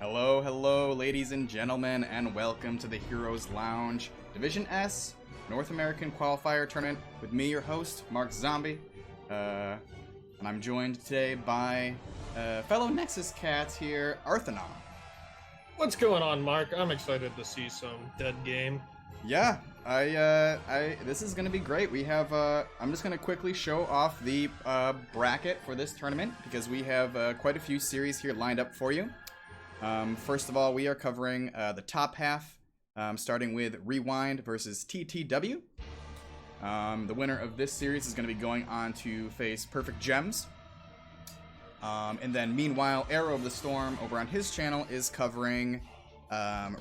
Hello, hello, ladies and gentlemen, and welcome to the Heroes Lounge Division S North American Qualifier Tournament with me, your host, Mark Zombie. And I'm joined today by fellow Nexus Cats here, Arthana. What's going on, Mark? I'm excited to see some dead game. Yeah, this is gonna be great. We have, I'm just gonna quickly show off the bracket for this tournament because we have quite a few series here lined up for you. First of all, we are covering the top half, starting with Rewind versus TTW. The winner of this series is going to be going on to face Perfect Gems. And then, meanwhile, Arrow of the Storm over on his channel is covering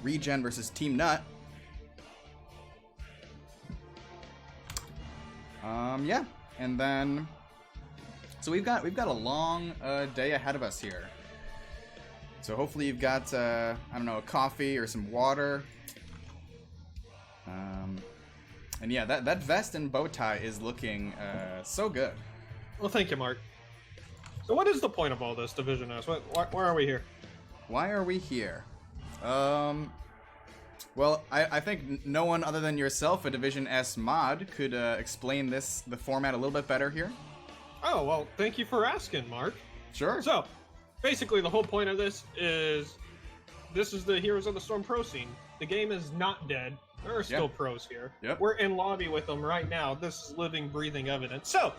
Regen versus Team Nut. Yeah, and then so we've got a long day ahead of us here. So hopefully you've got, I don't know, a coffee or some water. And yeah, that vest and bow tie is looking so good. Well, thank you, Mark. So what is the point of all this, Division S? Why are we here? Why are we here? Well, I think no one other than yourself, a Division S mod, could explain the format a little bit better here. Oh, well, thank you for asking, Mark. Sure. So, basically, the whole point of this is the Heroes of the Storm pro scene. The game is not dead. There are still pros here. Yep. We're in lobby with them right now. This is living, breathing evidence. So,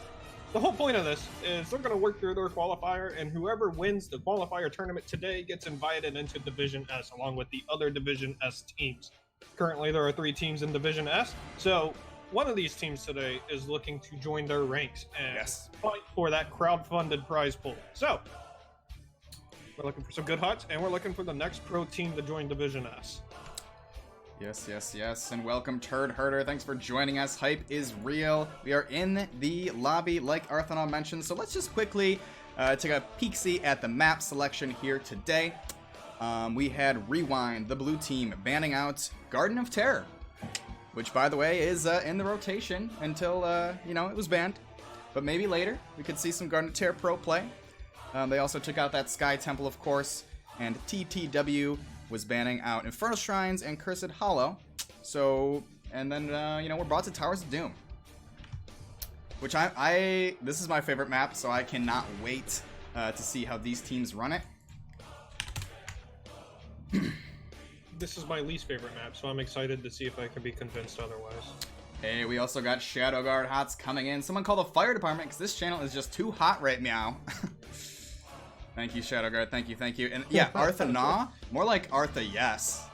the whole point of this is they're going to work through their qualifier, and whoever wins the qualifier tournament today gets invited into Division S along with the other Division S teams. Currently, there are 3 teams in Division S, so one of these teams today is looking to join their ranks and fight for that crowd-funded prize pool. So, we're looking for some good huts, and we're looking for the next pro team to join Division S. Yes, and welcome Turd Herder. Thanks for joining us. Hype is real. We are in the lobby, like Arthana mentioned, so let's just quickly take a peek-see at the map selection here today. We had Rewind, the blue team, banning out Garden of Terror, which, by the way, is in the rotation until, it was banned. But maybe later we could see some Garden of Terror pro play. They also took out that Sky Temple, of course, and TTW was banning out Infernal Shrines and Cursed Hollow. So, and then, we're brought to Towers of Doom. Which this is my favorite map, so I cannot wait to see how these teams run it. This is my least favorite map, so I'm excited to see if I can be convinced otherwise. Hey, we also got Shadow Guard hots coming in. Someone call the fire department, because this channel is just too hot right now. Thank you, Shadow Guard. Thank you. And yeah, Artha Nah? More like Artha Yes.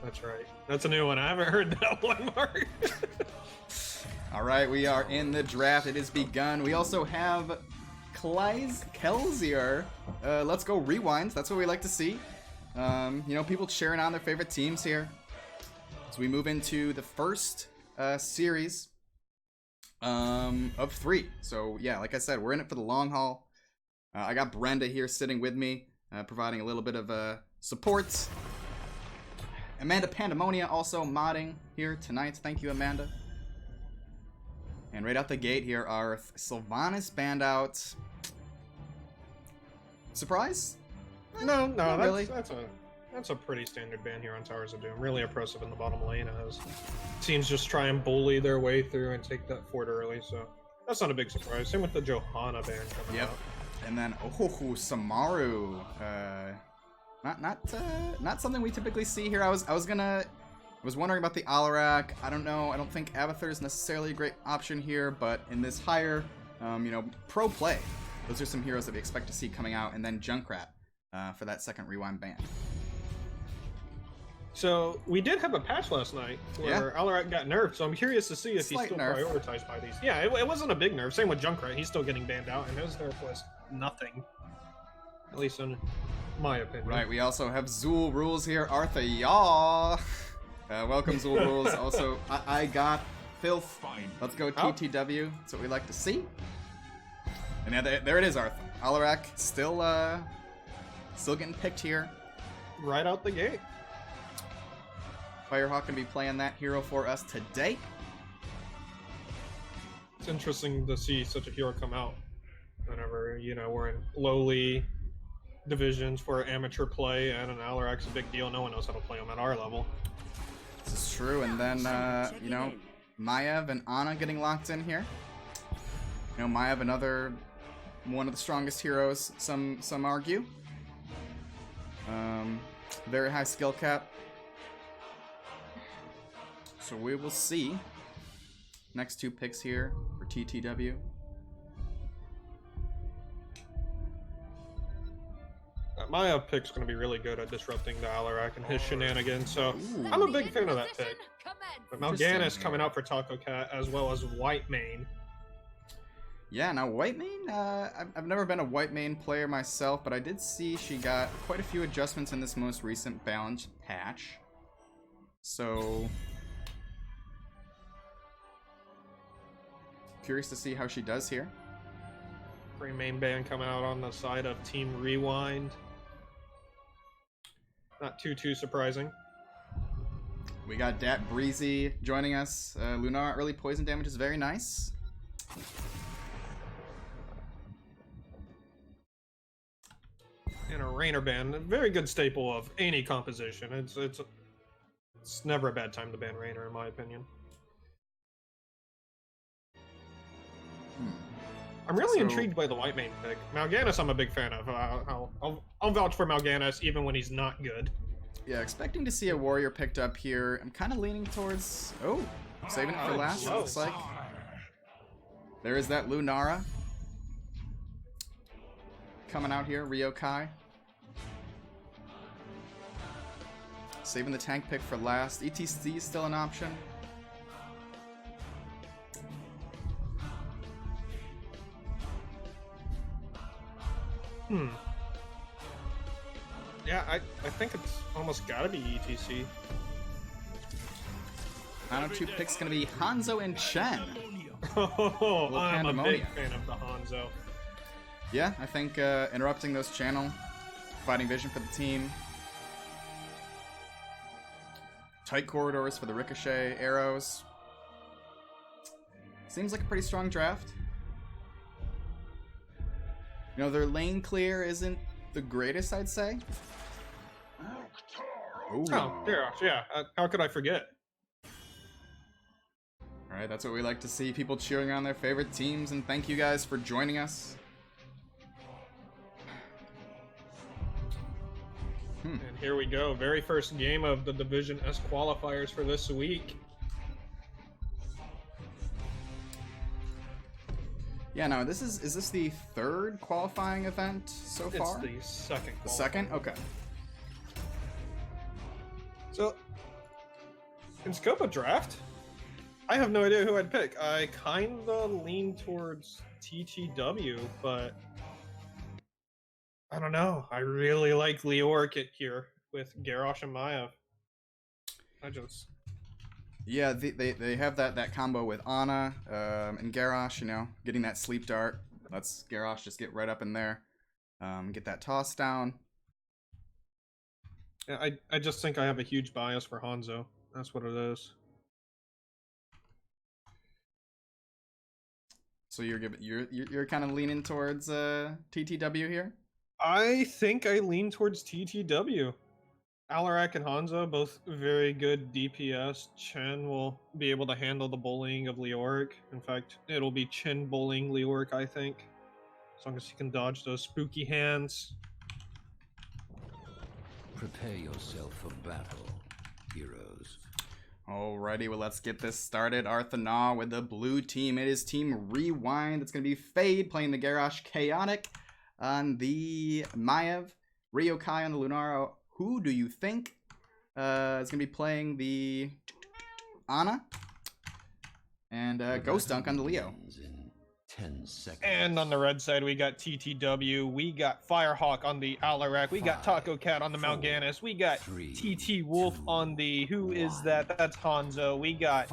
That's right. That's a new one. I haven't heard that one, Mark. Alright, we are in the draft. It has begun. We also have Kelsier. Let's go Rewinds. That's what we like to see. People cheering on their favorite teams here. So we move into the first series of 3. So yeah, like I said, we're in it for the long haul. I got Brenda here sitting with me, providing a little bit of support. Amanda Pandemonia also modding here tonight. Thank you, Amanda. And right out the gate here are Sylvanas banned out. Surprise? No, Not really. That's a pretty standard ban here on Towers of Doom. Really oppressive in the bottom lane as teams just try and bully their way through and take that fort early. So that's not a big surprise. Same with the Johanna ban coming out. And then Samaru, not something we typically see here. I was wondering about the Alarak. I don't know. I don't think Abathur is necessarily a great option here, but in this higher, pro play, those are some heroes that we expect to see coming out. And then Junkrat for that second Rewind ban. So we did have a patch last night where Alarak got nerfed, so I'm curious to see if he's still prioritized by these. Yeah, it wasn't a big nerf. Same with Junkrat. He's still getting banned out, and his nerf was nothing. At least in my opinion. Right, we also have Zool Rules here. Artha Yaw. Welcome, Zool Rules. Also, I got Filth. Fine. Let's go TTW. That's what we like to see. And yeah, there it is, Artha. Alarak still getting picked here. Right out the gate. Firehawk can be playing that hero for us today. It's interesting to see such a hero come out whenever, we're in lowly divisions for amateur play, and an Alarak's a big deal. No one knows how to play them at our level. This is true, and then, you know, Maiev and Ana getting locked in here. You know, Maiev, another one of the strongest heroes, some argue. Very high skill cap. So we will see. Next two picks here for TTW. My pick's going to be really good at disrupting the Alarak and his shenanigans, so I'm a big fan of that pick. But Mal'Ganis coming out for Taco Cat, as well as White Mane. Yeah, now White Mane, I've never been a White Mane player myself, but I did see she got quite a few adjustments in this most recent balance patch. So, curious to see how she does here. Free main band coming out on the side of Team Rewind. Not too surprising. We got Dat Breezy joining us. Lunar early poison damage is very nice. And a Rainer band, a very good staple of any composition. It's never a bad time to ban Rainer, in my opinion. I'm really intrigued by the White Mane pick. Mal'Ganis I'm a big fan of. I'll vouch for Mal'Ganis even when he's not good. Yeah, expecting to see a warrior picked up here. I'm kind of leaning towards... Oh, saving it for last, it looks like. There is that Lunara. Coming out here, Ryokai. Saving the tank pick for last. ETC is still an option. Yeah, I think it's almost gotta be ETC. Final two picks gonna be Hanzo and Chen. Oh, I'm a big fan of the Hanzo. Yeah, I think interrupting those channel, fighting vision for the team. Tight corridors for the ricochet arrows. Seems like a pretty strong draft. You know, their lane clear isn't the greatest, I'd say. Ooh. Oh, yeah. How could I forget? Alright, that's what we like to see. People cheering on their favorite teams, and thank you guys for joining us. And here we go. Very first game of the Division S qualifiers for this week. Yeah, no, is this the third qualifying event so far? It's the second. The second? Okay. So, in scope of draft, I have no idea who I'd pick. I kinda lean towards TTW, but I don't know. I really like Leoric here with Garrosh and Maiev. Yeah, they have that combo with Ana and Garrosh, you know, getting that sleep dart. Lets Garrosh just get right up in there. Get that toss down. Yeah, I just think I have a huge bias for Hanzo. That's what it is. So you're kind of leaning towards TTW here? I think I lean towards TTW. Alarak and Hanzo, both very good DPS. Chen will be able to handle the bullying of Leoric. In fact, it'll be Chen bullying Leoric, I think. As long as he can dodge those spooky hands. Prepare yourself for battle, heroes. Alrighty, well, let's get this started. Arthana with the blue team. It is Team Rewind. It's going to be Fade playing the Garrosh Chaotic on the Maiev. Ryokai on the Lunara. Who do you think is going to be playing the Ana? And Ghost Dunk on the Leo. 10 seconds. And on the red side, we got TTW. We got Firehawk on the Alarak. We got Taco Cat on the Mal'Ganis. We got TT Wolf on the... Who is that? That's Hanzo. We got...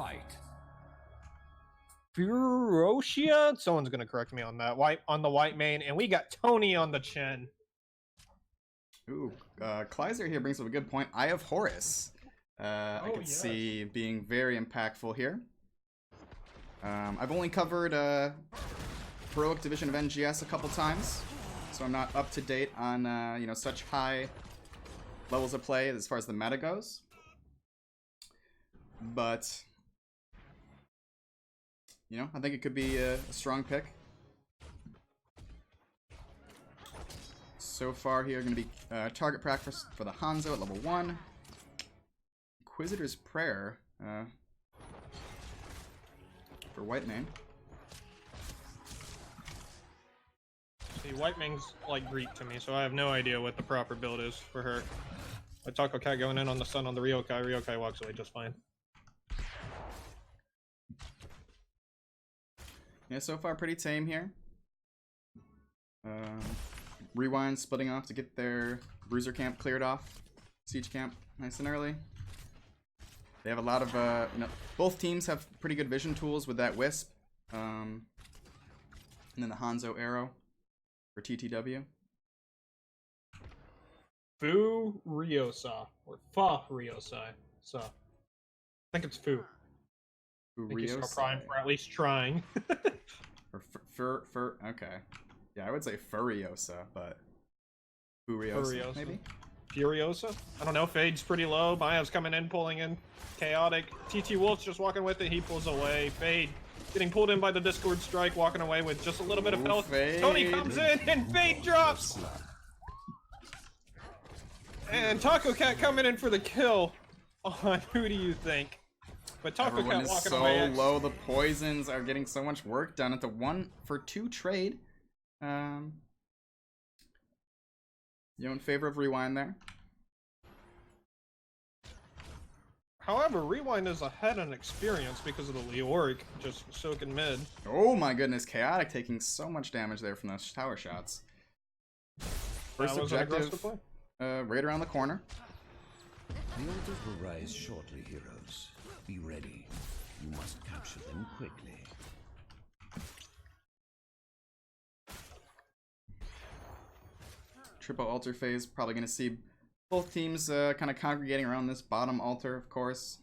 Ferocia? Someone's going to correct me on that. On the White Mane. And we got Tony on the Chen. Ooh, Kleiser here brings up a good point. Eye of Horus. I could see being very impactful here. I've only covered Heroic Division of NGS a couple times, so I'm not up to date on you know, such high levels of play as far as the meta goes. But you know, I think it could be a strong pick. So far here, going to be target practice for the Hanzo at level 1. Inquisitor's Prayer for Whitemane. See, Whitemane's like Greek to me, so I have no idea what the proper build is for her. With Taco Cat going in on the Sun on the Ryokai, Ryokai walks away just fine. Yeah, so far pretty tame here. Rewind splitting off to get their bruiser camp cleared off. Siege camp nice and early. They have a lot of, you know, both teams have pretty good vision tools with that Wisp. And then the Hanzo arrow for TTW. Fu Ryosa, or Fa Ryosai. So, I think it's Fu. Thank you, Star Prime, for at least trying. Or okay. Yeah, I would say Furiosa, but Furiosa, maybe? Furiosa? I don't know, Fade's pretty low, Maya's coming in, pulling in. Chaotic. TT Wolf's just walking with it, he pulls away. Fade getting pulled in by the Discord Strike, walking away with just a little bit of health. Fade. Tony comes in, and Fade drops! And Taco Cat coming in for the kill on who do you think? But Taco Everyone Cat is walking so away. low, the poisons are getting so much work done at the 1-for-2 trade. You in favor of Rewind there? However, Rewind is ahead in experience because of the Leoric just soaking mid. Oh my goodness, Chaotic taking so much damage there from those tower shots. First objective, right around the corner. The altars will rise shortly, heroes. Be ready. You must capture them quickly. Triple altar phase, probably going to see both teams kind of congregating around this bottom altar, of course.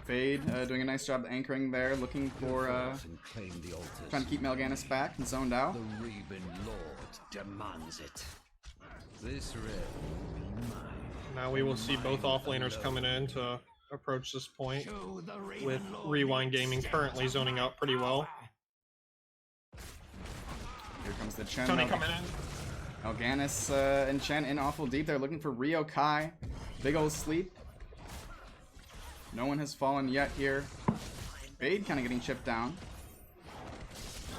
Fade doing a nice job anchoring there, looking for trying to keep Mal'Ganis back and zoned out. The Raven Lord demands it. This realm will be mine. Now we will see both offlaners coming in to approach this point, with Rewind Gaming currently zoning out pretty well. Here comes the Chen. Tony coming in. Mal'Ganis and Chen in awful deep. They're looking for Ryokai. Big ol' sleep. No one has fallen yet here. Fade kind of getting chipped down.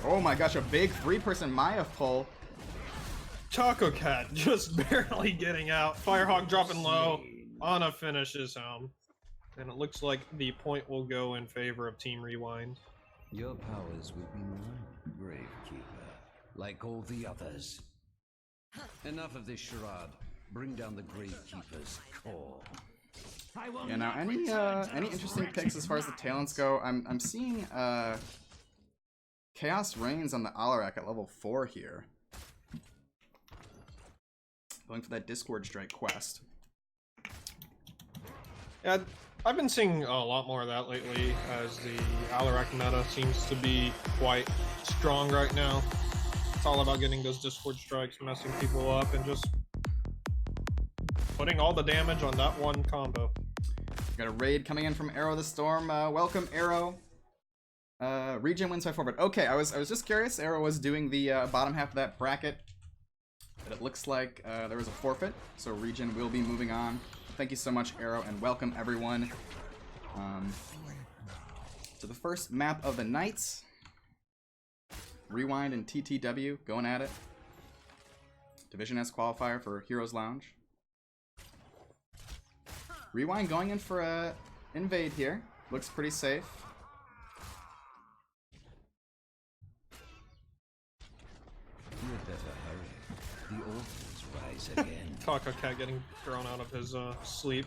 Oh my gosh, a big 3-person Maya pull. Taco Cat just barely getting out. Firehawk dropping low. Ana finishes home. And it looks like the point will go in favor of Team Rewind. Your powers will be mine, Gravekeeper, like all the others. Enough of this charade. Bring down the Gravekeeper's core. Yeah, now any interesting picks as far as the talents go? I'm seeing Chaos Reigns on the Alarak at level 4 here. Going for that Discord Strike quest. Yeah, I've been seeing a lot more of that lately, as the Alarak meta seems to be quite strong right now. It's all about getting those Discord Strikes, messing people up, and just putting all the damage on that one combo. Got a raid coming in from Arrow the Storm. Welcome, Arrow. Regen wins by 4, but okay, I was just curious. Arrow was doing the bottom half of that bracket, but it looks like there was a forfeit, so Regen will be moving on. Thank you so much, Arrow, and welcome everyone to the first map of the night. Rewind and TTW going at it. Division S qualifier for Heroes Lounge. Rewind going in for a invade here. Looks pretty safe. You had better hurry. The altars rise again. Taco Cat getting thrown out of his sleep.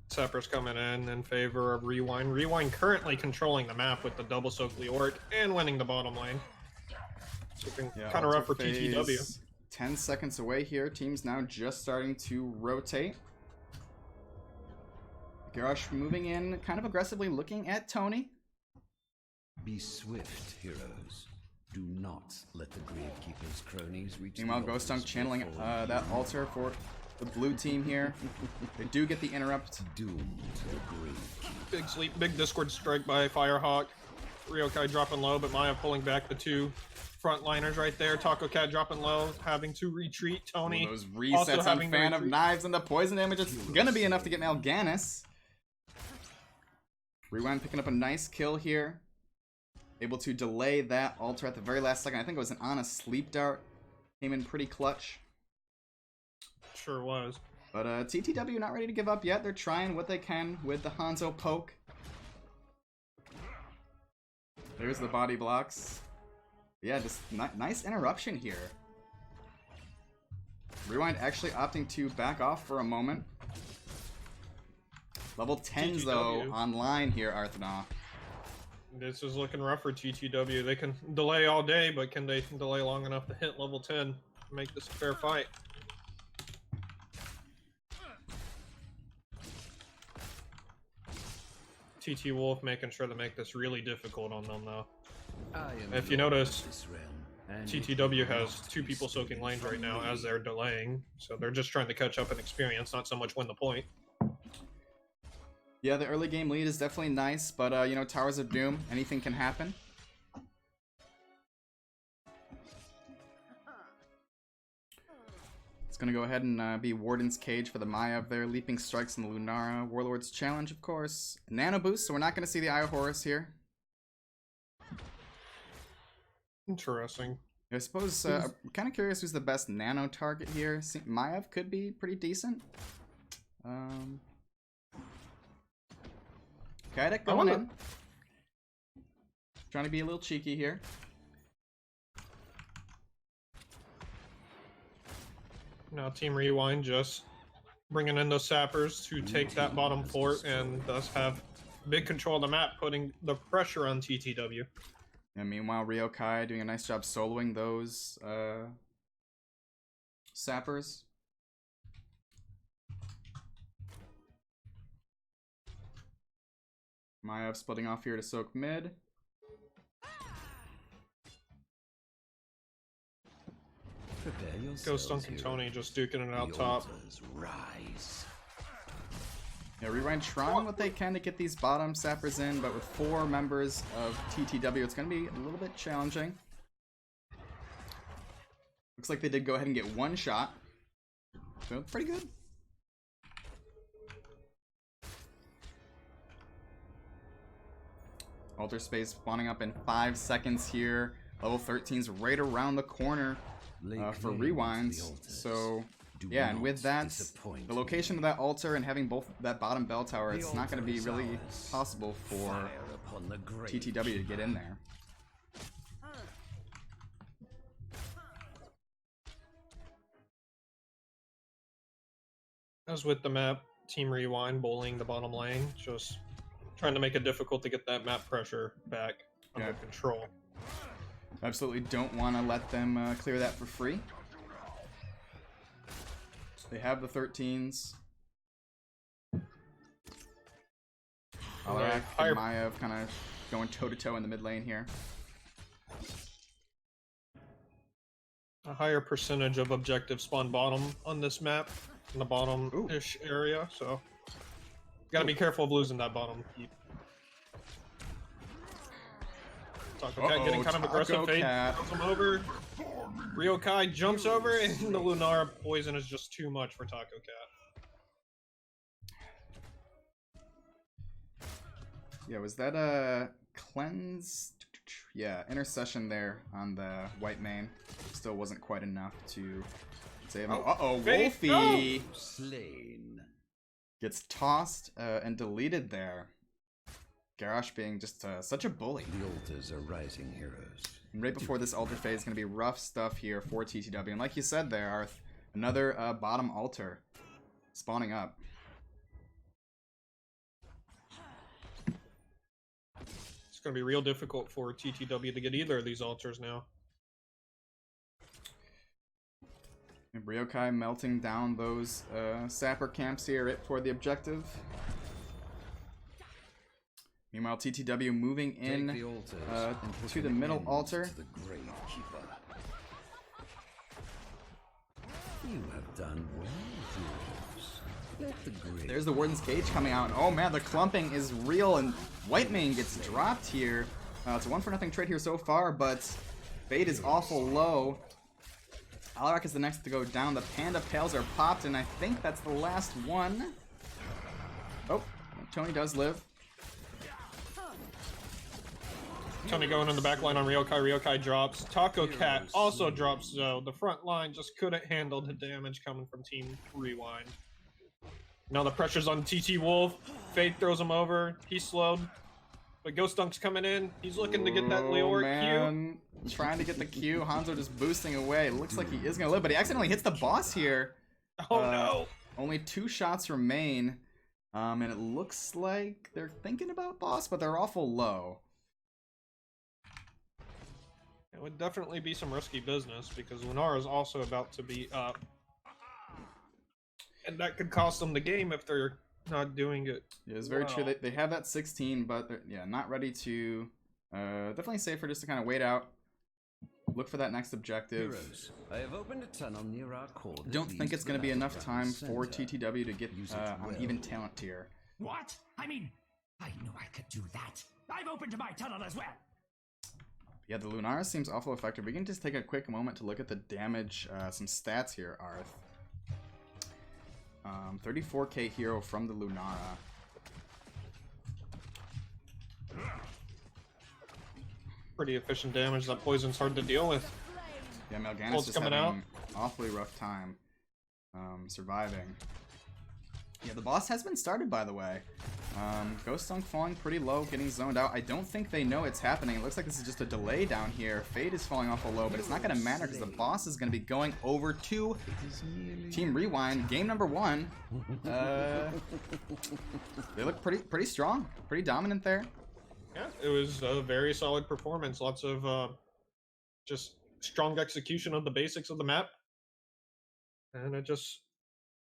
Sepper's coming in favor of Rewind. Rewind currently controlling the map with the double soak Leoric and winning the bottom lane. So it can kind of rough for TTW. 10 seconds away here. Team's now just starting to rotate. Garrosh moving in kind of aggressively, looking at Tony. Be swift, heroes. Do not let the Gravekeeper's cronies reach. Meanwhile, Ghost Dunk channeling that altar for the blue team here. They do get the interrupt. Doomed to the Gravekeeper. Big sleep, big Discord strike by Firehawk. Ryokai dropping low, but Maya pulling back the two frontliners right there. Taco Cat dropping low, having to retreat. Tony Those resets on Fan of Knives, and the poison damage is gonna be enough to get Mal'Ganis. Rewind picking up a nice kill here. Able to delay that altar at the very last second. I think it was an on a sleep dart. Came in pretty clutch. Sure was. But TTW not ready to give up yet. They're trying what they can with the Hanzo poke. There's the body blocks. Yeah, just nice interruption here. Rewind actually opting to back off for a moment. Level 10s though online here, Arthanaut. This is looking rough for TTW. They can delay all day, but can they delay long enough to hit level 10? Make this a fair fight. TT Wolf making sure to make this really difficult on them though. If you notice, TTW has two people soaking lanes right now as they're delaying, so they're just trying to catch up in experience, not so much win the point. Yeah, the early game lead is definitely nice, but you know, Towers of Doom, anything can happen. It's gonna go ahead and be Warden's Cage for the Maya of their Leaping Strikes in the Lunara. Warlord's Challenge, of course. Nano Boost, so we're not gonna see the Eye of Horus here. Interesting. I suppose, I'm kind of curious who's the best nano target here. Maiev could be pretty decent. Kaidek going in. Trying to be a little cheeky here. Now Team Rewind just bringing in those sappers to take that bottom fort and thus have big control of the map, putting the pressure on TTW. And meanwhile, Ryokai doing a nice job soloing those sappers. Maiev splitting off here to soak mid. Ghost Dunk and Tony just duking it out top. Rise. Yeah, Rewind trying what they can to get these bottom sappers in, but with 4 members of TTW, it's going to be a little bit challenging. Looks like they did go ahead and get 1 shot. So, pretty good. Alter Space spawning up in 5 seconds here. Level 13's right around the corner for Rewinds. So, yeah, and with that, the location of that altar and having both that bottom bell tower, it's not going to be really possible for TTW to get in there. As with the map, Team Rewind bullying the bottom lane, just trying to make it difficult to get that map pressure back under control. Absolutely don't want to let them clear that for free. They have the 13s. Alarak and Maiev kind of going toe-to-toe in the mid lane here. A higher percentage of objectives spawn bottom on this map, in the bottom-ish area, so gotta be careful of losing that bottom keep. Taco Cat getting kind of aggressive. Fade throws him over. Ryokai jumps over, and the Lunara poison is just too much for Taco Cat. Yeah, was that a cleanse? Yeah, intercession there on the white main. Still wasn't quite enough to save him. Uh-oh, Wolfie Slain. gets tossed and deleted there. Garrosh being just such a bully. The altars are rising, heroes. And right before this altar phase is going to be rough stuff here for TTW. And like you said there, Arth, another bottom altar spawning up. It's going to be real difficult for TTW to get either of these altars now. And Ryokai melting down those sapper camps here right for the objective. Meanwhile, TTW moving in to the middle altar. To the Gravekeeper. You have done well, heroes. Let the grave. There's the Warden's Cage coming out. Oh man, the clumping is real, and Whitemane gets dropped here. It's a 1-for-0 trade here so far, but Fade is awful low. Alarak is the next to go down. The Panda Pails are popped, and I think that's the last one. Oh, Tony does live. Tony going on the back line on Ryokai. Ryokai drops. Taco Cat also drops, though. The front line just couldn't handle the damage coming from Team Rewind. Now the pressure's on TT Wolf. Fade throws him over. He's slowed. But Ghost Dunk's coming in. He's looking to get that Leoric Q. Trying to get the Q. Hanzo just boosting away. It looks like he is going to live, but he accidentally hits the boss here. Oh no. Only 2 shots remain. And it looks like they're thinking about boss, but they're awful low. It would definitely be some risky business because Lunara is also about to be up. And that could cost them the game if they're not doing it. Yeah, it's very true. They have that 16, but they're not ready to... definitely safer just to kind of wait out. Look for that next objective. Heroes, I have opened a tunnel near our core. Don't think it's going to be enough time for TTW to get on even talent tier. What? I mean, I knew I could do that. I've opened my tunnel as well. Yeah, the Lunara seems awful effective. We can just take a quick moment to look at the damage, some stats here, Arth. 34k hero from the Lunara. Pretty efficient damage. That poison's hard to deal with. Yeah, Mal'Ganis just having an awfully rough time surviving. Yeah, the boss has been started, by the way. Ghost Dunk falling pretty low, getting zoned out. I don't think they know it's happening. It looks like this is just a delay down here. Fade is falling awful low, but it's not going to matter because the boss is going to be going over to Team Rewind. Game number 1. They look pretty strong, pretty dominant there. Yeah, it was a very solid performance. Lots of just strong execution of the basics of the map. And it just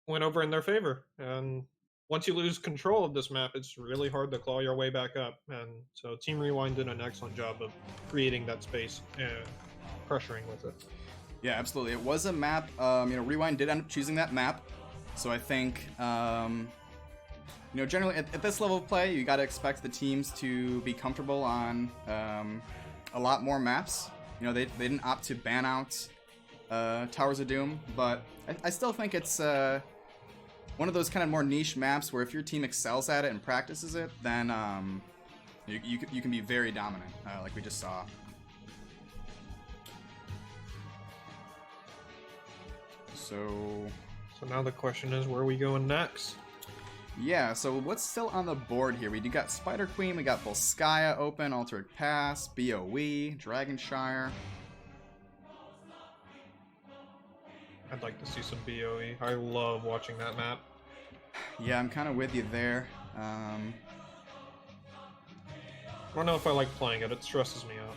went over in their favor. And once you lose control of this map, it's really hard to claw your way back up. And so Team Rewind did an excellent job of creating that space and pressuring with it. Yeah, absolutely. It was a map. Rewind did end up choosing that map. So I think, generally at this level of play, you got to expect the teams to be comfortable on a lot more maps. They didn't opt to ban out Towers of Doom, but I still think it's one of those kind of more niche maps where if your team excels at it and practices it, then you can be very dominant, like we just saw. So now the question is, where are we going next? Yeah, so what's still on the board here? We do got Spider Queen, we got Volskaya open, Altaric Pass, BOE, Dragonshire. I'd like to see some BOE. I love watching that map. Yeah, I'm kind of with you there. I don't know if I like playing it. It stresses me out.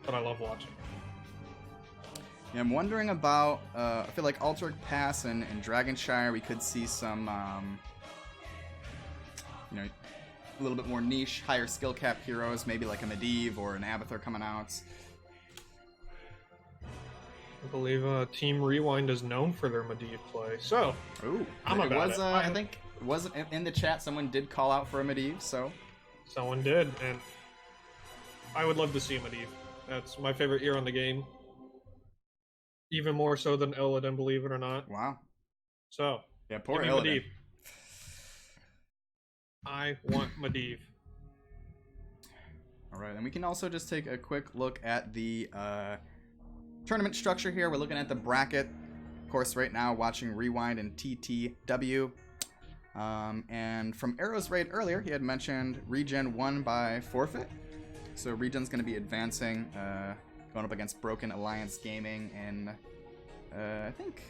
But I love watching it. Yeah, I'm wondering about, I feel like Altaric Pass and Dragonshire, we could see some, a little bit more niche, higher skill cap heroes, maybe like a Medivh or an Abathur coming out. I believe Team Rewind is known for their Medivh play, so ooh, I'm about it. I think it was in the chat. Someone did call out for a Medivh, so someone did, and I would love to see a Medivh. That's my favorite hero in the game, even more so than Illidan, believe it or not. Wow. So yeah, poor give me Illidan. Medivh. I want Medivh. All right, and we can also just take a quick look at the tournament structure here. We're looking at the bracket. Of course, right now watching Rewind and TTW. And from Arrow's raid earlier, he had mentioned Regen won by forfeit. So Regen's going to be advancing, going up against Broken Alliance Gaming in, I think,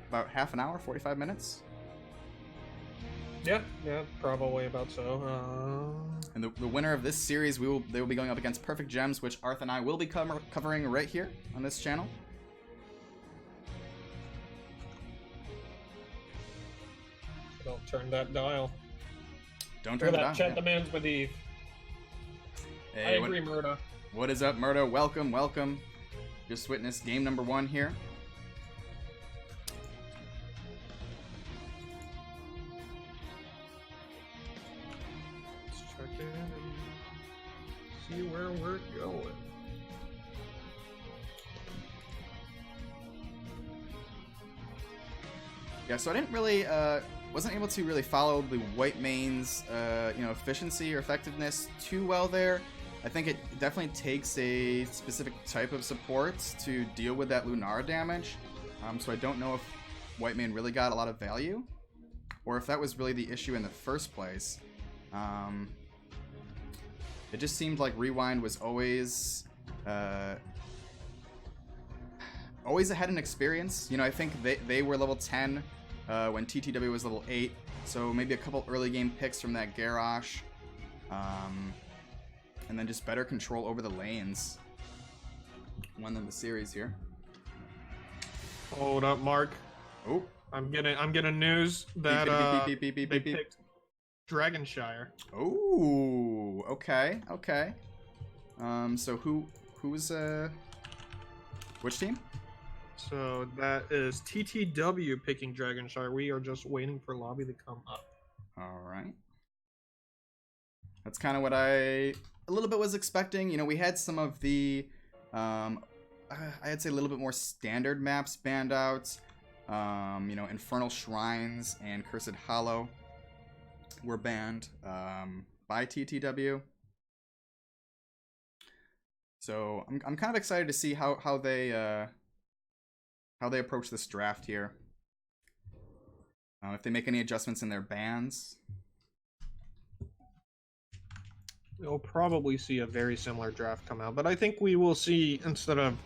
about half an hour, 45 minutes. Yeah, probably about so. And the winner of this series, they will be going up against Perfect Gems, which Arth and I will be covering right here on this channel. Don't turn that dial. Don't Hear turn the that? dial. Chat Yeah. demands believe. Hey, I agree, Murda. What is up, Murdo? Welcome, welcome. Just witnessed game number 1 here. Let's check in and see where we're going. Yeah, so I didn't really, wasn't able to really follow the white main's, efficiency or effectiveness too well there. I think it definitely takes a specific type of support to deal with that Lunara damage. So I don't know if white main really got a lot of value, or if that was really the issue in the first place. It just seemed like Rewind was always ahead in experience. You know, I think they were level 10 when TTW was level 8, so maybe a couple early game picks from that Garrosh, and then just better control over the lanes. Won them the series here. Hold up, Mark. Oh, I'm getting news that beep, beep, beep, they beep, beep. picked Dragonshire. Oh, okay. So who's which team? So that is TTW picking Dragonshire. We are just waiting for lobby to come up. All right. That's kind of what I a little bit was expecting. You know, we had some of the, I'd say a little bit more standard maps banned out. Infernal Shrines and Cursed Hollow were banned by TTW. So I'm kind of excited to see how they approach this draft here. If they make any adjustments in their bans. We'll probably see a very similar draft come out, but I think we will see, instead of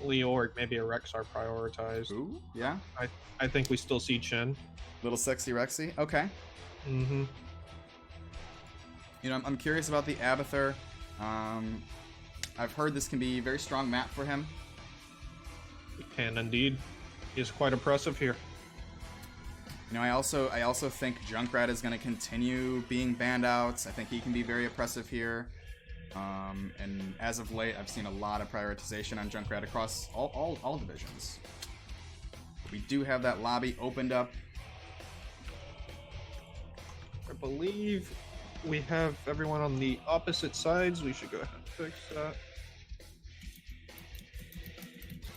Leoric, maybe a Rexar prioritized. Ooh, yeah. I think we still see Chen. Little sexy Rexy. Okay. Mm-hmm. You know, I'm curious about the Abathur. I've heard this can be a very strong map for him. And indeed, he is quite oppressive here. You know, I also think Junkrat is going to continue being banned out. I think he can be very oppressive here. And as of late, I've seen a lot of prioritization on Junkrat across all divisions. We do have that lobby opened up. I believe we have everyone on the opposite sides. We should go ahead and fix that.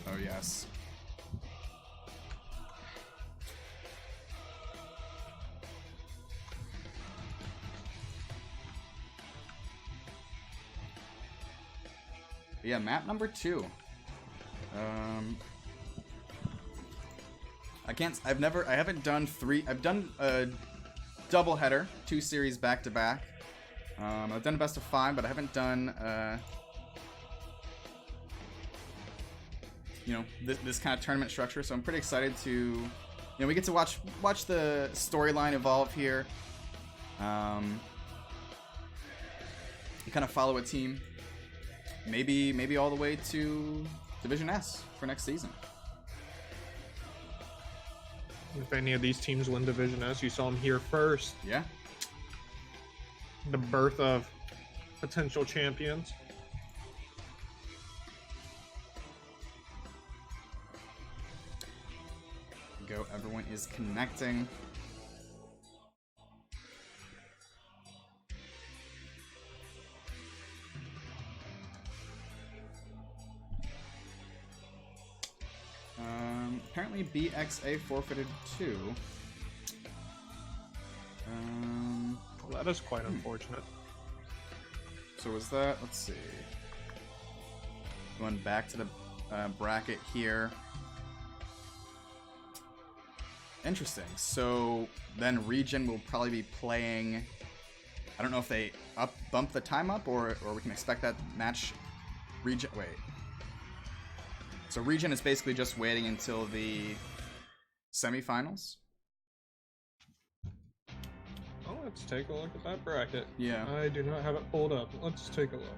Oh, yes. But yeah, map number 2. I haven't done 3. I've done a double header, 2 series back to back. I've done a best of 5, but I haven't done, this kind of tournament structure. So I'm pretty excited to, we get to watch the storyline evolve here. Kind of follow a team, maybe all the way to Division S for next season. If any of these teams win Division S, you saw them here first. Yeah. The birth of potential champions. Go, everyone is connecting. Apparently BXA forfeited 2. Well, that is quite unfortunate. So was that, let's see. Going back to the bracket here. Interesting. So then Region will probably be playing, I don't know if they bump the time up or we can expect that match. Region, wait. So Region is basically just waiting until the semifinals. Oh, let's take a look at that bracket. Yeah. I do not have it pulled up. Let's take a look.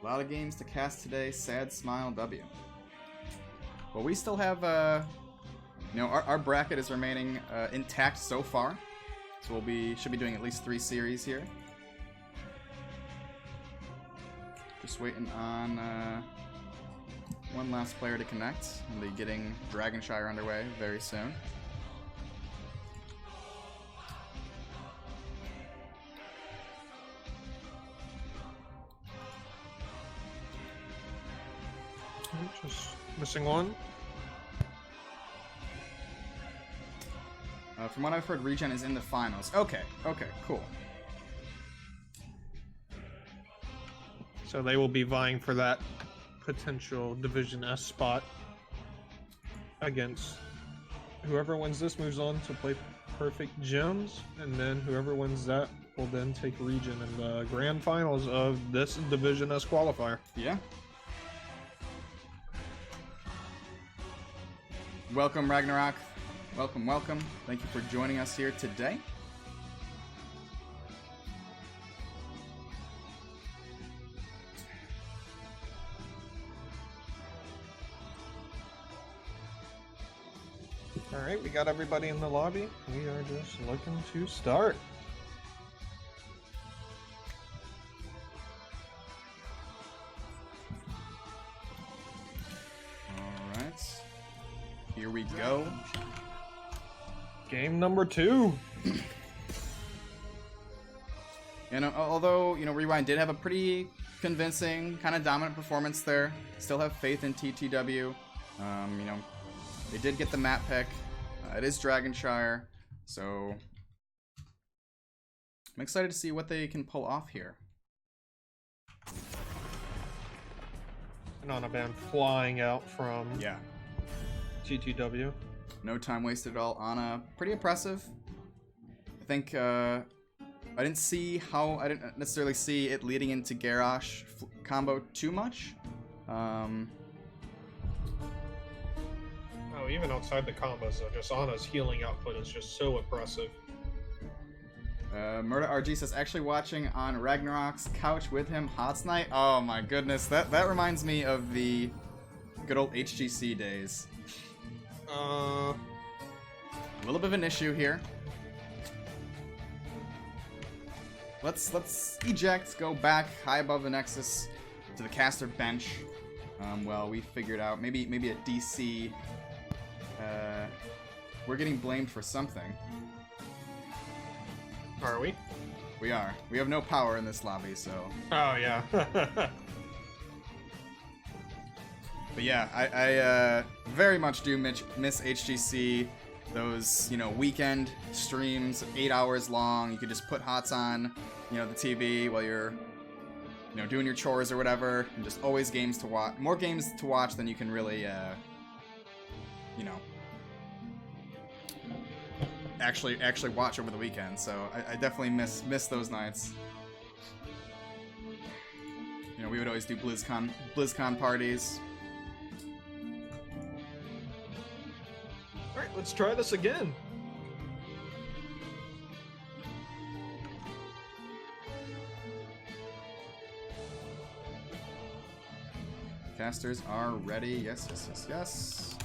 A lot of games to cast today. Sad smile W. Well, we still have, you know, our bracket is remaining intact so far. So should be doing at least 3 series here. Just waiting on one last player to connect. We'll be getting Dragonshire underway very soon. Just missing one. From what I've heard, Regen is in the finals. Okay, cool. So they will be vying for that potential Division S spot against whoever wins this moves on to play Perfect Gems, and then whoever wins that will then take Regen in the grand finals of this Division S qualifier. Yeah. Welcome, Ragnarok. Welcome, welcome. Thank you for joining us here today. Alright, we got everybody in the lobby. We are just looking to start. Alright. Here we go. Game number 2. And although, you know, Rewind did have a pretty convincing, kind of dominant performance there, still have faith in TTW. You know, they did get the map pick. It is Dragonshire, so I'm excited to see what they can pull off here. Nana Band flying out from Yeah. TTW. No time wasted at all. Ana, pretty impressive. I think I didn't necessarily see it leading into Garrosh combo too much. Oh, even outside the combos, though, just Ana's healing output is just so impressive. Murda RG says, actually watching on Ragnarok's couch with him, Hots Night. Oh my goodness, that reminds me of the good old HGC days. A little bit of an issue here. Let's eject, go back high above the Nexus to the caster bench. Well, we figured out maybe a DC. We're getting blamed for something. Are we? We are. We have no power in this lobby, so. Oh yeah. But yeah, I very much do miss HGC. Those, you know, weekend streams, 8 hours long. You could just put HOTS on, you know, the TV while you're, you know, doing your chores or whatever, and just always games to watch. More games to watch than you can really, you know, actually watch over the weekend. So I definitely miss those nights. You know, we would always do BlizzCon parties. Alright, let's try this again. Casters are ready. Yes, yes, yes, yes.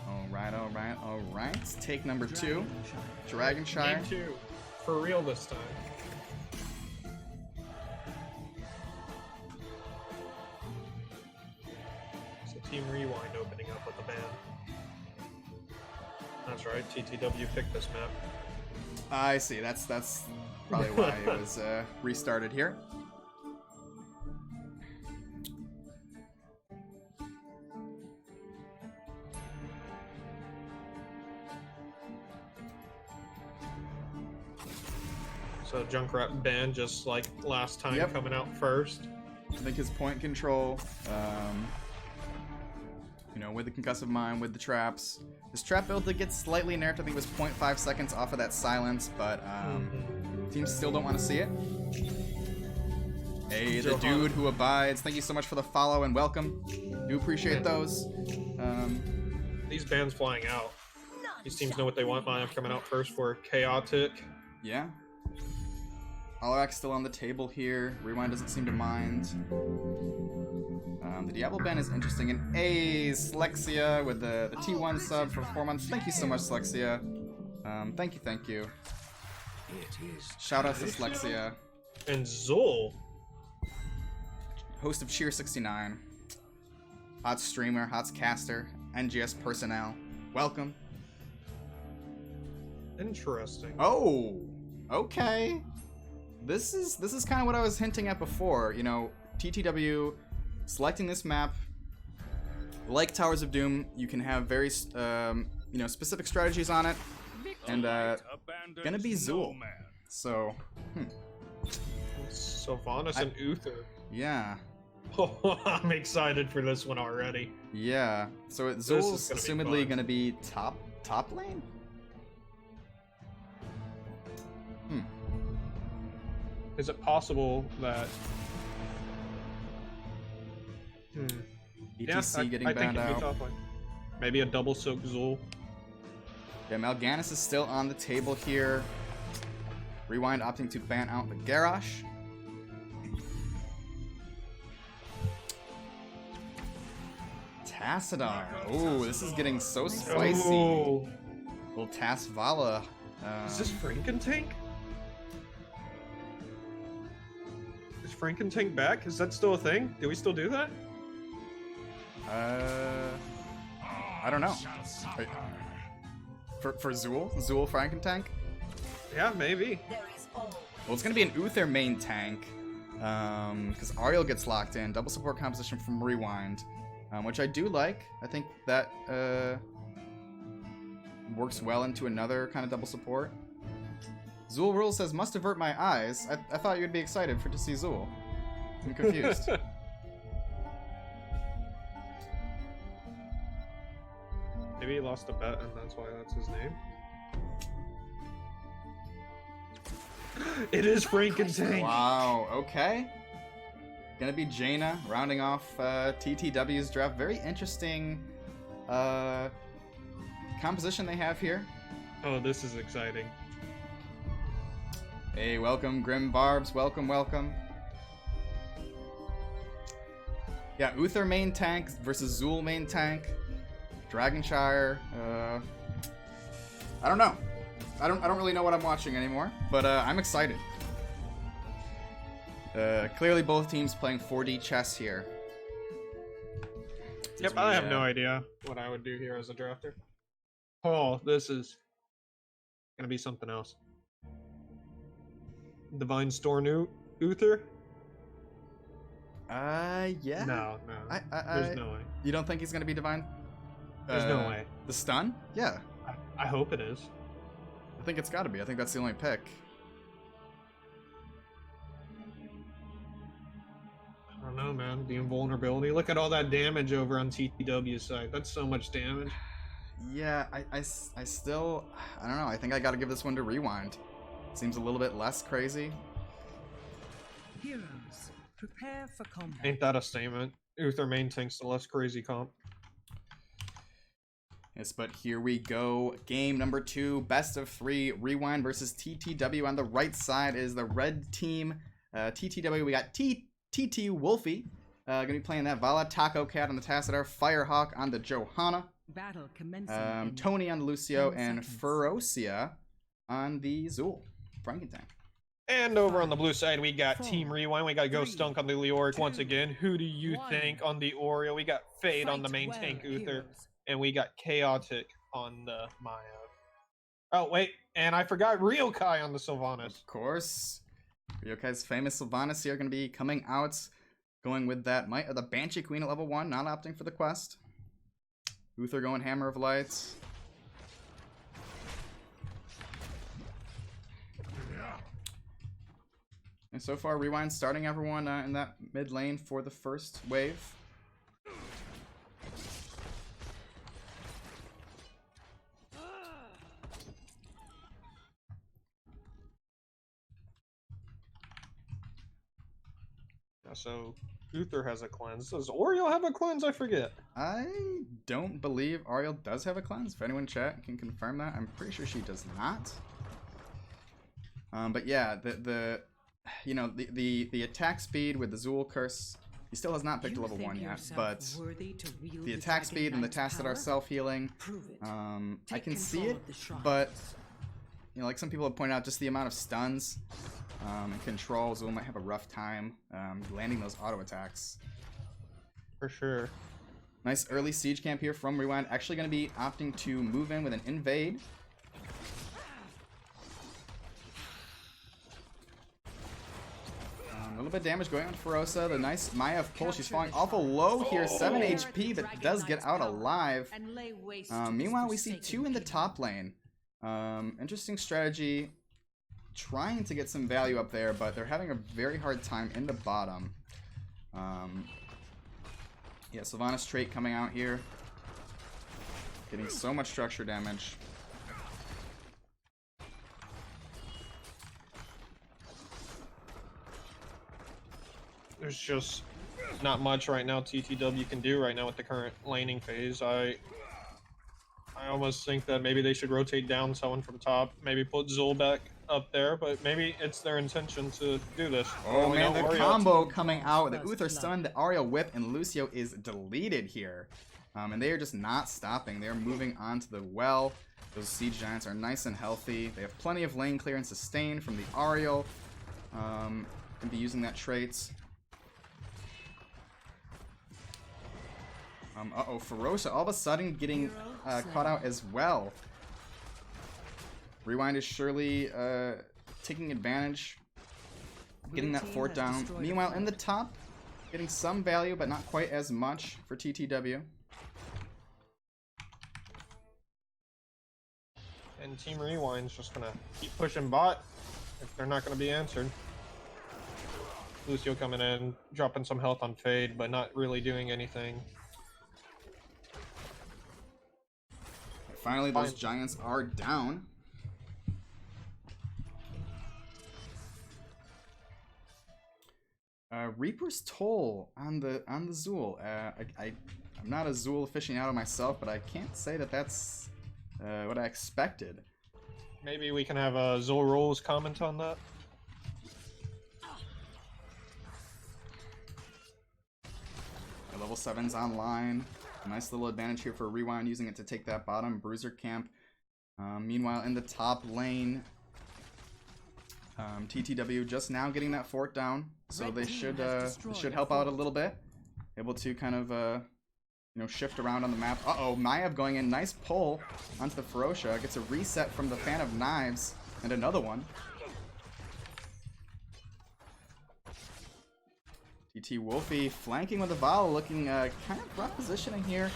Alright, alright, alright. Take number 2. Dragonshire. Game 2. For real this time. So Team Rewind opening up with the band. That's right, TTW picked this map. I see. That's probably why it was restarted here. So Junkrat band just like last time, Yep. coming out first. I think his point control, you know, with the concussive mine, with the traps. His trap build did get slightly nerfed. I think it was 0.5 seconds off of that silence, but teams still don't want to see it. Hey, the dude who abides. Thank you so much for the follow and welcome. Do appreciate those. These bands flying out. These teams know what they want. Mine coming out first for Chaotic, Yeah. Alarak's still on the table here. Rewind doesn't seem to mind. The Diablo ban is interesting. And Slexia with the T1 sub for 4 months. Thank you so much, Slexia. Thank you. Shout out to Slexia. And Zul. Host of Cheer 69. Hot streamer, hot caster, NGS personnel. Welcome. Interesting. Oh, okay. This is kind of what I was hinting at before. You know, TTW selecting this map, like Towers of Doom, you can have very specific strategies on it, and gonna be Zul. So, Sylvanas and Uther. Yeah. Oh, I'm excited for this one already. Yeah. So Zul's assumedly gonna be top lane. Is it possible that? ETC getting I think banned it'd be out. top lane. Maybe a double soak Zul. Yeah, Mal'Ganis is still on the table here. Rewind opting to ban out the Garrosh. Tassadar. Ooh, this is getting so spicy. Oh. Little Tass Vala. Is this Frankentank? Is Frankentank back? Is that still a thing? Do we still do that? I don't know. For Zul Frankentank? Yeah, maybe. Well, it's gonna be an Uther main tank, because Ariel gets locked in. Double support composition from Rewind, which I do like. I think that works well into another kind of double support. Zul Rule says, must avert my eyes. I thought you'd be excited to see Zul. I'm confused. Maybe he lost a bet and that's why that's his name. It is Frankentank! Wow, okay. Gonna be Jaina rounding off TTW's draft. Very interesting composition they have here. Oh, this is exciting. Hey, welcome, Grim Barbs. Welcome. Yeah, Uther main tank versus Zul main tank. Dragonshire. I don't know. I don't really know what I'm watching anymore, but I'm excited. Clearly, both teams playing 4D chess here. Yep, I have no idea what I would do here as a drafter. Oh, this is gonna be something else. Divine Storm Uther? Yeah. No. There's no way. You don't think he's gonna be Divine? There's no way. The stun? Yeah. I hope it is. I think it's gotta be. I think that's the only pick. I don't know, man. The invulnerability. Look at all that damage over on TTW's side. That's so much damage. Yeah, I still... I don't know. I think I gotta give this one to Rewind. Seems a little bit less crazy. Heroes, prepare for combat. Ain't that a statement? Uther main tank's the less crazy comp. Yes, but here we go. Game number 2, best of 3, Rewind versus TTW. On the right side is the red team. TTW, we got TT Wolfie. Gonna be playing that Vala, Taco Cat on the Tassadar, Firehawk on the Johanna, Battle commencing. Tony on the Lucio, 10 and seconds. Ferocia on the Zul. Frankentank. And over on the blue side, we got 4, Team Rewind. We got Ghost 3, Dunk on the Leoric once 2, again. Who do you 1. think on the Oriole? We got Fade on the Fight main well, tank Uther. heroes. And we got Chaotic on the Maya. Oh, wait. And I forgot Ryokai on the Sylvanas. Of course. Ryokai's famous Sylvanas here going to be coming out. Going with that the Banshee Queen at level 1, not opting for the quest. Uther going Hammer of Lights. And so far, Rewind starting everyone in that mid lane for the first wave. So Uther has a cleanse. Does Oriole have a cleanse? I forget. I don't believe Ariel does have a cleanse. If anyone in chat can confirm that, I'm pretty sure she does not. But yeah, the you know, the attack speed with the Zool Curse, he still has not picked a level 1 yet, but the attack speed and the Tacit are self-healing. I can see it, but you know, like some people have pointed out, just the amount of stuns and control, Zool might have a rough time landing those auto attacks. For sure. Nice early siege camp here from Rewind. Actually going to be opting to move in with an invade. A little bit of damage going on to Ferosa. The nice Maiev pull. She's falling awful low here. 7 HP, but does get out alive. Meanwhile, we see 2 in the top lane. Interesting strategy. Trying to get some value up there, but they're having a very hard time in the bottom. Yeah, Sylvanas trait coming out here. Getting so much structure damage. There's just not much right now TTW can do right now with the current laning phase. I almost think that maybe they should rotate down someone from top, maybe put Zul back up there, but maybe it's their intention to do this. Oh man, the combo coming out, the Uther Stun, the Aerial Whip, and Lucio is deleted here. And they are just not stopping. They are moving on to the well. Those Siege Giants are nice and healthy. They have plenty of lane clear and sustain from the Aerial. Can be using that trait. Uh-oh, Ferocia all of a sudden getting caught out as well. Rewind is surely taking advantage, getting that fort down. Meanwhile, in the top, getting some value, but not quite as much for TTW. And Team Rewind's just gonna keep pushing bot if they're not gonna be answered. Lucio coming in, dropping some health on Fade, but not really doing anything. Finally, those Giants are down. Reaper's Toll on the Zool. I'm not a Zool aficionado myself, but I can't say that that's what I expected. Maybe we can have a Zool Rolls comment on that. Level 7's online. A nice little advantage here for Rewind, using it to take that bottom Bruiser camp. Meanwhile, in the top lane, TTW just now getting that fort down, so they should help out a little bit. Able to kind of you know, shift around on the map. Uh-oh, Maiev going in, nice pull onto the Ferocia. Gets a reset from the Fan of Knives, and another one. TT Wolfie flanking with a Vala, looking kind of rough positioning here.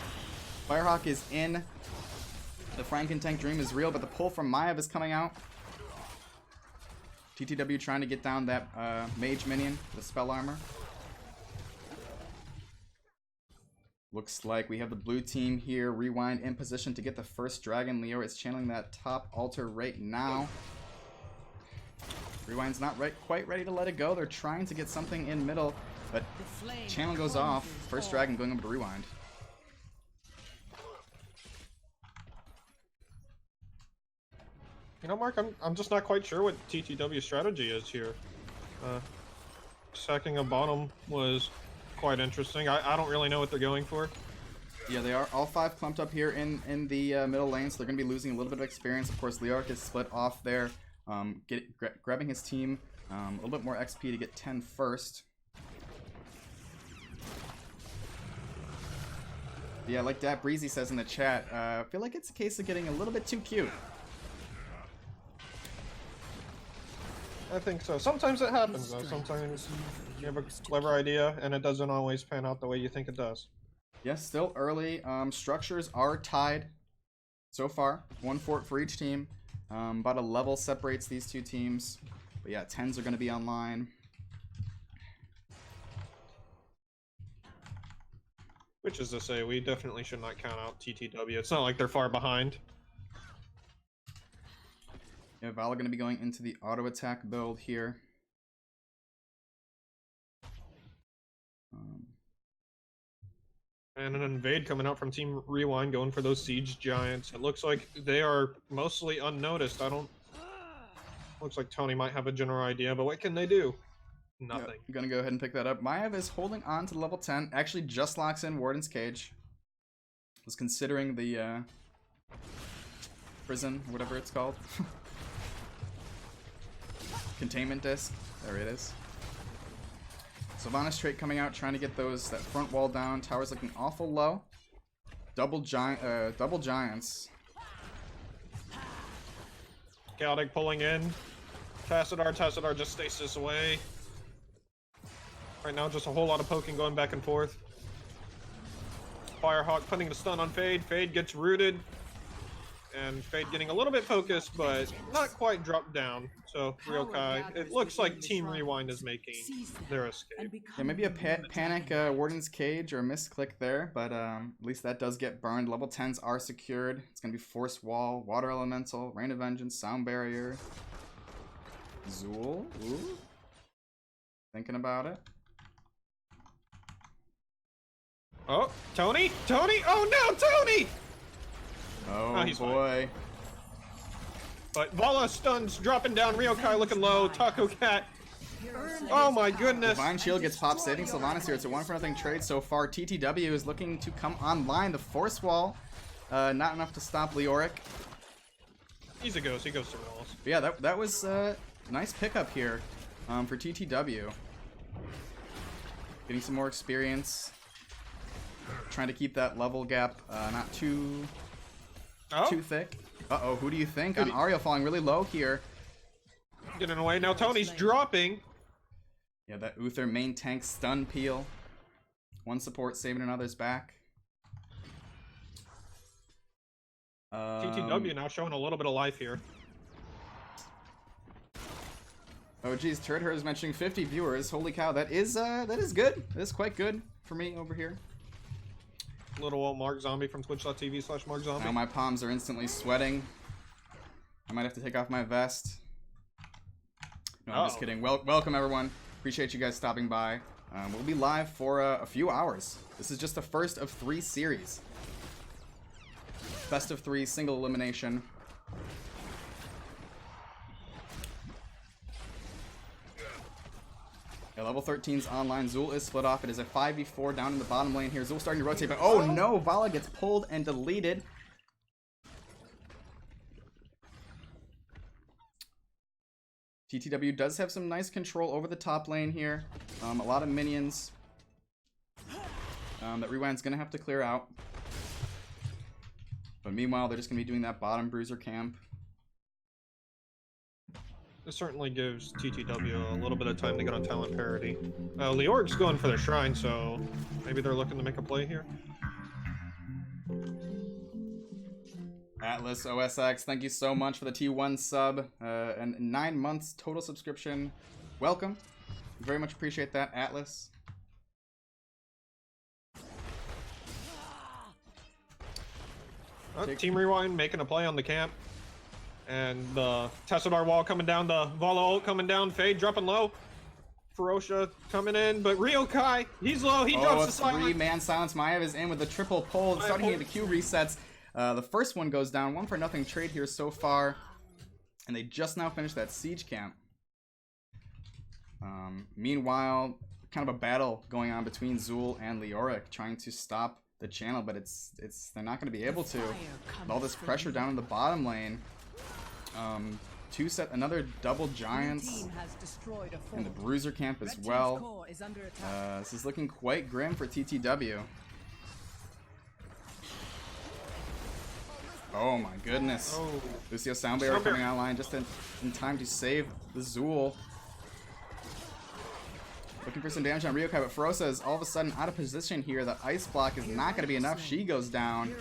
Firehawk is in. The Franken-Tank dream is real, but the pull from Maiev is coming out. TTW trying to get down that mage minion, the spell armor. Looks like we have the blue team here. Rewind in position to get the first dragon. Leo is channeling that top altar right now. Rewind's not quite ready to let it go. They're trying to get something in middle, but channel goes off. First dragon going over to Rewind. You know, Mark, I'm just not quite sure what TTW's strategy is here. Sacking a bottom was quite interesting. I don't really know what they're going for. Yeah, they are all 5 clumped up here in the middle lane, so they're going to be losing a little bit of experience. Of course, Leoric is split off there, grabbing his team a little bit more XP to get 10 first. Yeah, like that Breezy says in the chat, I feel like it's a case of getting a little bit too cute. I think so. Sometimes it happens, though. Sometimes you have a clever idea, and it doesn't always pan out the way you think it does. Yes, still early. Structures are tied so far. 1 fort for each team. About a level separates these two teams. But yeah, 10s are going to be online. Which is to say, we definitely should not count out TTW. It's not like they're far behind. Yeah, Vala going to be going into the auto attack build here. And an invade coming out from Team Rewind, going for those siege giants. It looks like they are mostly unnoticed. I don't Looks like Tony might have a general idea, but what can they do? Nothing. Yep, I'm gonna go ahead and pick that up. Maev is holding on to the level 10. Actually just locks in Warden's Cage. Was considering the prison, whatever it's called. Containment disc. There it is. Sylvanas trait coming out, trying to get that front wall down. Tower's looking awful low. Double giants. Chaotic pulling in. Tassadar just stasis away. Right now, just a whole lot of poking going back and forth. Firehawk putting the stun on Fade. Fade gets rooted. And Fade getting a little bit focused, but not quite dropped down. So, Ryokai, it looks like Team Rewind is making their escape. Yeah, maybe a panic Warden's Cage or a misclick there, but at least that does get burned. Level 10s are secured. It's going to be Force Wall, Water Elemental, Rain of Vengeance, Sound Barrier. Zool? Ooh. Thinking about it. Oh, Tony! Tony! Oh no, Tony! Oh, he's boy. But Vala stuns dropping down. Ryokai looking low. Taco Cat. Oh my goodness. Divine Shield gets popped, saving Sylvanas here. It's a 1-for-0 trade so far. TTW is looking to come online. The Force Wall, not enough to stop Leoric. He's a ghost. He goes to walls. But yeah, that was nice pickup here for TTW. Getting some more experience. Trying to keep that level gap not too thick. Uh-oh, who do you think? On Ariel falling really low here. Getting away. Now Tony's dropping. Yeah, that Uther main tank stun peel. One support saving another's back. TTW now showing a little bit of life here. Oh geez, Turd Her is mentioning 50 viewers. Holy cow, that is good. That is quite good for me over here. Little old Mark Zombie from twitch.tv/Mark Zombie. Now my palms are instantly sweating. I might have to take off my vest. No, I'm just kidding. Welcome everyone. Appreciate you guys stopping by. We'll be live for a few hours. This is just the first of 3 series. Best of 3, single elimination. Yeah, level 13's online. Zool is split off. It is a 5v4 down in the bottom lane here. Zool starting to rotate, but oh no! Vala gets pulled and deleted. TTW does have some nice control over the top lane here. A lot of minions that Rewind's going to have to clear out. But meanwhile, they're just going to be doing that bottom bruiser camp. This certainly gives TTW a little bit of time to get on talent parity. Leoric's going for their shrine, so maybe they're looking to make a play here. Atlas OSX, thank you so much for the T1 sub and 9 months total subscription. Welcome. Very much appreciate that, Atlas. Team Rewind making a play on the camp. And the Tassadar wall coming down, the Vala ult coming down, Fade dropping low. Ferocia coming in, but Ryokai, he's low, he drops the silence. 3-man silence. Maev is in with the triple pull, starting to get the Q resets. The first one goes down, 1-for-0 trade here so far. And they just now finished that siege camp. Meanwhile, kind of a battle going on between Zool and Leoric, trying to stop the channel, but they're not going to be able to. With all this pressure down in the bottom lane. Another double giants in the bruiser camp as well. This is looking quite grim for TTW. Oh my goodness. Oh. Lucio Sound Barrier coming online just in time to save the Zool. Looking for some damage on Ryokai, but Ferocia is all of a sudden out of position here. The ice block is not going to be enough. She goes down.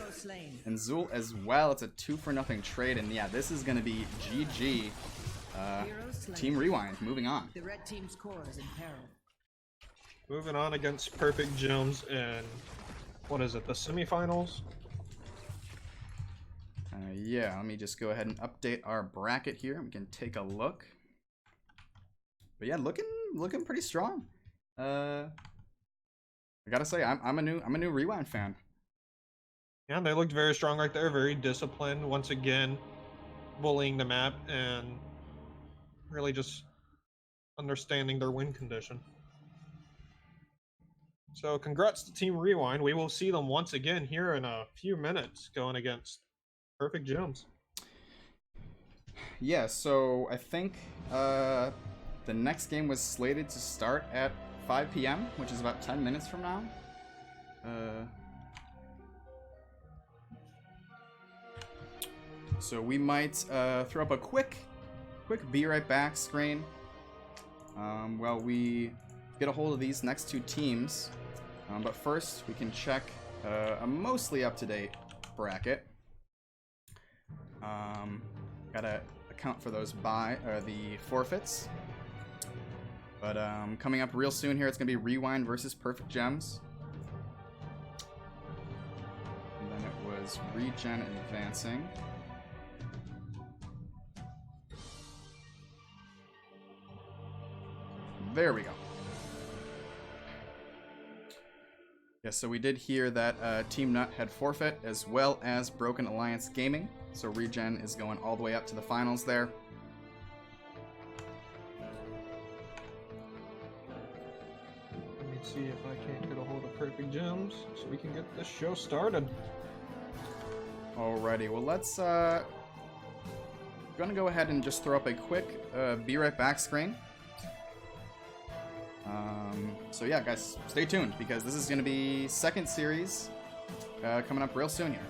And Zool as well. It's a 2-for-0 trade. And yeah, this is going to be GG. Team Rewind, moving on. The red team's core is in peril. Moving on against Perfect Gems in, what is it, the semifinals? Yeah, let me just go ahead and update our bracket here. We can take a look. But yeah, looking pretty strong. I gotta say, I'm a new Rewind fan. Yeah, they looked very strong right there, very disciplined. Once again, bullying the map, and really just understanding their win condition. So congrats to Team Rewind. We will see them once again here in a few minutes going against Perfect Gems. Yeah, so I think the next game was slated to start at 5 p.m., which is about 10 minutes from now. So we might throw up a quick be right back screen while we get a hold of these next two teams. But first, we can check a mostly up-to-date bracket. Gotta account for those the forfeits. But coming up real soon here, it's gonna be Rewind versus Perfect Gems. And then it was Regen advancing. There we go. Yes, so we did hear that Team Nut had forfeit, as well as Broken Alliance Gaming. So Regen is going all the way up to the finals there. Let me see if I can't get a hold of Perfect Gems so we can get this show started. Alrighty, well let's gonna go ahead and just throw up a quick be right back screen. So yeah, guys, stay tuned because this is gonna be second series coming up real soon here.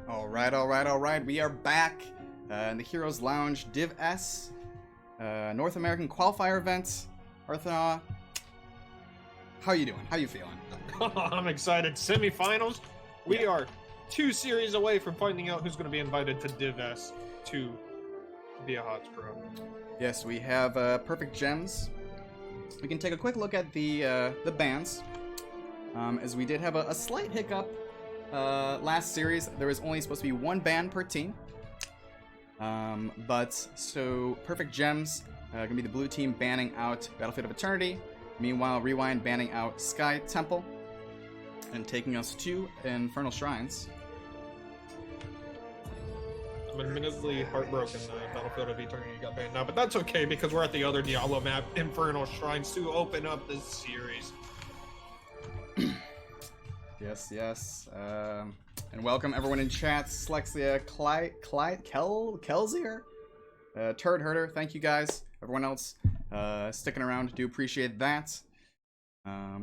Alright. We are back in the Heroes Lounge Div S North American Qualifier event. Arthanaw, how you doing? How you feeling? I'm excited. Semifinals. We are 2 series away from finding out who's going to be invited to Div S to be a HOTS Pro. Yes, we have Perfect Gems. We can take a quick look at the bands, as we did have a slight hiccup last series. There was only supposed to be 1 band per team. So Perfect Gems gonna be the blue team banning out Battlefield of Eternity. Meanwhile, Rewind banning out Sky Temple and taking us to Infernal Shrines. I'm admittedly heartbroken that Battlefield of Eternity got banned now, but that's okay because we're at the other Diablo map, Infernal Shrines, to open up this series. Yes. And welcome everyone in chat. Slexia, Kelsier, Turd Herder. Thank you guys. Everyone else sticking around. Do appreciate that.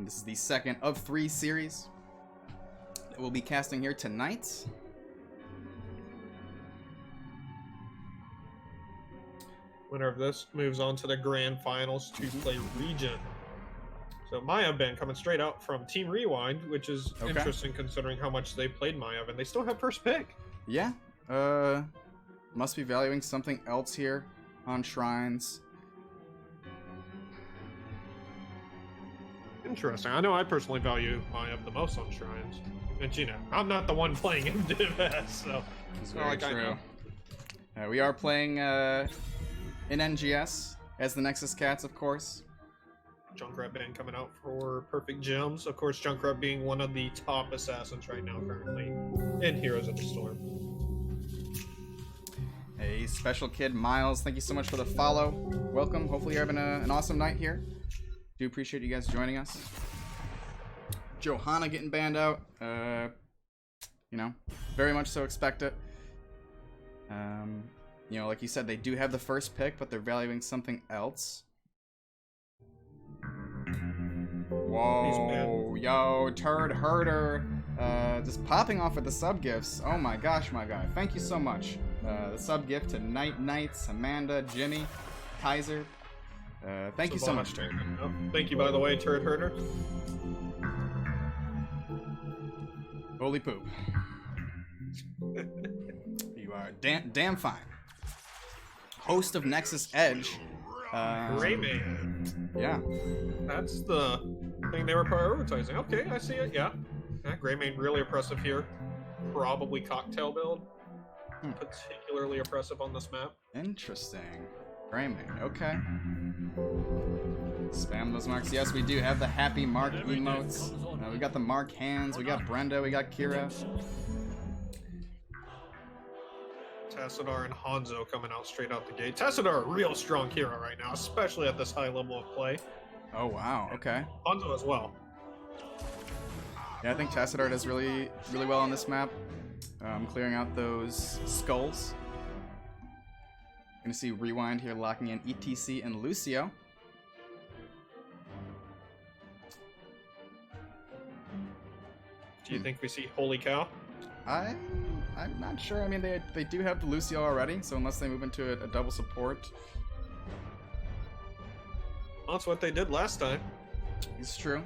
This is the second of 3 series that we'll be casting here tonight. Winner of this moves on to the grand finals to play Region. So Mayaben coming straight out from Team Rewind, which is interesting considering how much they played Mayaben. They still have first pick. Yeah. Must be valuing something else here on Shrines. Interesting. I know I personally value Mayab the most on Shrines. And you know, I'm not the one playing in DivS, so It's very true. We are playing in NGS as the Nexus Cats, of course. Junkrat band coming out for Perfect Gems. Of course, Junkrat being one of the top assassins right now currently in Heroes of the Storm. Hey, Special Kid Miles, thank you so much for the follow. Welcome. Hopefully you're having an awesome night here. Do appreciate you guys joining us. Johanna getting banned out. You know, very much so expect it. You know, like you said, they do have the first pick, but they're valuing something else. Whoa, yo, Turd Herder, just popping off with the sub gifts. Oh my gosh, my guy. Thank you so much. The sub gift to Night Knights, Amanda, Jimmy, Kaiser. Thank you so much, Turd. Oh, thank you, by the way, Turd Herder. Holy poop. You are damn fine. Host of Nexus Edge. Greymane. Yeah. That's the thing they were prioritizing. Okay, I see it, yeah. Greymane really impressive here. Probably cocktail build. Particularly impressive on this map. Interesting. Greymane, okay. Spam those marks. Yes, we do have the happy mark emotes. We got the mark hands, we got Brenda, we got Kira. Tassadar and Hanzo coming out straight out the gate. Tassadar, a real strong hero right now, especially at this high level of play. Oh, wow, okay. Hanzo as well. Yeah, I think Tassadar does really well on this map. Clearing out those skulls. Gonna see Rewind here locking in ETC and Lucio. Do you think we see Holy Cow? I'm not sure. I mean, they do have the Lucio already, so unless they move into a double support. Well, that's what they did last time. It's true.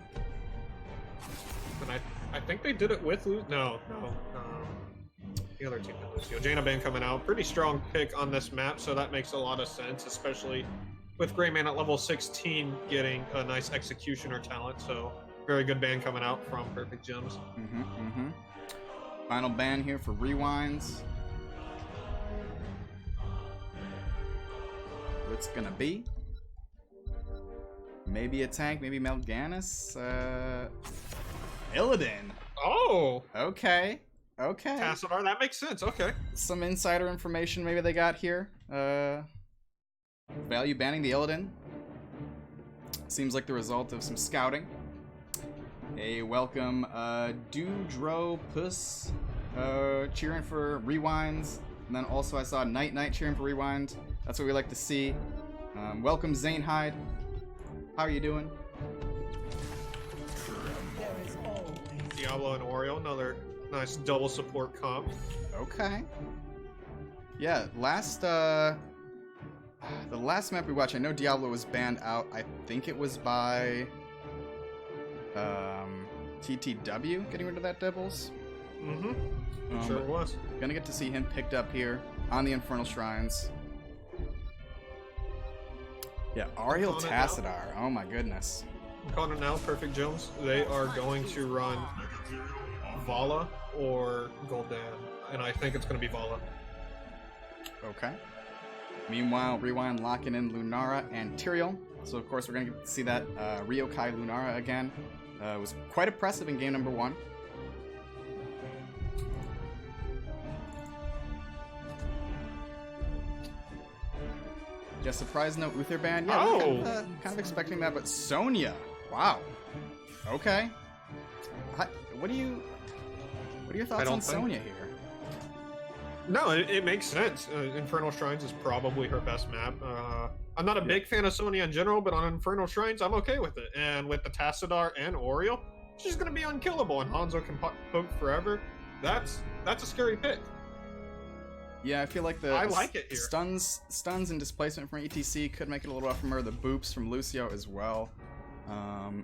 And I think they did it with Lucio. No. The other team did Lucio. Jaina Bane coming out. Pretty strong pick on this map, so that makes a lot of sense, especially with Greymane at level 16 getting a nice executioner talent. So very good ban coming out from Perfect Gems. Final ban here for Rewinds. What's gonna be? Maybe a tank, maybe Melganis. Illidan. Oh! Okay. Tassadar, that makes sense. Okay. Some insider information maybe they got here. Value banning the Illidan. Seems like the result of some scouting. A welcome Dewdropus cheering for Rewinds. And then also I saw Night Knight cheering for Rewind. That's what we like to see. Welcome Zane Hyde. How are you doing? Diablo and Oreo, another nice double support comp. Okay. Yeah, the last map we watched, I know Diablo was banned out. I think it was by TTW getting rid of that doubles. Sure it was. Gonna get to see him picked up here on the Infernal Shrines. Yeah, Ariel Tassadar. Oh my goodness. I'm calling it now, Perfect Gems. They are going to run Vala or Gul'dan, and I think it's going to be Vala. Okay. Meanwhile, Rewind locking in Lunara and Tyrael. So of course we're going to get to see that Ryokai Lunara again. It was quite impressive in game number 1. Yeah, surprise no Uther ban. Yeah, kind of expecting that, but Sonya. Wow. Okay. What are your thoughts on Sonya here? No, it makes sense. Infernal Shrines is probably her best map. I'm not a big fan of Sonya in general, but on Infernal Shrines, I'm okay with it. And with the Tassadar and Oriole, she's gonna be unkillable, and Hanzo can poke forever. That's a scary pick. Yeah, I feel like I like it here. Stuns and displacement from ETC could make it a little rough from her. The boops from Lucio as well.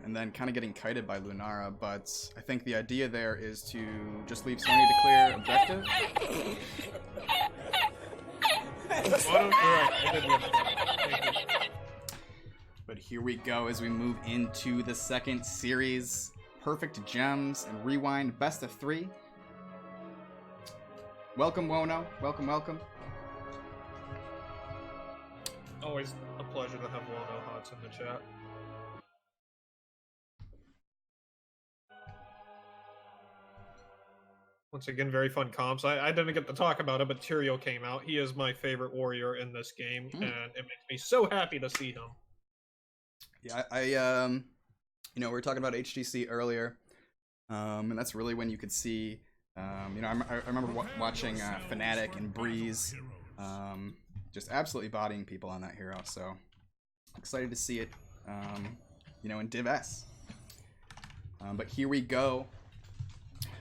And then kind of getting kited by Lunara, but I think the idea there is to just leave Sonya to clear objective. But here we go as we move into the second series. Perfect Gems and Rewind best of 3. Welcome, Wono. Welcome, welcome. Always a pleasure to have Wono Hots in the chat. Once again, very fun comps. I didn't get to talk about it, but Tyrael came out. He is my favorite warrior in this game, and it makes me so happy to see him. Yeah, we were talking about HGC earlier, and that's really when you could see, I remember watching Fnatic and Breeze, just absolutely bodying people on that hero. So excited to see it, in Div S. But here we go.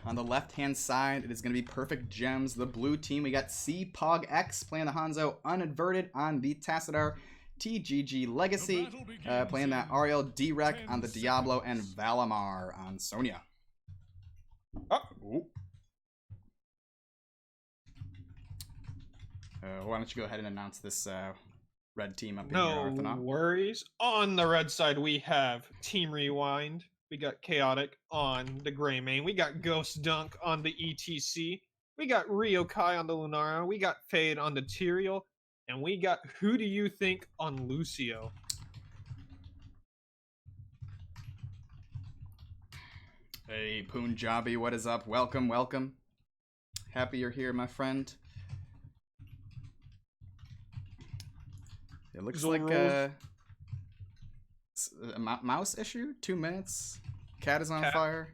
On the left-hand side, it is going to be Perfect Gems. The blue team, we got CPogX playing the Hanzo Uninverted on the Tassadar. TGG Legacy playing that Ariel D-Rec on the Diablo, and Valimar on Sonya. Why don't you go ahead and announce this red team up in here, Arthana? No worries. On the red side, we have Team Rewind. We got Chaotic on the Grey Main. We got Ghost Dunk on the ETC. We got Ryokai on the Lunara. We got Fade on the Tyrael. And we got Who Do You Think on Lucio. Hey, Punjabi, what is up? Welcome, welcome. Happy you're here, my friend. It looks like a mouse issue. 2 minutes. Cat is on fire.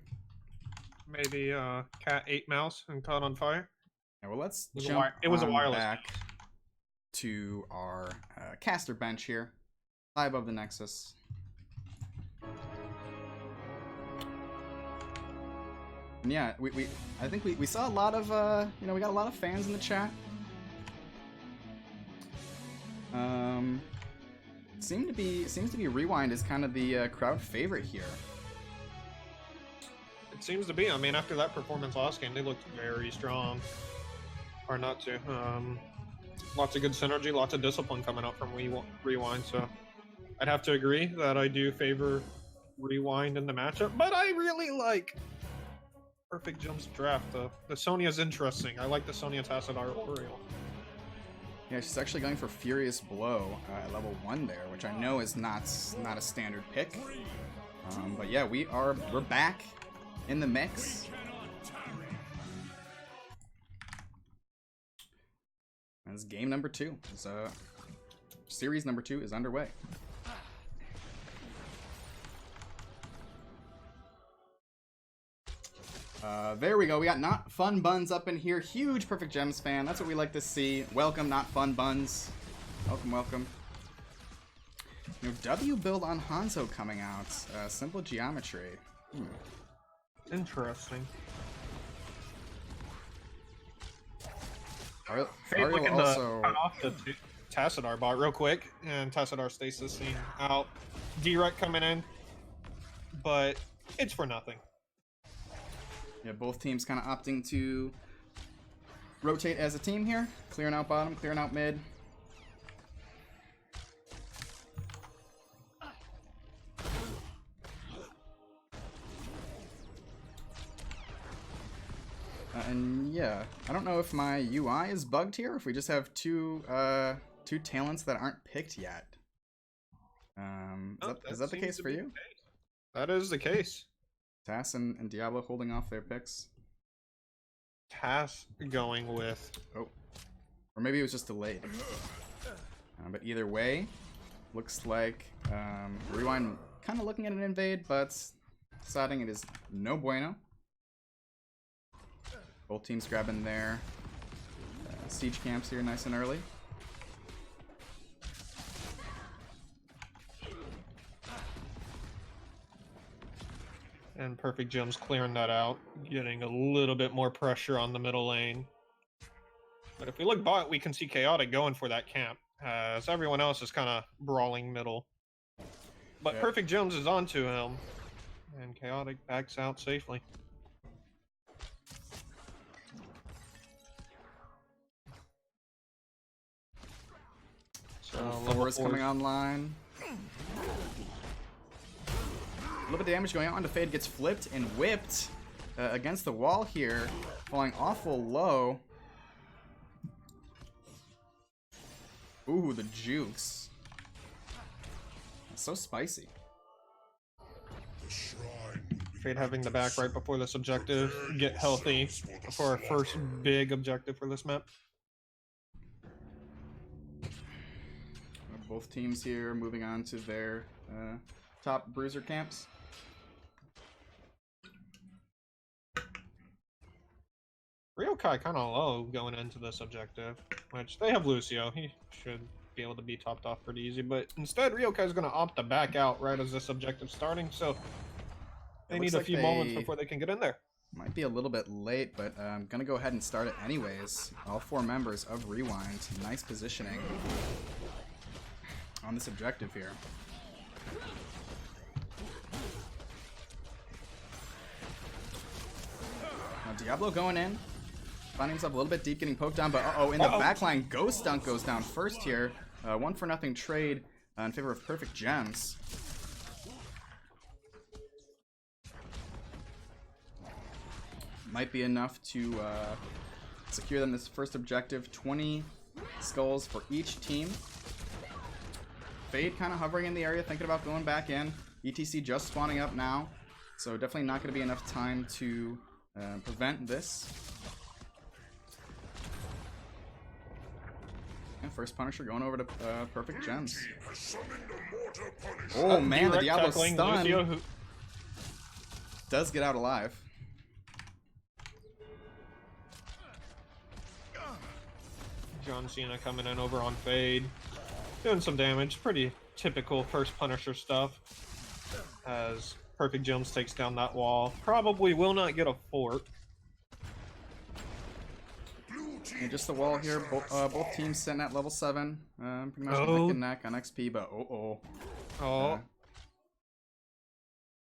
Maybe cat ate mouse and caught on fire. Yeah, well, let's jump it was a wireless back to our caster bench here, high above the Nexus. And yeah, I think we saw a lot of we got a lot of fans in the chat. Seems to be Rewind is kind of the crowd favorite here. It seems to be. I mean, after that performance last game, they looked very strong. Hard not to. Lots of good synergy, lots of discipline coming up from Rewind. So I'd have to agree that I do favor Rewind in the matchup. But I really like Perfect Gems draft. The Sonya's interesting. I like the Sonya Tassadar Oriole. Yeah, she's actually going for Furious Blow at level 1 there, which I know is not a standard pick. But yeah, we're back in the mix. That's game number 2. Series number 2 is underway. There we go. We got Not Fun Buns up in here. Huge Perfect Gems fan. That's what we like to see. Welcome, Not Fun Buns. Welcome, welcome. W build on Hanzo coming out. Simple geometry. Interesting. Ariel also cut off the Tassadar bot real quick, and Tassadar stasising out. D-Rec coming in, but it's for nothing. Yeah, both teams kind of opting to rotate as a team here. Clearing out bottom, clearing out mid. And yeah, I don't know if my UI is bugged here, if we just have two talents that aren't picked yet. Is that the case for you? That is the case. Tass and Diablo holding off their picks. Tass going with... Oh. Or maybe it was just delayed. But either way, looks like Rewind kind of looking at an invade, but deciding it is no bueno. Both teams grabbing their siege camps here nice and early. And Perfect Gems clearing that out, getting a little bit more pressure on the middle lane. But if we look bot, we can see Chaotic going for that camp, as everyone else is kind of brawling middle. But Perfect Gems is onto him, and Chaotic backs out safely. So level 4 is coming online. A little bit of damage going on to Fade, gets flipped and whipped against the wall here, falling awful low. Ooh, the jukes. That's so spicy. Fade having the back right before this objective. Get healthy for our first big objective for this map. Both teams here moving on to their top bruiser camps. Ryokai kind of low going into this objective, which they have Lucio. He should be able to be topped off pretty easy, but instead Ryokai is going to opt to back out right as this objective's starting, so they need a few moments before they can get in there. Might be a little bit late, but I'm going to go ahead and start it anyways. All 4 members of Rewind. Nice positioning on this objective here. Now Diablo going in, finding himself a little bit deep, getting poked down, but in the backline, Ghost Dunk goes down first here. 1-for-0 trade in favor of Perfect Gems. Might be enough to secure them this first objective. 20 skulls for each team. Fade kind of hovering in the area, thinking about going back in. ETC just spawning up now, so definitely not going to be enough time to prevent this. And first Punisher going over to Perfect Gems. Oh man, the Diablo stun does get out alive. John Cena coming in over on Fade. Doing some damage, pretty typical first Punisher stuff. As Perfect Gems takes down that wall. Probably will not get a fort. And just the wall here, both teams sitting at level 7. Pretty much neck and neck on XP, but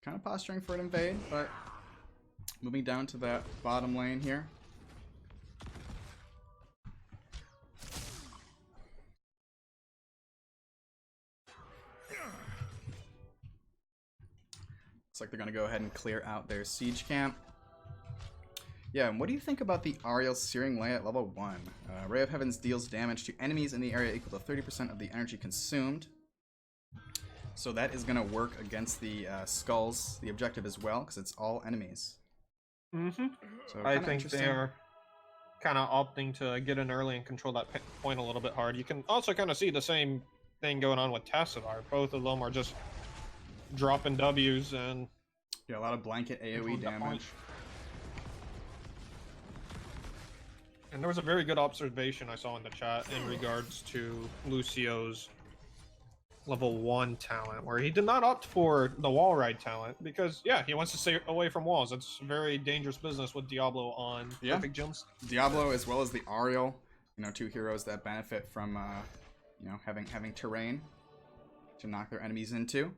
kind of posturing for an invade, but moving down to that bottom lane here. Looks like they're going to go ahead and clear out their siege camp. Yeah, and what do you think about the Ariel's Searing Ray at level 1? Ray of Heavens deals damage to enemies in the area equal to 30% of the energy consumed. So that is going to work against the skulls, the objective as well, because it's all enemies. Mm-hmm. So I think they're kind of opting to get in early and control that point a little bit hard. You can also kind of see the same thing going on with Tassadar. Both of them are just dropping W's and... Yeah, a lot of blanket AoE damage. And there was a very good observation I saw in the chat in regards to Lucio's level 1 talent, where he did not opt for the wall ride talent because, yeah, he wants to stay away from walls. It's very dangerous business with Diablo on Perfect Gems. Diablo as well as the Ariel, you know, 2 heroes that benefit from, you know, having terrain to knock their enemies into.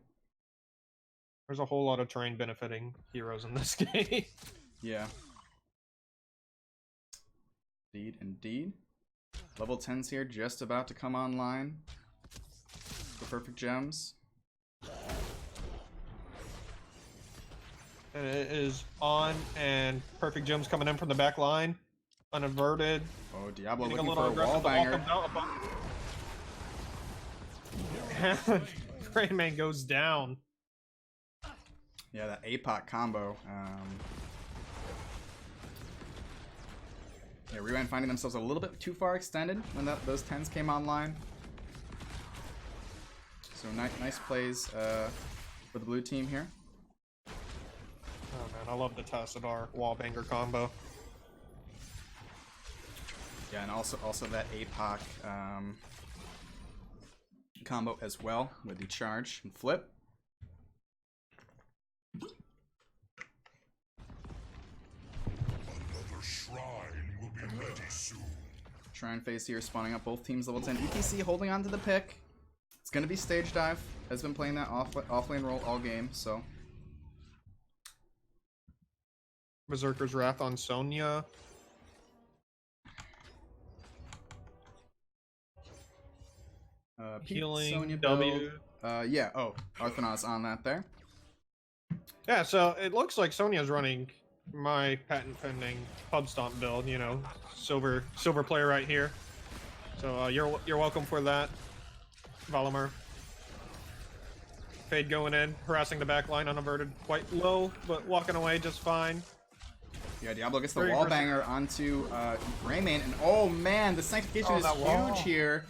There's a whole lot of terrain benefiting heroes in this game. Yeah. Indeed. Level 10's here, just about to come online. The Perfect Gems. And it is on, and Perfect Gems coming in from the back line. Unaverted. Oh, Diablo looking for a wall banger. Rayman goes down. Yeah, that APOC combo. Yeah, Rewind finding themselves a little bit too far extended when those 10s came online. So nice plays for the blue team here. Oh man, I love the Tassadar wallbanger combo. Yeah, and also that APOC combo as well with the charge and flip. Another shrine will be ready soon. Shrine phase here, spawning up both teams level 10. EPC holding on to the pick. It's going to be stage dive. Has been playing that off-lane role all game, so. Berserker's Wrath on Sonya. Healing, Sonya W. build. Yeah, oh, Arthanaw's on that there. Yeah, so it looks like Sonya's running my patent pending pub stomp build, you know, silver player right here. So you're welcome for that, Valimir. Fade going in, harassing the back line unaverted, quite low, but walking away just fine. Yeah, Diablo gets the Very wall aggressive. banger onto Greymane, and oh man, the sanctification is that wall. huge here.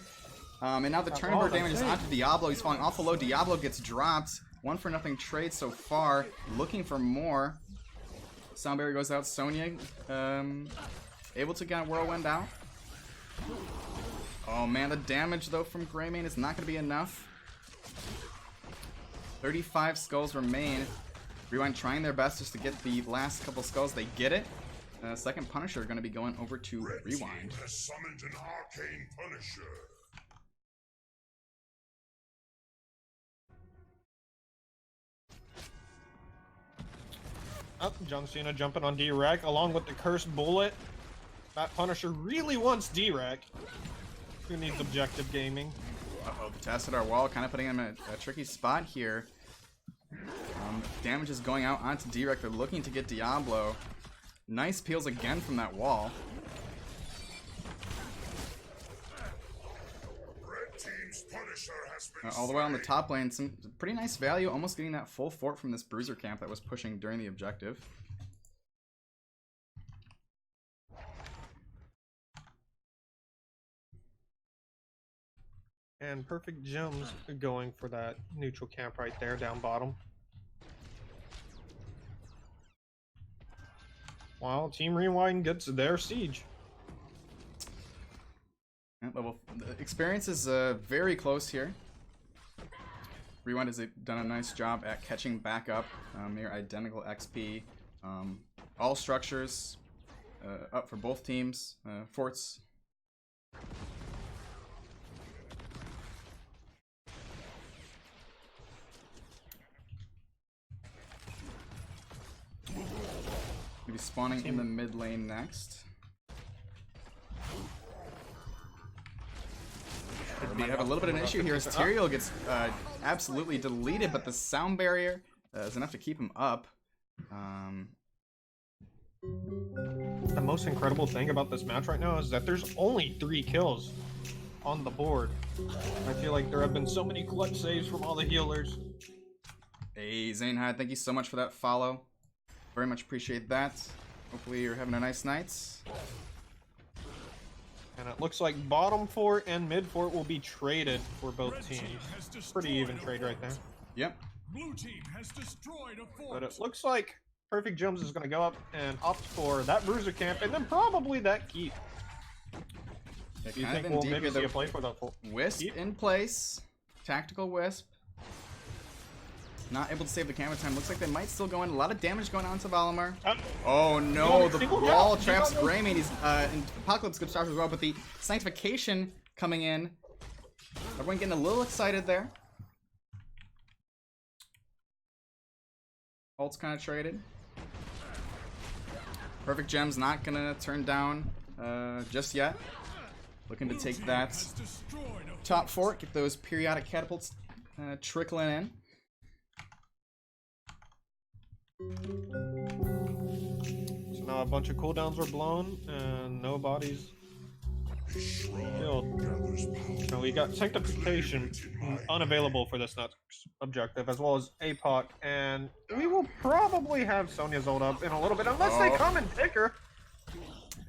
And now the turnover damage is onto Diablo. He's falling awful low. Diablo gets dropped. 1-for-0 trade so far. Looking for more. Soundberry goes out. Sonya able to get Whirlwind out. Oh man, the damage though from Greymane is not going to be enough. 35 skulls remain. Rewind trying their best just to get the last couple skulls. They get it. Second Punisher going to be going over to Red Rewind. team has summoned an arcane Punisher. Up, John Cena jumping on D-Rack along with the Cursed Bullet. That Punisher really wants D-Rack. Who needs objective gaming? Uh-oh, Tassadar wall kind of putting him in a tricky spot here. Damage is going out onto D-Rek. They're looking to get Diablo. Nice peels again from that wall. Red team's Punisher has been All the way on the top lane, some pretty nice value. Almost getting that full fort from this Bruiser camp that was pushing during the objective. And Perfect Gems going for that neutral camp right there, down bottom. While Team Rewind gets their siege. The experience is very close here. Rewind has done a nice job at catching back up. Near identical XP. All structures up for both teams. Forts. Maybe spawning in the mid lane next. We might have a little bit of an issue here as Tyrael gets absolutely deleted, but the sound barrier is enough to keep him up. The most incredible thing about this match right now is that there's only 3 kills on the board. I feel like there have been so many clutch saves from all the healers. Hey, Zanehyde, thank you so much for that follow. Very much appreciate that. Hopefully you're having a nice night. And it looks like bottom fort and mid fort will be traded for both teams. Pretty even trade right there. Yep. Blue team has destroyed a fort. But it looks like Perfect Gems is going to go up and opt for that Bruiser camp and then probably that keep. Yeah, Do you kind think of we'll in maybe deep see here. a play for that full Wisp keep? in place. Tactical Wisp. Not able to save the camera time. Looks like they might still go in. A lot of damage going on to Valimir. Oh no, the wall traps Greymane. He's and Apocalypse good start as well, but the sanctification coming in. Everyone getting a little excited there. Ult's kind of traded. Perfect Gem's not gonna turn down just yet. Looking to take that top fort, get those periodic catapults trickling in. So now a bunch of cooldowns were blown and no bodies killed. So we got Sanctification unavailable for this next objective, as well as APOC, and we will probably have Sonya's ult up in a little bit, unless they come and pick her.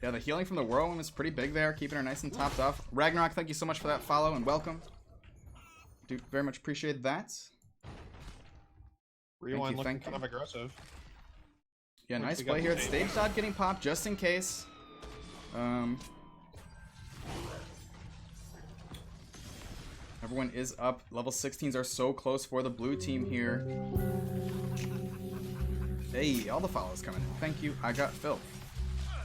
Yeah, the healing from the Whirlwind is pretty big there, keeping her nice and topped off. Ragnarok, thank you so much for that follow and welcome. do very much appreciate that. Rewind looking thank kind of aggressive. Yeah, Once nice we got play the here. stage. Stage dot getting popped just in case. Everyone is up. Level 16s are so close for the blue team here. Hey, all the follows coming in. Thank you. I got filth.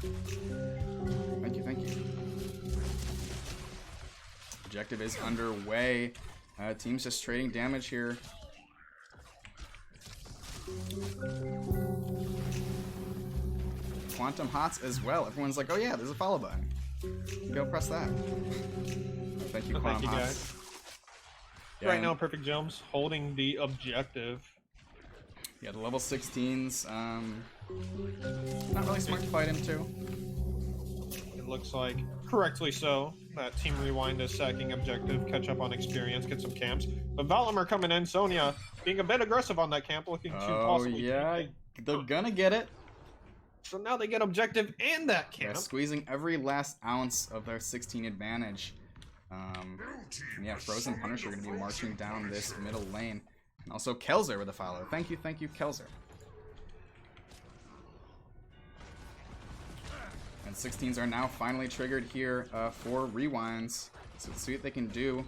Thank you, thank you. Objective is underway. Team's just trading damage here. Quantum Hots as well. Everyone's like, oh yeah, there's a follow button. Go press that. Thank you, Oh, Quantum thank you, Hots. guys. Yeah, Right now, Perfect Gems holding the objective. yeah, the level 16s. Not really smart to fight him too. It looks like, correctly so, that Team Rewind is sacking objective, catch up on experience, get some camps. But Valimir coming in, Sonya being a bit aggressive on that camp, looking to Oh possibly yeah, take they're gonna get it. So now they get objective and that Yeah, camp. squeezing every last ounce of their 16 advantage. Yeah, Frozen Punisher going to be marching down this middle lane. And also Kelzer with a follow. Thank you, Kelzer. And 16s are now finally triggered here for rewinds. So let's see what they can do.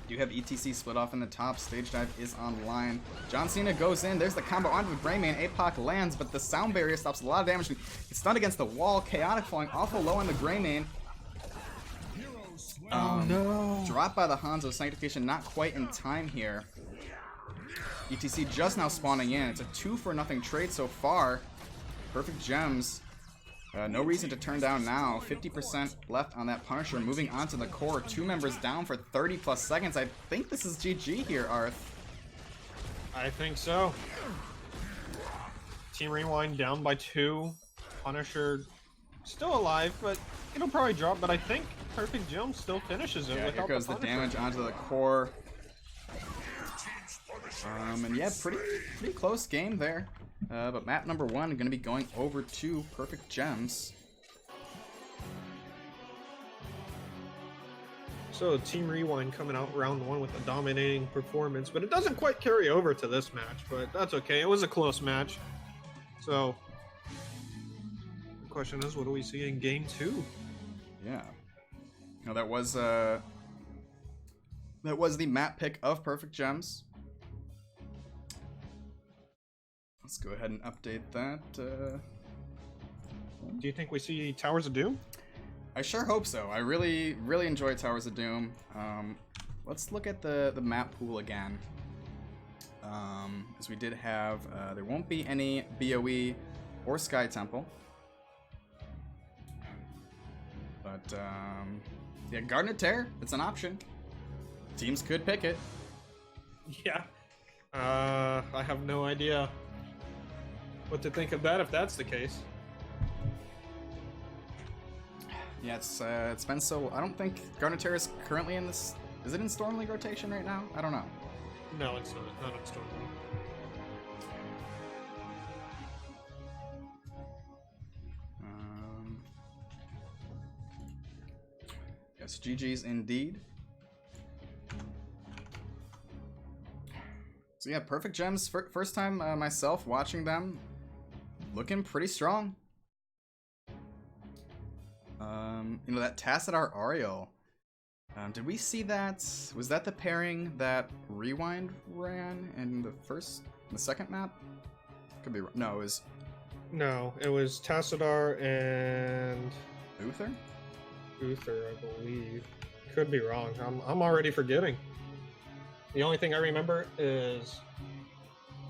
You have ETC split off in the top. Stage dive is online. John Cena goes in. There's the combo onto the Greymane. APOC lands, but the sound barrier stops a lot of damage. It's stunned against the wall. Chaotic falling awful low on the Greymane. Oh no. Dropped by the Hanzo. Sanctification not quite in time here. ETC just now spawning in. It's a 2-for-0 trade so far. Perfect Gems. No reason to turn down now. 50% left on that Punisher. Moving on to the core. 2 members down for 30 plus seconds. I think this is GG here, Arth. I think so. Team Rewind down by 2. Punisher still alive, but it'll probably drop. But I think Perfect Gem still finishes it. Yeah, here without goes the Punisher. damage onto the core. And yeah, pretty close game there. But map number 1 going to be going over to Perfect Gems. So Team Rewind coming out round 1 with a dominating performance, but it doesn't quite carry over to this match, but that's okay. It was a close match. So the question is, what do we see in game 2? Yeah. No, that was the map pick of Perfect Gems. Let's go ahead and update that. Do you think we see Towers of Doom? I sure hope so. I really enjoy Towers of Doom. Let's look at the map pool again. As we did have, there won't be any BOE or Sky Temple. But, yeah, Garden of Terror, it's an option. Teams could pick it. Yeah. I have no idea what to think of that if that's the case. Yeah, it's been so. I don't think Garden of Terror is currently in this. Is it in Storm League rotation right now? I don't know. No, it's not. Not in Storm League. Yes, GG's indeed. So yeah, Perfect Gems. First time myself watching them, looking pretty strong. You know, that Tassadar Ariel. Did we see that? Was that the pairing that Rewind ran in the second map? Could be wrong. No, it was No, it was Tassadar and Uther. Uther, I believe. Could be wrong. I'm already forgetting. The only thing I remember is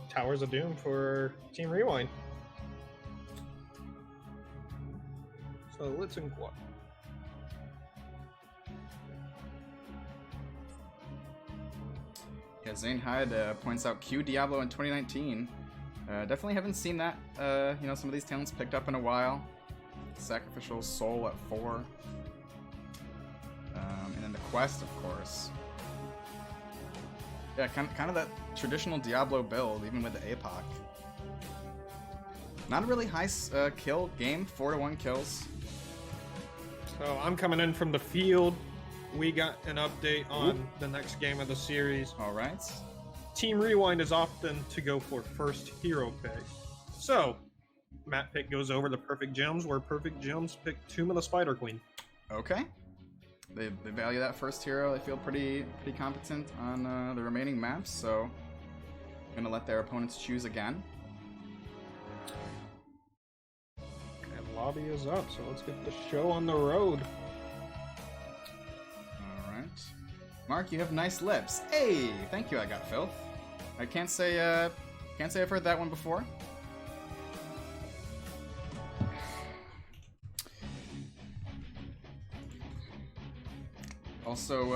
Towers of Doom for Team Rewind. So let's inquire. Yeah, Zane Hyde points out Q Diablo in 2019. Definitely haven't seen that. You know, some of these talents picked up in a while. Sacrificial Soul at 4. And then the Quest, of course. Yeah, kind of that traditional Diablo build, even with the APOC. Not a really high kill game, 4-1 kills. So I'm coming in from the field. we got an update on the next game of the series. All right. Team Rewind is often to go for first hero pick. So, Matt pick goes over the Perfect Gems, where Perfect Gems pick Tomb of the Spider Queen. Okay. They value that first hero. They feel pretty competent on the remaining maps, so I'm gonna let their opponents choose again. And lobby is up, so let's get the show on the road. All right. Mark, you have nice lips. Hey, thank you. I got filth. I can't say I've heard that one before. Also,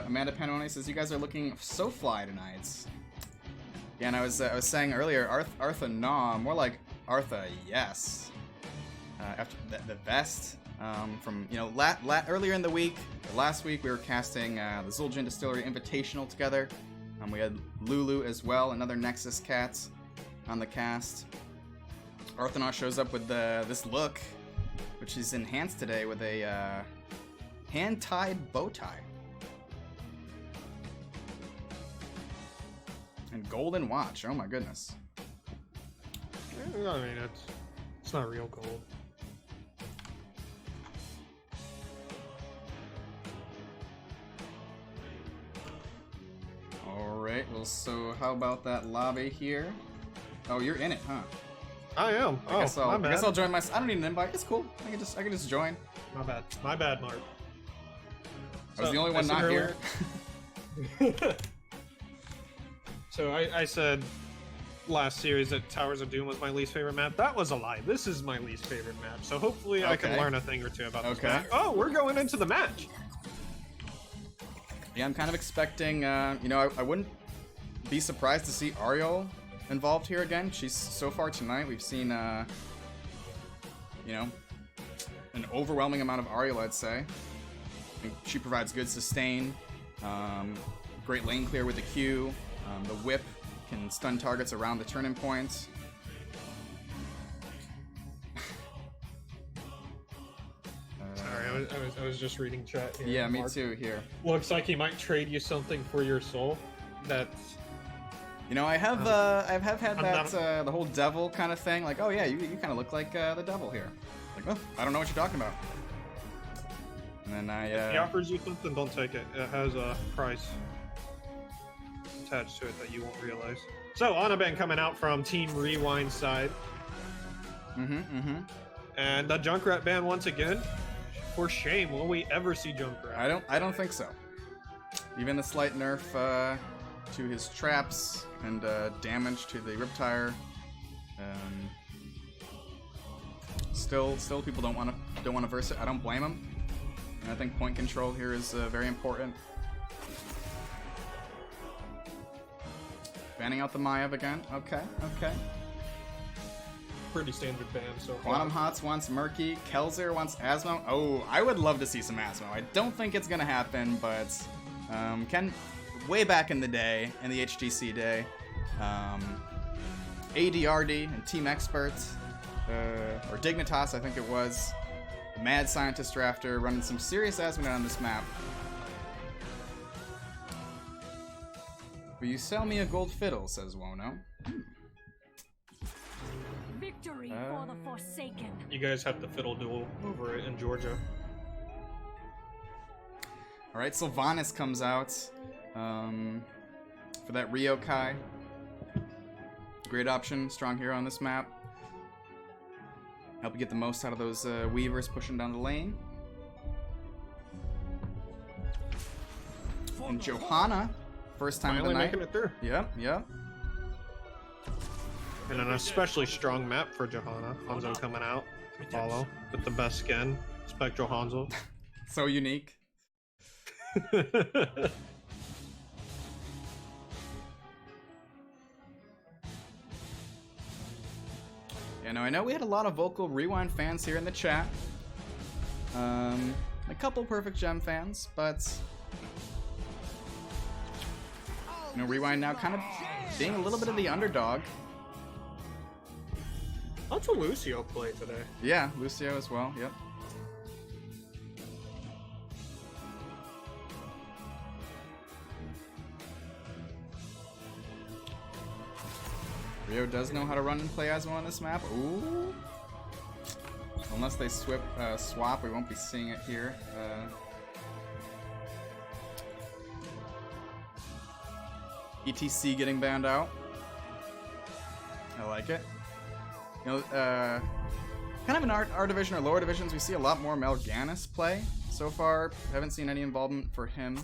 Amanda Panone says you guys are looking so fly tonight. Yeah, and I was saying earlier, Artha nah, more like Artha yes. After the vest from earlier in the week, last week we were casting the Zul'jin Distillery Invitational together. We had Lulu as well, another Nexus cat on the cast. Arthanaut shows up with this look, which is enhanced today with a hand-tied bow tie. And golden watch, oh my goodness. I mean, it's not real gold. Alright, well, so how about that lobby here? Oh, you're in it, huh? I am. I guess I'll join my... I don't need an invite. It's cool. I can just join. My bad. My bad, Mark. I was the only one not here. So I said last series that Towers of Doom was my least favorite map. That was a lie. This is my least favorite map. So hopefully I can learn a thing or two about this map. Oh, we're going into the match. Yeah, I'm kind of expecting, I wouldn't be surprised to see Ariel involved here again. She's, so far tonight, we've seen, an overwhelming amount of Ariel, I'd say. I think she provides good sustain, great lane clear with the Q, the whip can stun targets around the turning points. Sorry, I was just reading chat here. Yeah, me Mark. too, here. Looks like he might trade you something for your soul. That's... I have had that, the whole devil kind of thing, like, oh yeah, you kind of look like the devil here. Like, oh, I don't know what you're talking about. And then If he offers you something, don't take it. It has a price attached to it that you won't realize. So, Anaben coming out from Team Rewind side. And the Junkrat ban once again. For shame, will we ever see Junkrat? I don't think so. Even the slight nerf to his traps and damage to the Riptire. Still people don't want to verse it. I don't blame them. And I think point control here is very important. Banning out the Maiev again. Okay. Pretty standard ban so far. Quantum Hots wants Murky. Kelzer wants Asmo. Oh, I would love to see some Asmo. I don't think it's gonna happen, but way back in the day, in the HGC day, ADRD and Team Expert, or Dignitas, I think it was, Mad Scientist Drafter, running some serious Asmonite on this map. Will you sell me a gold fiddle, says Wono. Victory for the Forsaken. You guys have the fiddle duel over it in Georgia. Alright, Sylvanas comes out for that Ryokai. Great option, strong hero on this map. Help you get the most out of those Weavers pushing down the lane. And Johanna, first time Finally of the night. making it through. Yep. And an especially strong map for Johanna. Hanzo coming out to follow with the best skin, Spectral Hanzo. So unique. I know we had a lot of vocal Rewind fans here in the chat. A couple Perfect Gem fans, but Rewind now kind of being a little bit of the underdog. Lots of Lucio play today. Yeah, Lucio as well, yep. Rio does know how to run and play as well on this map. Ooh. Unless they swap, we won't be seeing it here. ETC getting banned out. I like it. You know, kind of in our division or lower divisions, we see a lot more Mal'Ganis play so far. Haven't seen any involvement for him.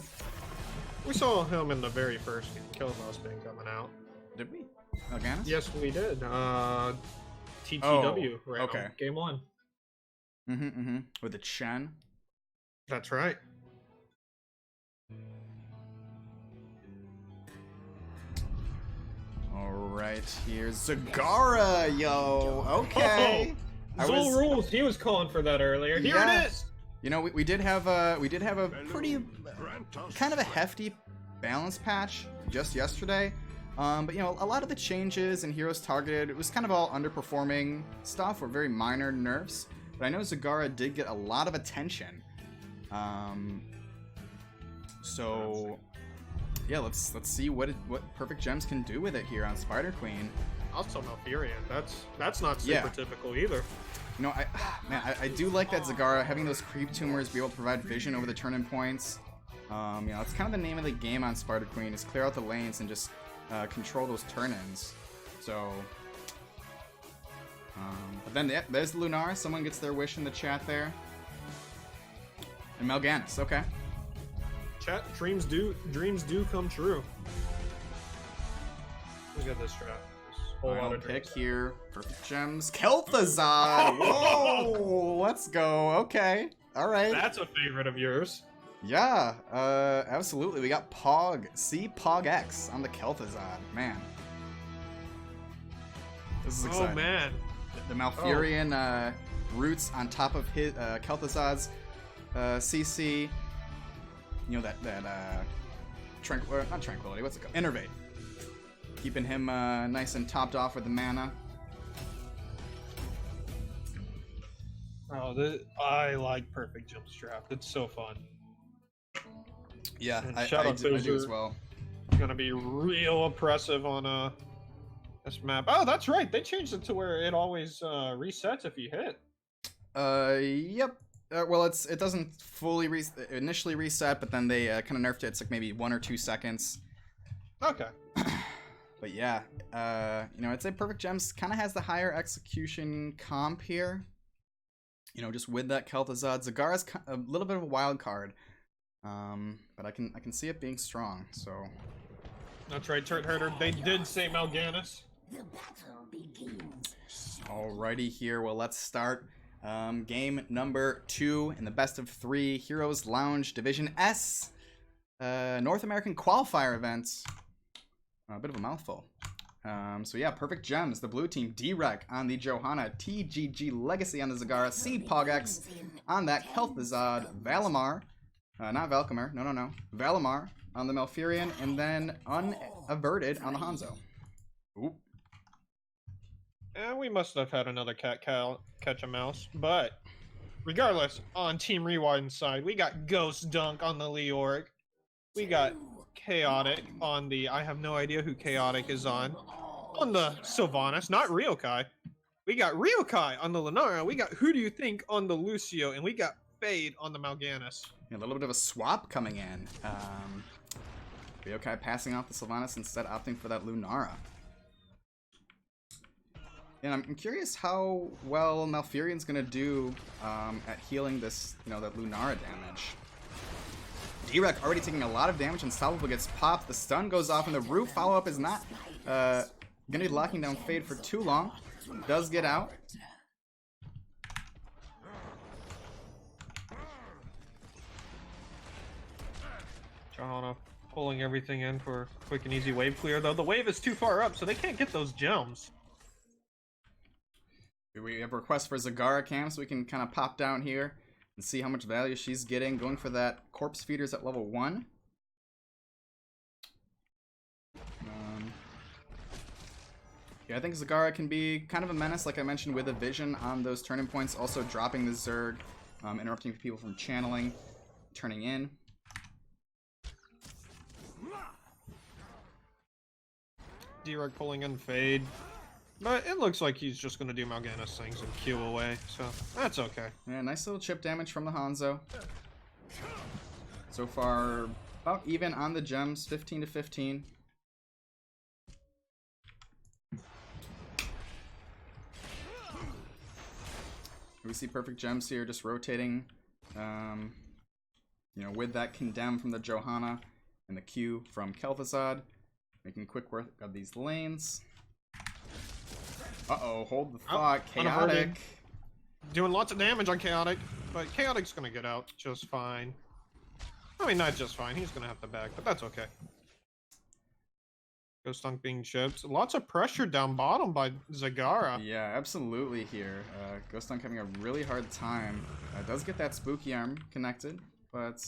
We saw him in the very first game, Killermouse being coming out. Did we? Mal'Ganis? Yes, we did. TTW, right? Okay. On game 1. With the Chen. That's right. Alright, here's Zagara, yo! Okay! Zul rules, he was calling for that earlier. Here it is! You know, we did have a pretty kind of a hefty balance patch just yesterday. But you know, a lot of the changes and heroes targeted, it was kind of all underperforming stuff or very minor nerfs. But I know Zagara did get a lot of attention. So yeah, let's see what Perfect Gems can do with it here on Spider Queen. Also Malfurion. That's not super typical either. You know, I do like that Zagara having those creep tumors be able to provide vision over the turn-in points. You know, it's kind of the name of the game on Spider Queen is clear out the lanes and just control those turn-ins. So, but then there's Lunara. Someone gets their wish in the chat there. And Mal'Ganis, okay. Chat, dreams do come true. Look at this trap. Final pick here. Perfect Gems. Kel'Thuzad! Whoa! Let's go. Okay. Alright. That's a favorite of yours. Yeah, absolutely. We got Pog. See Pog X on the Kel'Thuzad. Man. This is exciting. Oh, man. The Malfurion roots on top of his Kel'Thuzad's CC. You know, that not Tranquility, what's it called? Innervate. Keeping him nice and topped off with the mana. Oh, I like Perfect Gems Draft. It's so fun. Yeah, I do as well. Gonna be real oppressive on this map. Oh, that's right. They changed it to where it always resets if you hit. Yep. Well, it doesn't fully initially reset, but then they kind of nerfed it. It's like maybe 1 or 2 seconds. Okay. But yeah, you know, I'd say Perfect Gems kind of has the higher execution comp here. You know, just with that Kel'Thuzad. Zagara's a little bit of a wild card, but I can see it being strong. So. That's right, Turret Herder. They did say Mal'Ganis. The battle begins. Alrighty, here. Well, let's start. Game number 2 in the best of 3 Heroes Lounge Division S North American Qualifier event. A bit of a mouthful. So yeah, Perfect Gems, the blue team, D-Rec on the Johanna, TGG Legacy on the Zagara, C Pogex on that Kel'Thuzad, Valimar, not Valkymer, no, Valimar on the Malfurion, and then Unaverted on the Hanzo. Oop. And we must have had another cat catch a mouse, but regardless, on Team Rewind's side, we got Ghost Dunk on the Leoric. We got Chaotic on the, I have no idea who Chaotic is on the Sylvanas, not Ryokai. We got Ryokai on the Lunara. We got Who Do You Think on the Lucio, and we got Fade on the Mal'Ganis. A little bit of a swap coming in. Ryokai passing off the Sylvanas instead opting for that Lunara. And I'm curious how well Malfurion's gonna do at healing this, you know, that Lunara damage. D-Rec already taking a lot of damage, and Salvo gets popped. The stun goes off, and the root follow-up is not gonna be locking down Fade for too long. Does get out. Johanna pulling everything in for quick and easy wave clear, though the wave is too far up, so they can't get those gems. We have a request for Zagara Cam, so we can kind of pop down here and see how much value she's getting. Going for that Corpse Feeders at level 1. Yeah, I think Zagara can be kind of a menace, like I mentioned, with a vision on those turning points. Also dropping the Zerg, interrupting people from channeling, turning in. D-Rec pulling in Fade. But it looks like he's just going to do Mal'Ganis things and Q away, so that's okay. Yeah, nice little chip damage from the Hanzo. So far, about even on the gems, 15 to 15. We see perfect gems here, just rotating, you know, with that condemn from the Johanna and the Q from Kel'Thuzad, making quick work of these lanes. Uh-oh, hold the thought, Chaotic. Unaverted. Doing lots of damage on Chaotic, but Chaotic's gonna get out just fine. I mean, not just fine, he's gonna have to back, but that's okay. Ghost Dunk being chipped. Lots of pressure down bottom by Zagara. Yeah, absolutely here. Ghost Dunk having a really hard time. Does get that spooky arm connected, but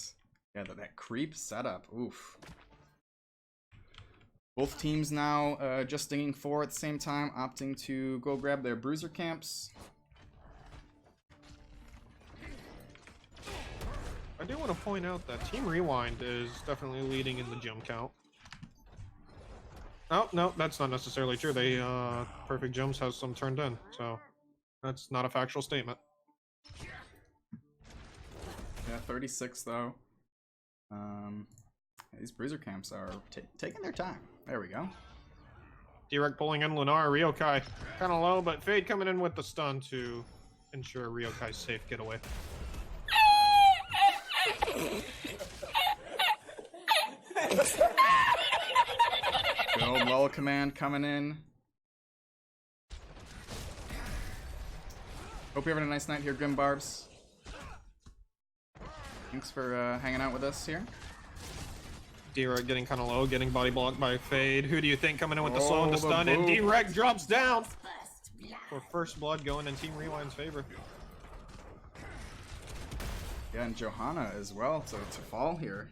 yeah, that creep setup, oof. Both teams now just stinging 4 at the same time, opting to go grab their bruiser camps. I do want to point out that Team Rewind is definitely leading in the gem count. Oh, no, that's not necessarily true. They, Perfect Gems has some turned in, so that's not a factual statement. Yeah, 36 though. These bruiser camps are taking their time. There we go. Direct pulling in Lunar, Ryokai kind of low, but Fade coming in with the stun to ensure Ryokai's safe getaway. Good old lull command coming in. Hope you're having a nice night here, Grim Barbs. Thanks for hanging out with us here. D-Reg getting kind of low, getting body blocked by Fade. Who do you think coming in with the slow and the the stun? And boot. D-Reg drops down First blood. for first blood going in Team Rewind's favor. Yeah, and Johanna as well to fall here.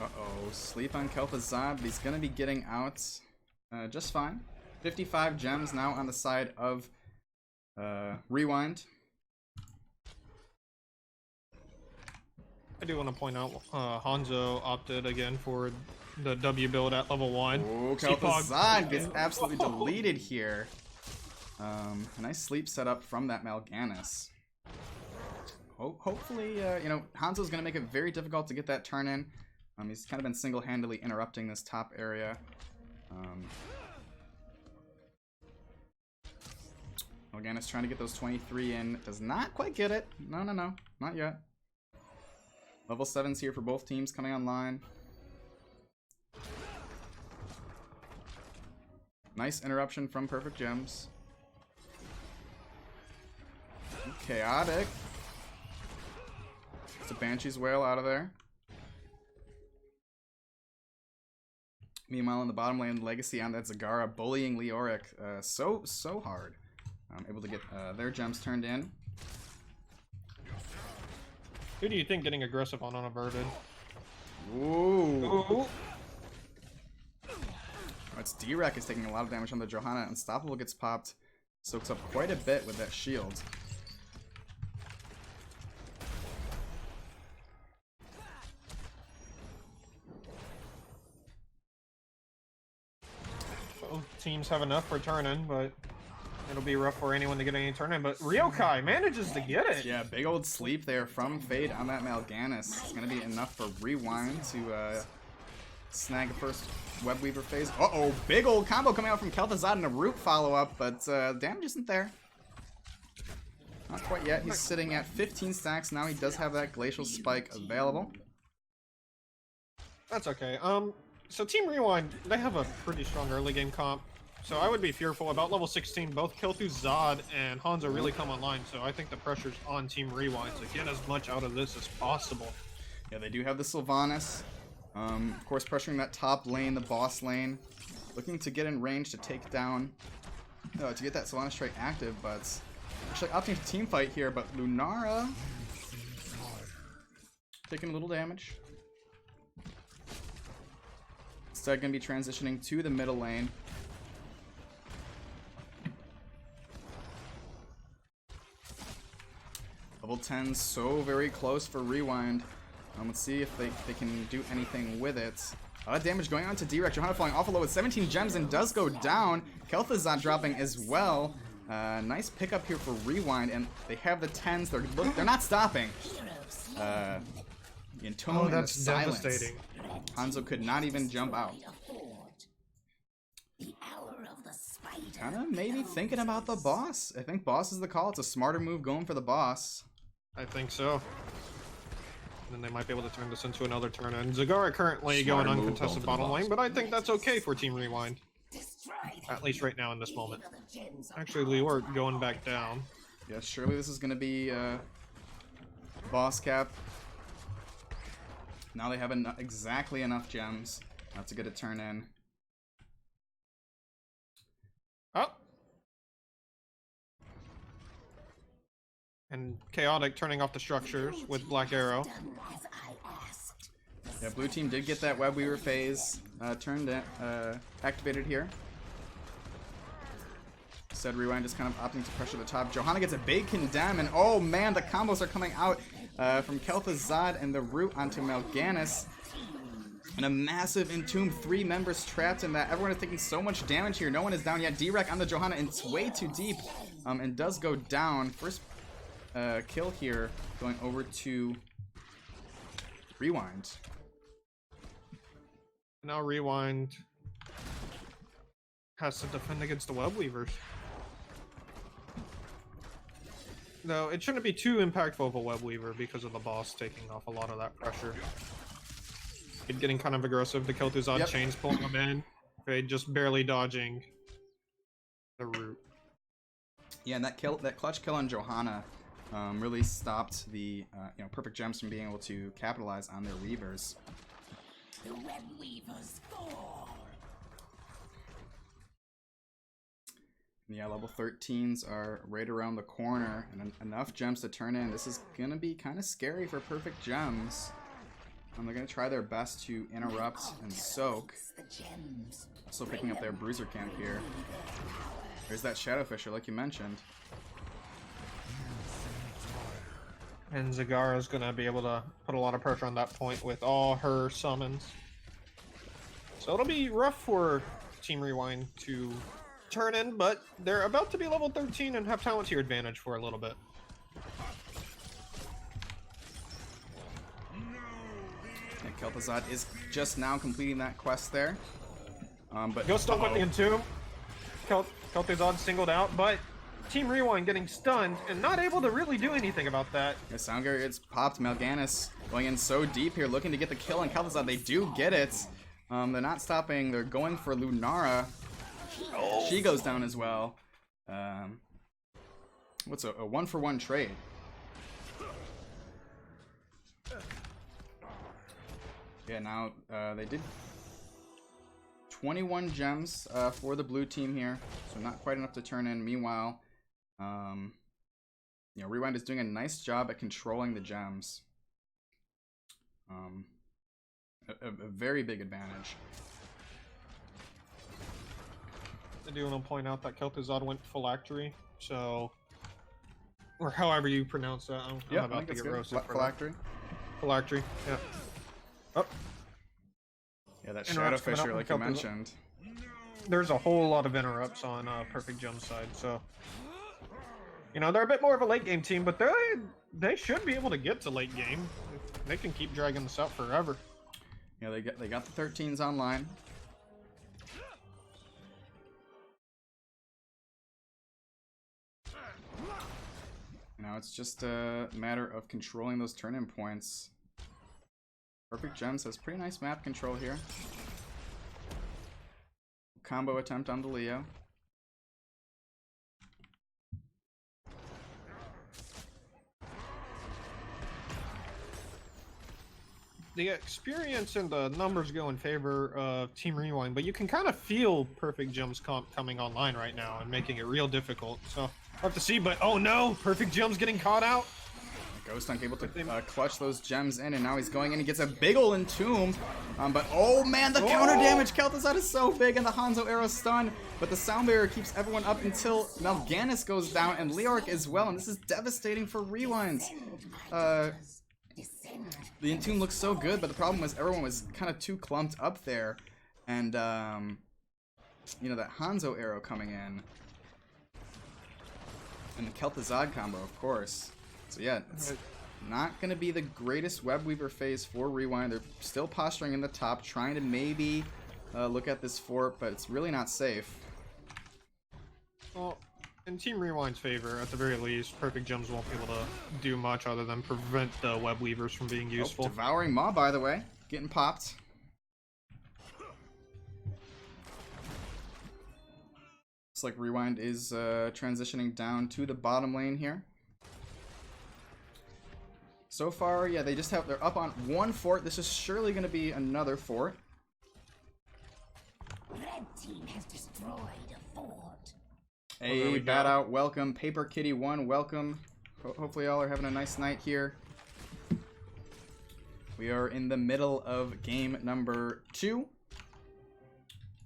Uh-oh, sleep on Kel'Thuzad, but he's gonna be getting out just fine. 55 gems now on the side of Rewind. I do want to point out Hanzo opted again for the W build at level 1. Oh, Sleep Hog. Kel'Thuzad gets absolutely deleted here. Nice sleep setup from that Mal'Ganis. Hopefully, you know, Hanzo's going to make it very difficult to get that turn in. He's kind of been single-handedly interrupting this top area. Mal'Ganis trying to get those 23 in. Does not quite get it. No, not yet. Level 7's here for both teams coming online. Nice interruption from Perfect Gems. Chaotic. It's a Banshee's Wail out of there. Meanwhile, in the bottom lane, Legacy on that Zagara bullying Leoric so hard. Able to get their gems turned in. Who do you think getting aggressive on unaverted? Ooh. Ooh. It's D-Rec is taking a lot of damage on the Johanna. Unstoppable gets popped. Soaks up quite a bit with that shield. Both teams have enough for turn-in, but it'll be rough for anyone to get any turn-in. But Ryokai manages to get it. Yeah, big old sleep there from Fade on that Mal'Ganis. It's going to be enough for Rewind to snag a first Webweaver phase. Uh-oh, big old combo coming out from Kel'Thuzad and a root follow-up, but damage isn't there. Not quite yet. He's sitting at 15 stacks. Now he does have that Glacial Spike available. That's okay. So Team Rewind, they have a pretty strong early game comp. So I would be fearful about level 16. Both Kel'Thuzad and Hanzo really come online. So I think the pressure's on Team Rewind to get as much out of this as possible. Yeah, they do have the Sylvanas. Of course, pressuring that top lane, the boss lane. Looking to get in range to take down, to get that Sylvanas trait active, but actually opting to team fight here, but Lunara taking a little damage. Instead, going to be transitioning to the middle lane. Level 10, so very close for Rewind. Let's see if they can do anything with it. A lot of damage going on to Direct. Johanna falling awful low with 17 gems and does go down. Kel'Thuzad dropping as well. Nice pickup here for Rewind, and they have the 10s. They're not stopping. Entomb in the silence. Devastating. Hanzo could not even jump out. The hour of the spider. Kinda maybe thinking about the boss. I think boss is the call. It's a smarter move going for the boss. I think so. And then they might be able to turn this into another turn. And Zagara currently going uncontested bottom lane, but I think that's okay for Team Rewind. At least right now in this moment. Actually, Leoric going back down. Yeah, surely this is gonna be boss cap. Now they have exactly enough gems to get a turn in. Oh. And Chaotic turning off the structures with Black Arrow. Yeah, blue team did get that Web Weaver phase activated here. Said Rewind just kind of opting to pressure the top. Johanna gets a big condemn, and oh man, the combos are coming out from Kel'Thuzad and the root onto Mal'Ganis. And a massive Entomb, 3 members trapped in that. Everyone is taking so much damage here. No one is down yet. D-Rec on the Johanna, and it's way too deep. And does go down. First kill here going over to Rewind. Now Rewind has to defend against the Web Weavers. Though it shouldn't be too impactful of a Web Weaver because of the boss taking off a lot of that pressure. It getting kind of aggressive. The Kel'Thuzad chains pulling them in. Fade just barely dodging the root. Yeah, and that clutch kill on Johanna really stopped the perfect gems from being able to capitalize on their Weavers. The Web Weavers fall. Yeah, level 13s are right around the corner, and enough gems to turn in. This is gonna be kind of scary for perfect gems. They're gonna try their best to interrupt and soak. Also picking up their bruiser camp here. There's that Shadow Fisher, like you mentioned. And Zagara's gonna be able to put a lot of pressure on that point with all her summons. So it'll be rough for Team Rewind to turn in, but they're about to be level 13 and have Palantir advantage for a little bit. And Kel'Thuzad is just now completing that quest there. But Go stop with the Entomb. Kel'Thuzad singled out, but Team Rewind getting stunned and not able to really do anything about that. Yeah, Soundgarden gets popped. Mal'Ganis going in so deep here, looking to get the kill on Kel'Thuzad. They do get it. They're not stopping. They're going for Lunara. She goes down as well. What's a 1-for-1 trade? Yeah, now they did 21 gems for the blue team here, so not quite enough to turn in. Meanwhile, Rewind is doing a nice job at controlling the gems. A very big advantage. I do want to point out that Kel'Thuzad went phylactery, so, or however you pronounce that. I'm about to get roasted for Phylactery. Phylactery, yeah. Oh. Yeah, that Shadow Fisher, like you mentioned. There's a whole lot of interrupts on Perfect Gem's side, so they're a bit more of a late game team, but they should be able to get to late game. They can keep dragging this out forever. Yeah, they got the 13s online. Now it's just a matter of controlling those turn-in points. Perfect Gems has pretty nice map control here. Combo attempt on the Leo. The experience and the numbers go in favor of Team Rewind, but you can kind of feel Perfect Gems coming online right now and making it real difficult. So I'll have to see, but oh no, Perfect Gems getting caught out. Ghost Dunk able to clutch those gems in, and now he's going in. He gets a big ol' Entomb. But oh man, the counter damage! Kel'Thuzad is so big, and the Hanzo arrow stun. But the Sound Barrier keeps everyone up until Mal'Ganis goes down, and Leoric as well. And this is devastating for Rewinds. The Entomb looks so good, but the problem was everyone was kind of too clumped up there. And, you know, that Hanzo arrow coming in. And the Kel'Thuzad combo, of course. So yeah, it's not going to be the greatest Web Weaver phase for Rewind. They're still posturing in the top, trying to maybe look at this fort, but it's really not safe. Well, in Team Rewind's favor, at the very least, Perfect Gems won't be able to do much other than prevent the Web Weavers from being useful. Oh, Devouring Maw, by the way, getting popped. Looks like Rewind is transitioning down to the bottom lane here. So far, yeah, they're up on one fort. This is surely going to be another fort. Red team has destroyed a fort. Hey, Bad Out, welcome. Paper Kitty 1, welcome. Hopefully y'all are having a nice night here. We are in the middle of game number 2.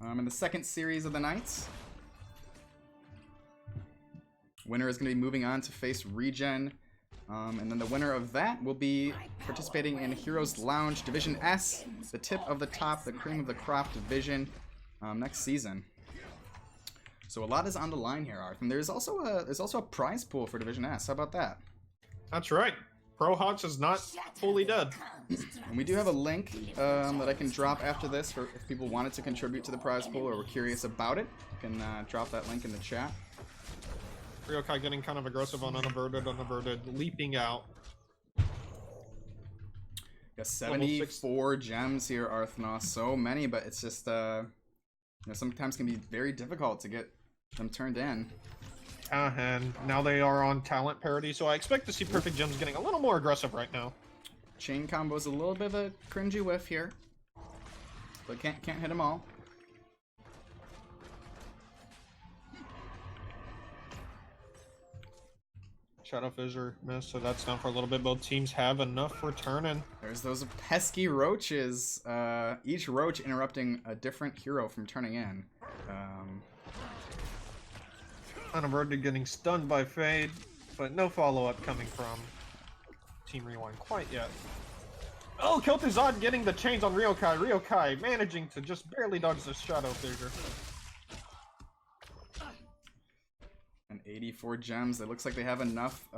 In the second series of the night. Winner is going to be moving on to face Regen. And then the winner of that will be participating in Heroes Lounge Division S, the tip of the top, the cream of the crop division, next season. So a lot is on the line here, Arth. And there's also a prize pool for Division S. How about that? That's right. Pro Hawks is not fully dead. And we do have a link that I can drop after this for if people wanted to contribute to the prize pool or were curious about it. You can drop that link in the chat. Ryokai getting kind of aggressive on unaverted, leaping out. Yeah, 74 gems here, Arthnos. So many, but it's just, you know, sometimes can be very difficult to get them turned in. And now they are on talent parity, so I expect to see Perfect Gems getting a little more aggressive right now. Chain combo's a little bit of a cringy whiff here, but can't hit them all. Shadow Fissure missed, so that's down for a little bit. Both teams have enough for turning. There's those pesky roaches. Each roach interrupting a different hero from turning in. Unaverted getting stunned by Fade, but no follow-up coming from Team Rewind quite yet. Oh, Kel'Thuzad getting the chains on Ryokai. Ryokai managing to just barely dodge the Shadow Fissure. And 84 gems. It looks like they have enough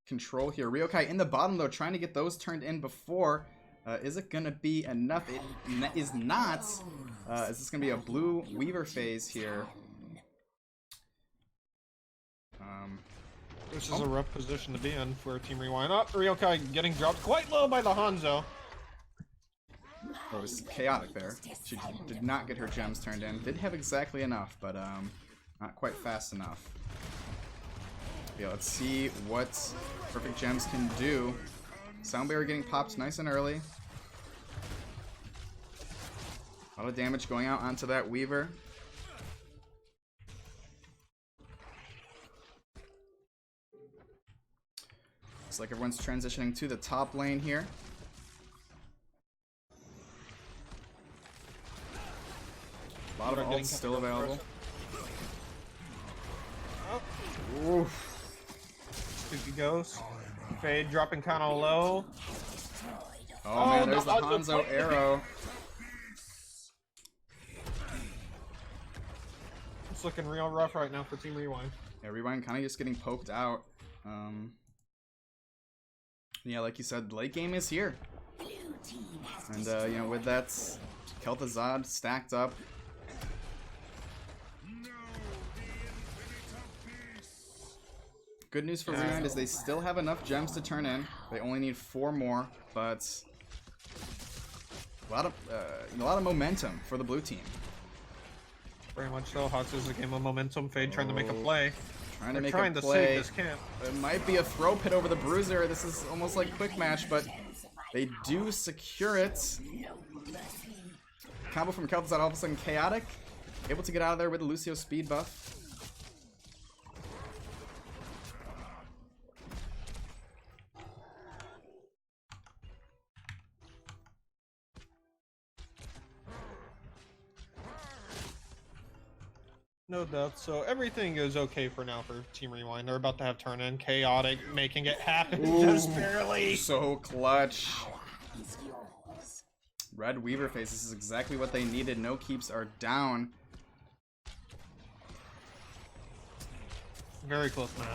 control here. Ryokai in the bottom, though, trying to get those turned in before. Is it going to be enough? It is not. Is this going to be a blue Weaver phase here? This is a rough position to be in for Team Rewind. Oh, Ryokai getting dropped quite low by the Hanzo. Oh, it was chaotic there. She did not get her gems turned in. Did have exactly enough, but not quite fast enough. Yeah, let's see what Perfect Gems can do. Sound Barrier getting popped nice and early. A lot of damage going out onto that Weaver. Looks like everyone's transitioning to the top lane here. A lot of ults still available. Oh. Oof. Spooky Ghost. Fade dropping kind of low. Oh man, there's the Hanzo arrow. It's looking real rough right now for Team Rewind. Yeah, Rewind kind of just getting poked out. Yeah, like you said, late game is here. And, you know, with that Kel'Thuzad stacked up. Good news for Rewind is they still have enough gems to turn in. They only need 4 more, but a lot of momentum for the blue team. Very much so. Hawks is a game of momentum. Fade trying to make a play. Trying to save this camp. It might be a throw pit over the Bruiser. This is almost like quick match, but they do secure it. Combo from Kel'Thuzad all of a sudden chaotic. Able to get out of there with the Lucio speed buff. No death, so everything is okay for now for Team Rewind. They're about to have turn in. Chaotic, making it happen just barely. So clutch. Red Weaver face, this is exactly what they needed. No keeps are down. Very close match.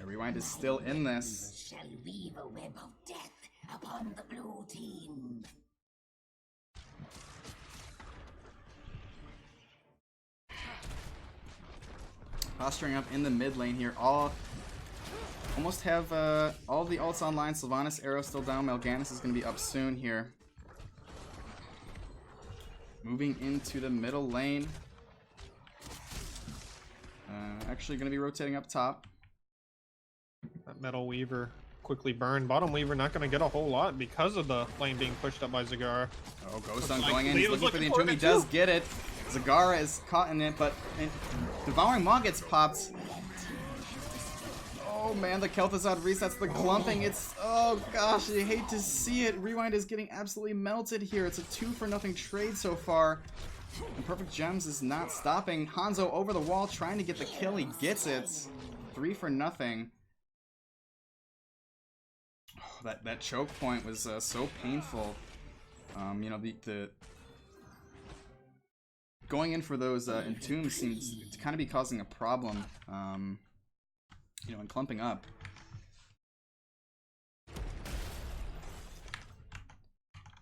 Yeah, Rewind is still in this. Shall weave a web of death upon the blue team. Posturing up in the mid lane here. Almost have all the ults online. Sylvanas arrow still down. Mal'Ganis is going to be up soon here. Moving into the middle lane. Actually going to be rotating up top. That Metal Weaver quickly burned. Bottom Weaver not going to get a whole lot because of the lane being pushed up by Zagara. Oh, Ghost Dunk going in. He's looking for the Entomb. He does get it. Zagara is caught in it, but Devouring Maw gets popped. Oh man, the Kel'Thuzad resets the clumping. It's, oh gosh, you hate to see it. Rewind is getting absolutely melted here. It's a 2-for-0 trade so far. And Perfect Gems is not stopping. Hanzo over the wall trying to get the kill. He gets it. 3-for-0. Oh, that choke point was so painful. You know, the going in for those entombs seems to kind of be causing a problem. You know, and clumping up.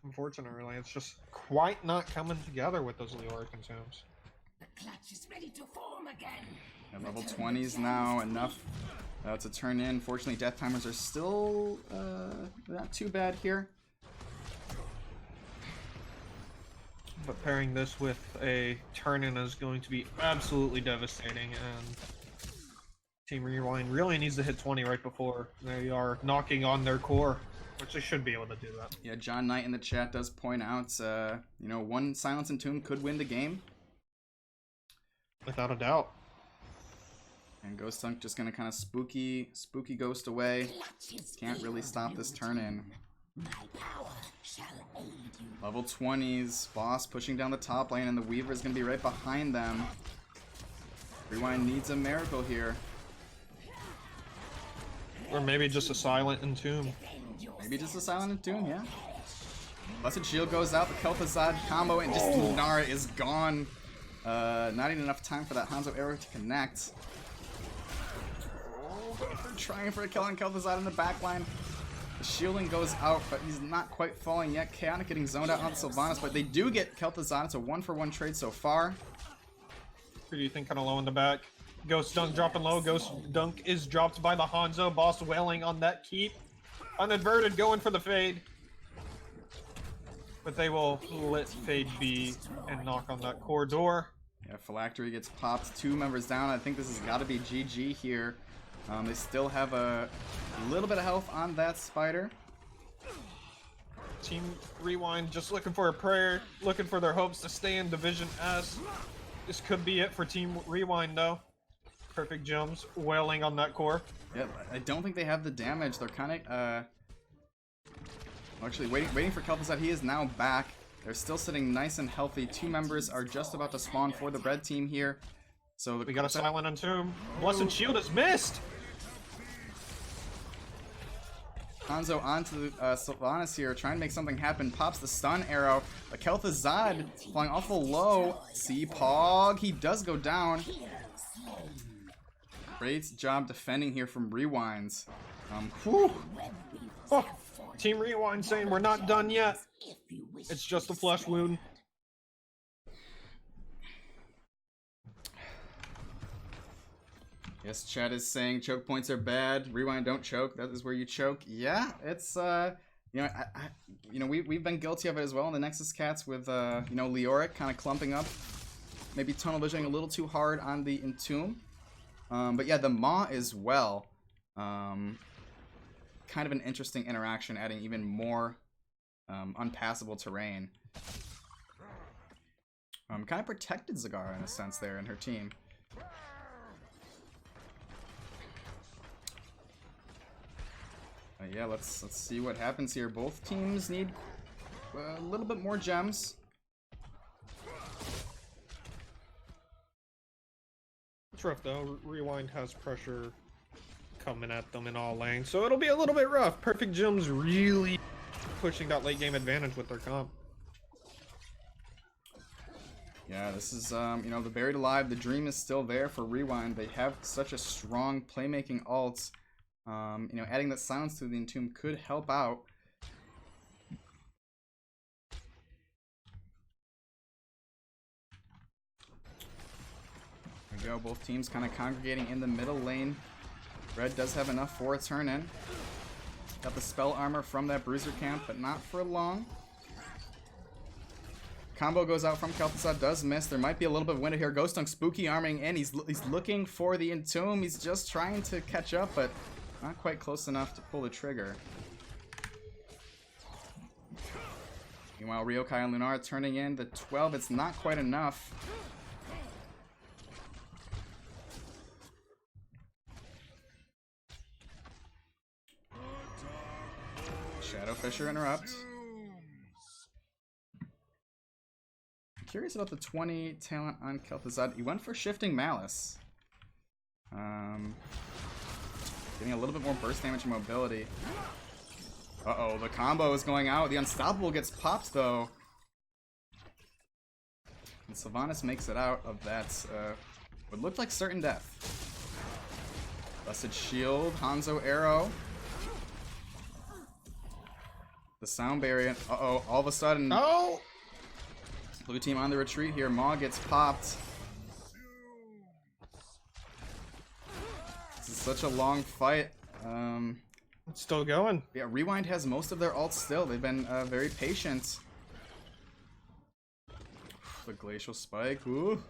Unfortunately, it's just quite not coming together with those Leoric entombs. The clutch is ready to form again. At level 20s now, enough to turn in. Fortunately, death timers are still not too bad here. But pairing this with a turn-in is going to be absolutely devastating, and Team Rewind really needs to hit 20 right before they are knocking on their core, which they should be able to do that. Yeah, John Knight in the chat does point out, you know, one Silence Entomb could win the game. Without a doubt. And Ghost Dunk just gonna kind of spooky ghost away. Can't really stop this turn-in. My power shall aid you. Level 20s, boss pushing down the top lane, and the Weaver is gonna be right behind them. Rewind needs a miracle here. Or maybe just a silent entomb. Maybe just a Silent Entomb, yeah. Blessed Shield goes out, the Kel'Thuzad combo, and just Nara is gone. Not even enough time for that Hanzo arrow to connect. Oh, they're trying for a kill on Kel'Thuzad in the backline. The shielding goes out, but he's not quite falling yet. Chaotic getting zoned out on Sylvanas, but they do get Kel'Thuzad. It's a 1-for-1 trade so far. Who do you think kind of low in the back? Ghost Dunk dropping low. Ghost Dunk is dropped by the Hanzo. Boss wailing on that keep. Uninverted going for the fade. But they will let fade be and knock on that core door. Yeah, Phylactery gets popped. 2 members down. I think this has got to be GG here. They still have a little bit of health on that spider. Team Rewind just looking for a prayer, looking for their hopes to stay in Division S. This could be it for Team Rewind though. Perfect Gems wailing on that core. Yep, I don't think they have the damage. They're kind of actually waiting for Kel'Thuzad. He is now back. They're still sitting nice and healthy. 2 members are just about to spawn for the red team here. So we got a silent entomb. Blessed Shield is missed. Hanzo onto Sylvanas here, trying to make something happen. Pops the stun arrow. But Kel'Thuzad flying awful low. C-Pog, he does go down. Great job defending here from Rewinds. Whew. Oh, Team Rewind saying we're not done yet. It's just a flesh wound. Yes, chat is saying choke points are bad. Rewind, don't choke. That is where you choke. Yeah, it's you know, you know, we've been guilty of it as well in the Nexus Cats with you know, Leoric kind of clumping up, maybe tunnel visioning a little too hard on the Entomb. But yeah, the Maw as well. Kind of an interesting interaction, adding even more unpassable terrain. Kind of protected Zagara in a sense there and her team. Yeah, let's see what happens here. Both teams need a little bit more gems. It's rough though. Rewind has pressure coming at them in all lanes, so it'll be a little bit rough. Perfect Gems really pushing that late game advantage with their comp. Yeah, this is, you know, the Buried Alive, the dream is still there for Rewind. They have such a strong playmaking ult. You know, adding that silence to the Entomb could help out. There we go, both teams kind of congregating in the middle lane. Red does have enough for a turn in. Got the spell armor from that bruiser camp, but not for long. Combo goes out from Kel'Thuzad, does miss. There might be a little bit of window here. Ghost Dunk spooky arming in. He's looking for the Entomb. He's just trying to catch up, but not quite close enough to pull the trigger. Meanwhile, Ryokai and Lunar turning in the 12. It's not quite enough. Shadow Fisher interrupt. Curious about the 20 talent on Kel'Thuzad. He went for Shifting Malice. Getting a little bit more burst damage and mobility. Uh-oh, the combo is going out. The Unstoppable gets popped, though. And Sylvanas makes it out of that, what looked like certain death. Blessed Shield, Hanzo Arrow. The Sound Barrier. Uh-oh, all of a sudden... Oh! Blue team on the retreat here. Maw gets popped. This is such a long fight. It's still going. Yeah, Rewind has most of their ults still. They've been very patient. The Glacial Spike. Ooh.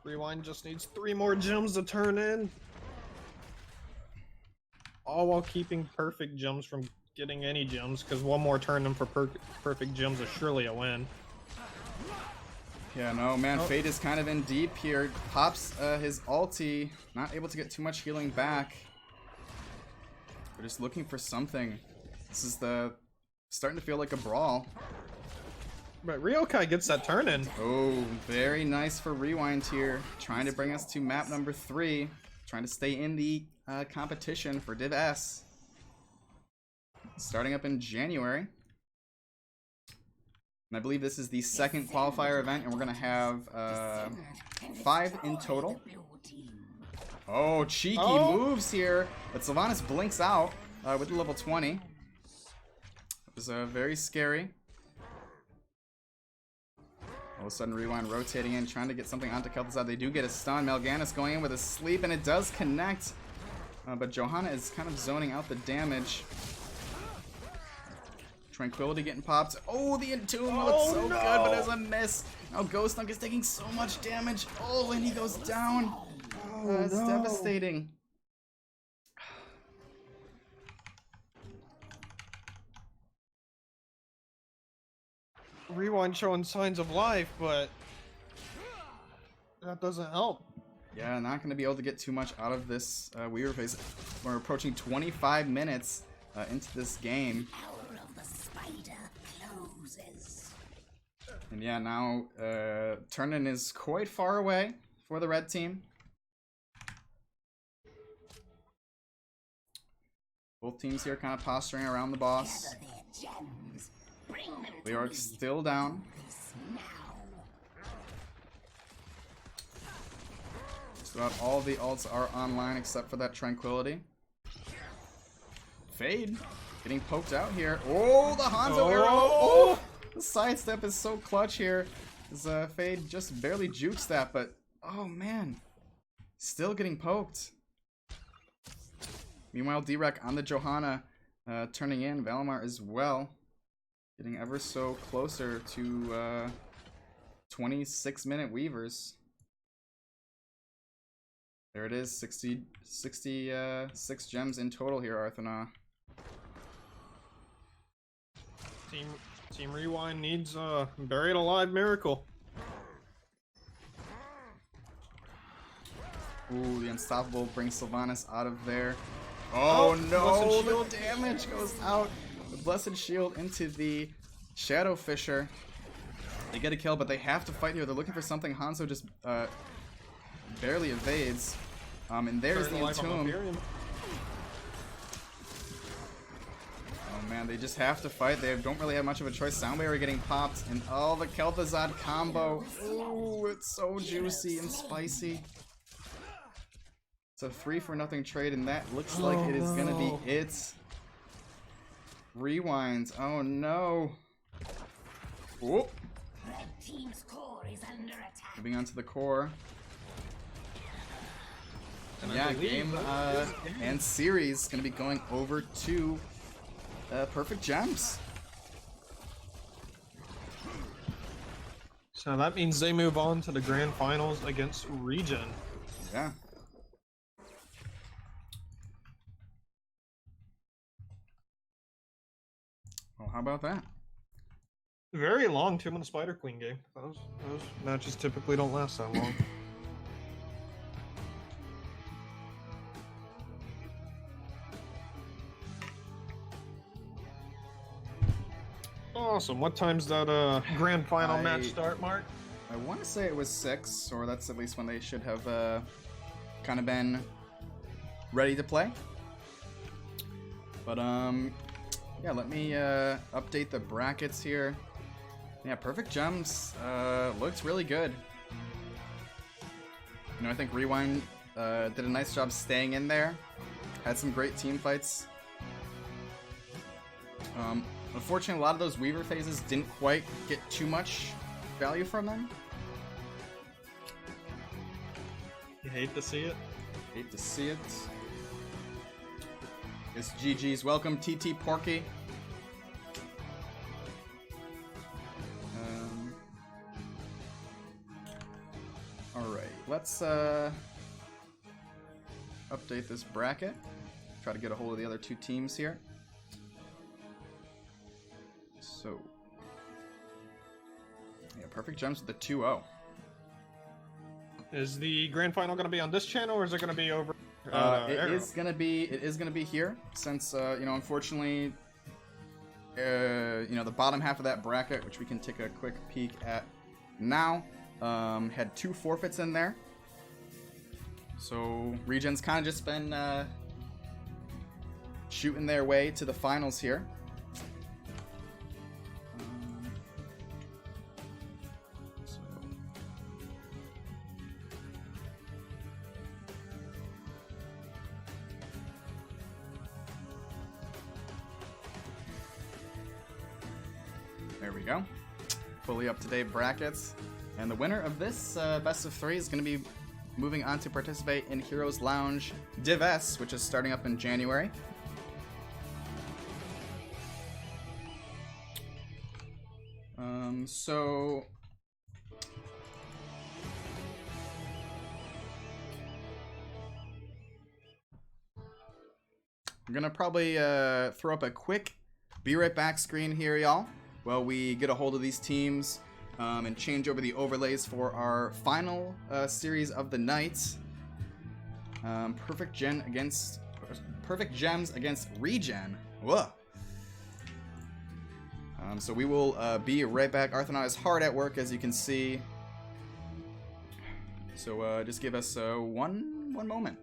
Rewind just needs 3 more gems to turn in. All while keeping Perfect Gems from getting any gems, because one more turn in for Perfect Gems is surely a win. Yeah, no, man, Fate is kind of in deep here. Pops his ulti, not able to get too much healing back. We're just looking for something. This is starting to feel like a brawl. But Ryokai gets that turn in. Oh, very nice for Rewind here. Trying to bring us to map number 3. Trying to stay in the competition for Div S. Starting up in January. And I believe this is the second qualifier event, and we're going to have 5 in total. Oh, cheeky moves here. But Sylvanas blinks out with the level 20. It was very scary. All of a sudden, Rewind rotating in, trying to get something onto Kel'Thuzad. They do get a stun. Mal'Ganis going in with a sleep, and it does connect. But Johanna is kind of zoning out the damage. Tranquility getting popped. Oh, the Entomb looks so good, but there's a miss. Now Ghost Dunk is taking so much damage. Oh, and he goes down. That's devastating. Rewind showing signs of life, but that doesn't help. Yeah, not going to be able to get too much out of this Weaver phase. We're approaching 25 minutes into this game. And yeah, now turn-in is quite far away for the red team. Both teams here kind of posturing around the boss. We are still down. Just about all the ults are online except for that Tranquility. Fade getting poked out here. Oh, the Hanzo arrow! Oh! The sidestep is so clutch here. As Fade just barely jukes that, but oh man, still getting poked. Meanwhile, D-Rec on the Johanna turning in. Valimar as well. Getting ever so closer to 26-minute Weavers. There it is, 66 gems in total here, Arthana. Team Rewind needs a Buried Alive miracle. Ooh, the Unstoppable brings Sylvanas out of there. Oh no, the damage goes out. The Blessed Shield into the Shadow Fisher. They get a kill, but they have to fight here. They're looking for something. Hanzo just barely evades. And there's the Entomb. Oh man, they just have to fight. They don't really have much of a choice. Sound Barrier getting popped, and oh, the Kel'Thuzad combo. Ooh, it's so juicy and spicy. It's a 3-for-0 trade, and that looks like it is gonna be it. Rewinds. Oh no. Whoop. Red team's core is under attack. Moving on to the core. And yeah, game and series gonna be going over to Perfect Gems. So that means they move on to the grand finals against Regen. Yeah. Well, how about that? Very long 2-minute Spider Queen game. Those matches typically don't last that long. Awesome. What time's that grand final match start, Mark? I want to say it was 6, or that's at least when they should have kind of been ready to play. But yeah, let me update the brackets here. Yeah, Perfect Gems looks really good. You know, I think Rewind did a nice job staying in there. Had some great team fights. Unfortunately, a lot of those Weaver phases didn't quite get too much value from them. You hate to see it? Hate to see it. It's GG's. Welcome, TT Porky. Alright, let's update this bracket. Try to get a hold of the other two teams here. So, yeah, Perfect Gems with the 2-0. Is the grand final going to be on this channel, or is it going to be over? It is gonna be here, since you know, unfortunately, you know, the bottom half of that bracket, which we can take a quick peek at now, had 2 forfeits in there. So Regen's kind of just been shooting their way to the finals here. There we go. Fully up-to-date brackets. And the winner of this best of 3 is going to be moving on to participate in Heroes Lounge Div S, which is starting up in January. So I'm gonna probably throw up a quick be right back screen here, y'all, while we get a hold of these teams and change over the overlays for our final series of the night. Perfect Gems against Regen. Whoa. So we will be right back. Arthanaut is hard at work, as you can see. So just give us one moment.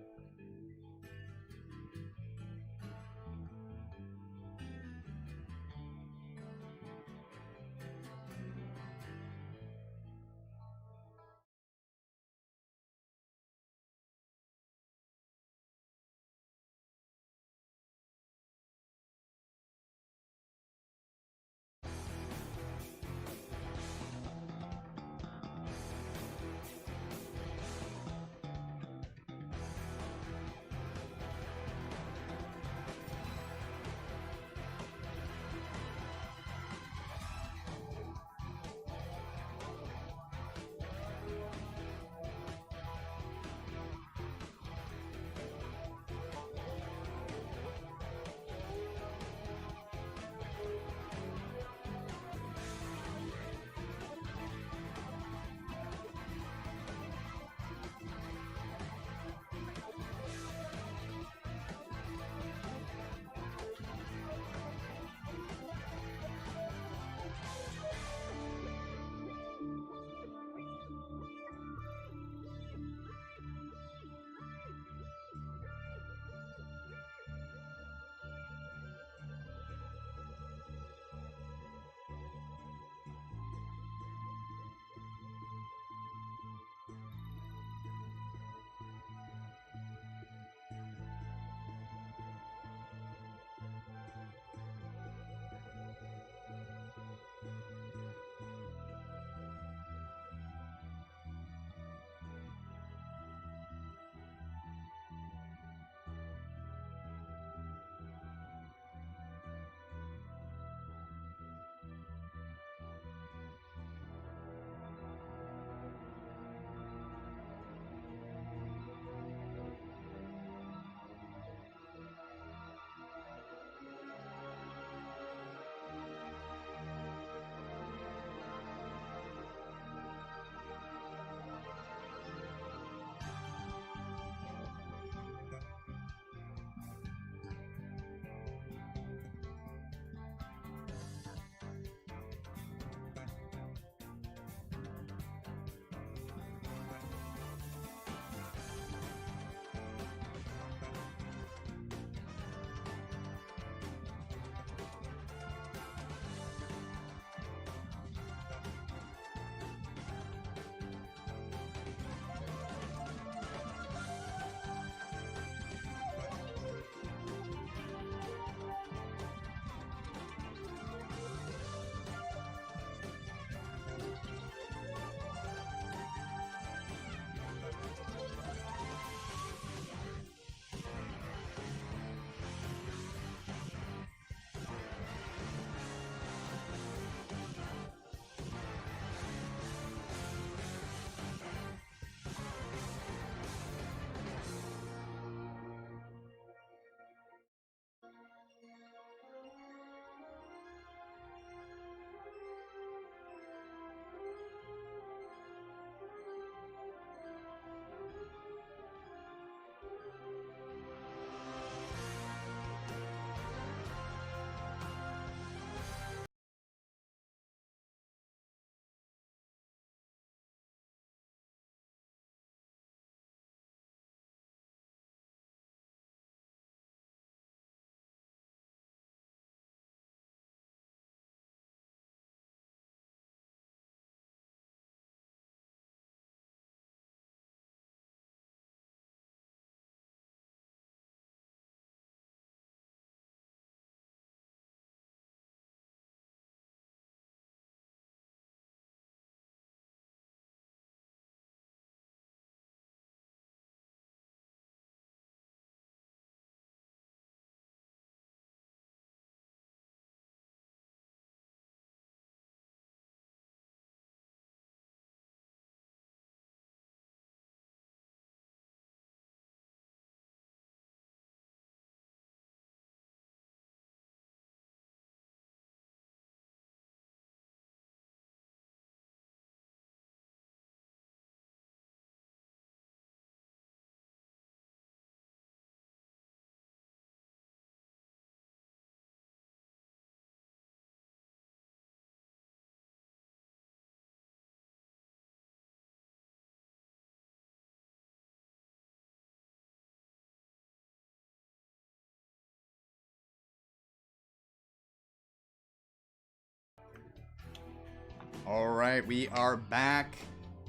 All right, we are back,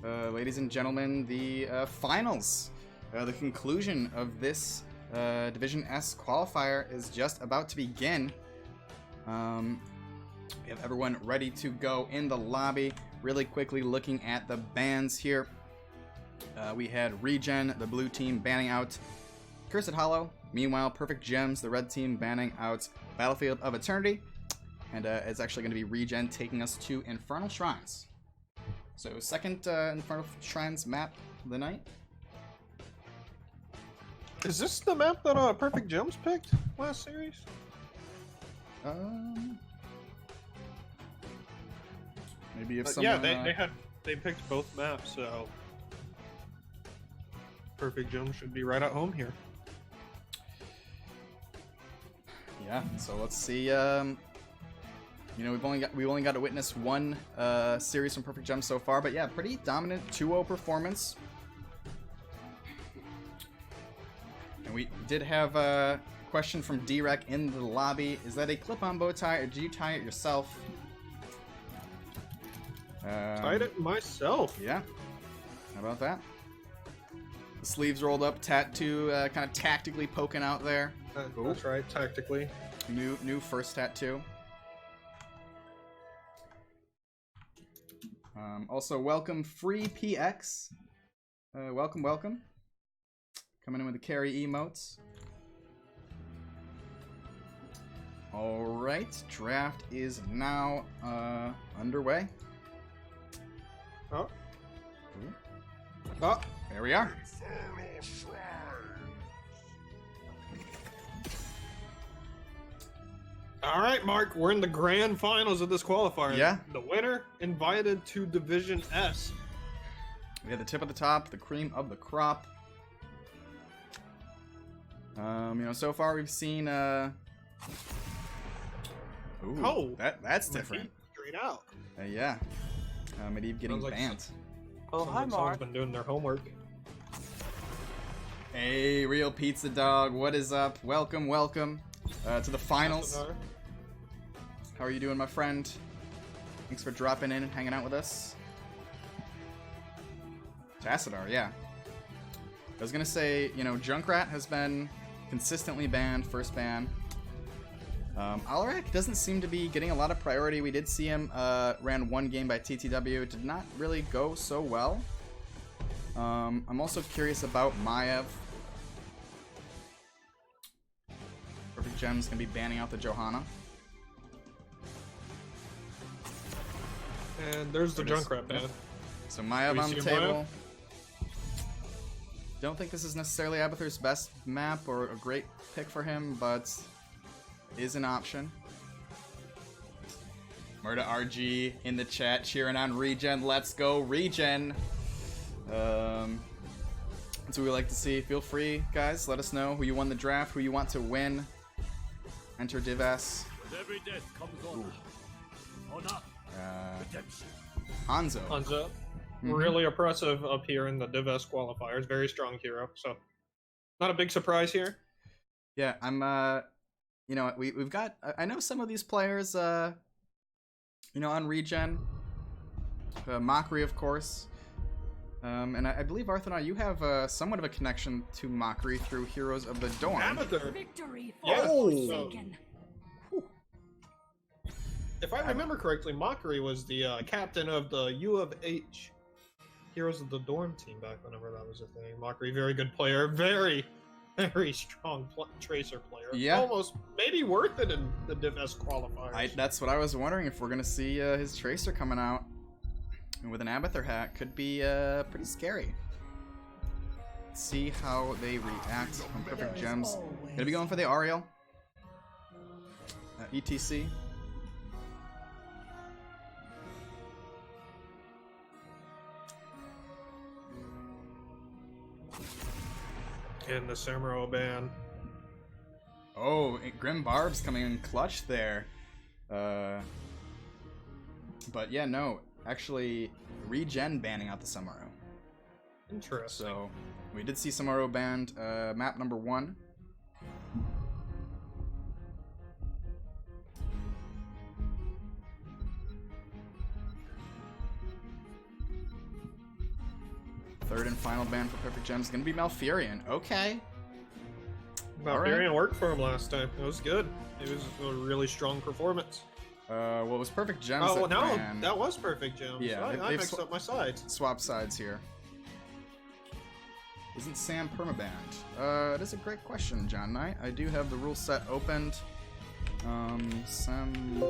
ladies and gentlemen. The finals, the conclusion of this Division S qualifier is just about to begin. We have everyone ready to go in the lobby. Really quickly looking at the bans here. We had Regen, the blue team, banning out Cursed Hollow. Meanwhile, Perfect Gems, the red team, banning out Battlefield of Eternity. And it's actually going to be Regen taking us to Infernal Shrines. So, second Infernal Shrines map of the night. Is this the map that Perfect Gems picked last series? Maybe if someone... Yeah, they picked both maps, so Perfect Gems should be right at home here. Yeah, so let's see. You know, we've only got to witness one series from Perfect Gems so far, but yeah, pretty dominant 2-0 performance. And we did have a question from D-Rec in the lobby. Is that a clip-on bow tie, or do you tie it yourself? Tied it myself. Yeah. How about that? The sleeves rolled up, tattoo kind of tactically poking out there. That's right, tactically. New first tattoo. Also, welcome Free PX. Welcome. Coming in with the carry emotes. Alright, draft is now underway. Oh. Ooh. Oh. There we are. Infernal Shrines. All right, Mark, we're in the grand finals of this qualifier. Yeah. The winner invited to Division S. We had the tip of the top, the cream of the crop. You know, so far we've seen ooh, Oh, that's different. Straight out. Yeah. Medivh getting Sounds like banned. Oh, hi, Mark. Someone's been doing their homework. Hey, Real Pizza Dog, what is up? Welcome to the finals. How are you doing, my friend? Thanks for dropping in and hanging out with us. Tassadar, yeah. I was gonna say, you know, Junkrat has been consistently banned, first ban. Alarak doesn't seem to be getting a lot of priority. We did see him ran one game by TTW. It did not really go so well. I'm also curious about Maiev. Perfect Gem's gonna be banning out the Johanna. And there's the Junkrat ban. So Maiev on the table. Don't think this is necessarily Abathur's best map or a great pick for him, but is an option. Murda RG in the chat cheering on Regen. Let's go, Regen! That's what we like to see. Feel free, guys. Let us know who you won the draft, who you want to win. Enter DivS. Every death comes on. Hanzo. Hanzo. Really impressive up here in the DivS qualifiers. Very strong hero. So, not a big surprise here. Yeah, I'm, you know, we've got, I know some of these players, you know, on Regen. Mockery, of course. And I believe, Arthana, you have somewhat of a connection to Mockery through Heroes of the Dorm. Abathur. Victory for Yeah. the Forsaken. If I remember correctly, Mockery was the captain of the U of H Heroes of the Dorm team back whenever that was a thing. Mockery, very good player. Very, very strong Tracer player. Yeah. Almost maybe worth it in the DivS qualifiers. That's what I was wondering, if we're going to see his Tracer coming out. And with an Abathur hat, could be pretty scary. Let's see how they react from Perfect Gems. Gonna be going for the Ariel. ETC. In the Samuro ban. Oh, Grim Barb's coming in clutch there. But yeah, no. Actually, Regen banning out the Samuro. Interesting. So, we did see Samuro banned. Map number 1. Third and final ban for Perfect Gems is going to be Malfurion. Okay. Malfurion worked for him last time. It was good. It was a really strong performance. Well, it was Perfect Gems. Oh, well, no, ran. that was Perfect Gems. Yeah, I mixed up my sides. Swap sides here. Isn't Sam permabanned? It is a great question, John Knight. I do have the rule set opened. Sam.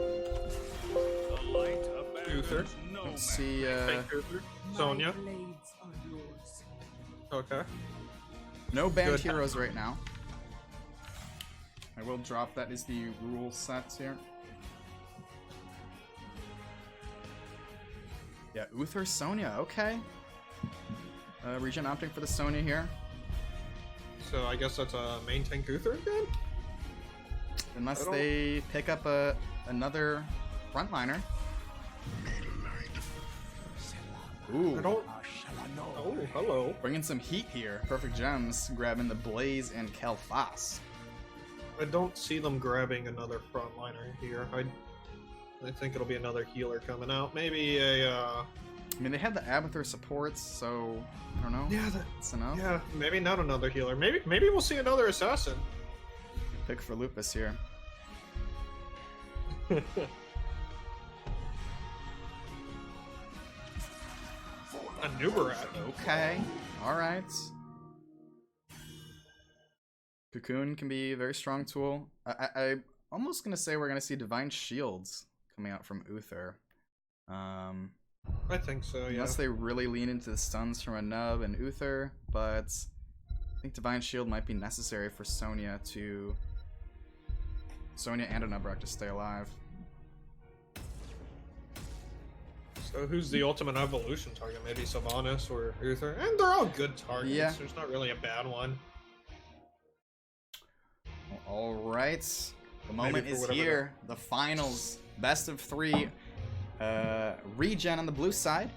Uther. Let's see. Fake Uther. Sonya. Blades are yours. Okay. No banned Good. heroes right now. I will drop that is the rule sets here. Yeah, Uther, Sonya, okay. Regen opting for the Sonya here. So I guess that's a main tank Uther again? Unless they pick up another frontliner. Ooh, Oh, hello. bringing some heat here. Perfect Gems grabbing the Blaze and Kel'Thas. I don't see them grabbing another frontliner here. I think it'll be another healer coming out. Maybe a, I mean, they had the Abathur supports, so I don't know. Yeah, That's enough. yeah, maybe not another healer. Maybe we'll see another assassin. Pick for Lupus here. A Nubarak. Okay, alright. Cocoon can be a very strong tool. I'm almost gonna say we're gonna see Divine Shields coming out from Uther. I think so, yeah. Unless they really lean into the stuns from a Nub and Uther, but I think Divine Shield might be necessary for Sonya and a Nubrak to stay alive. So who's the ultimate evolution target? Maybe Sylvanas or Uther? And they're all good targets. Yeah. There's not really a bad one. Alright, the moment for is whatever here. The finals, best of 3. Regen on the blue side,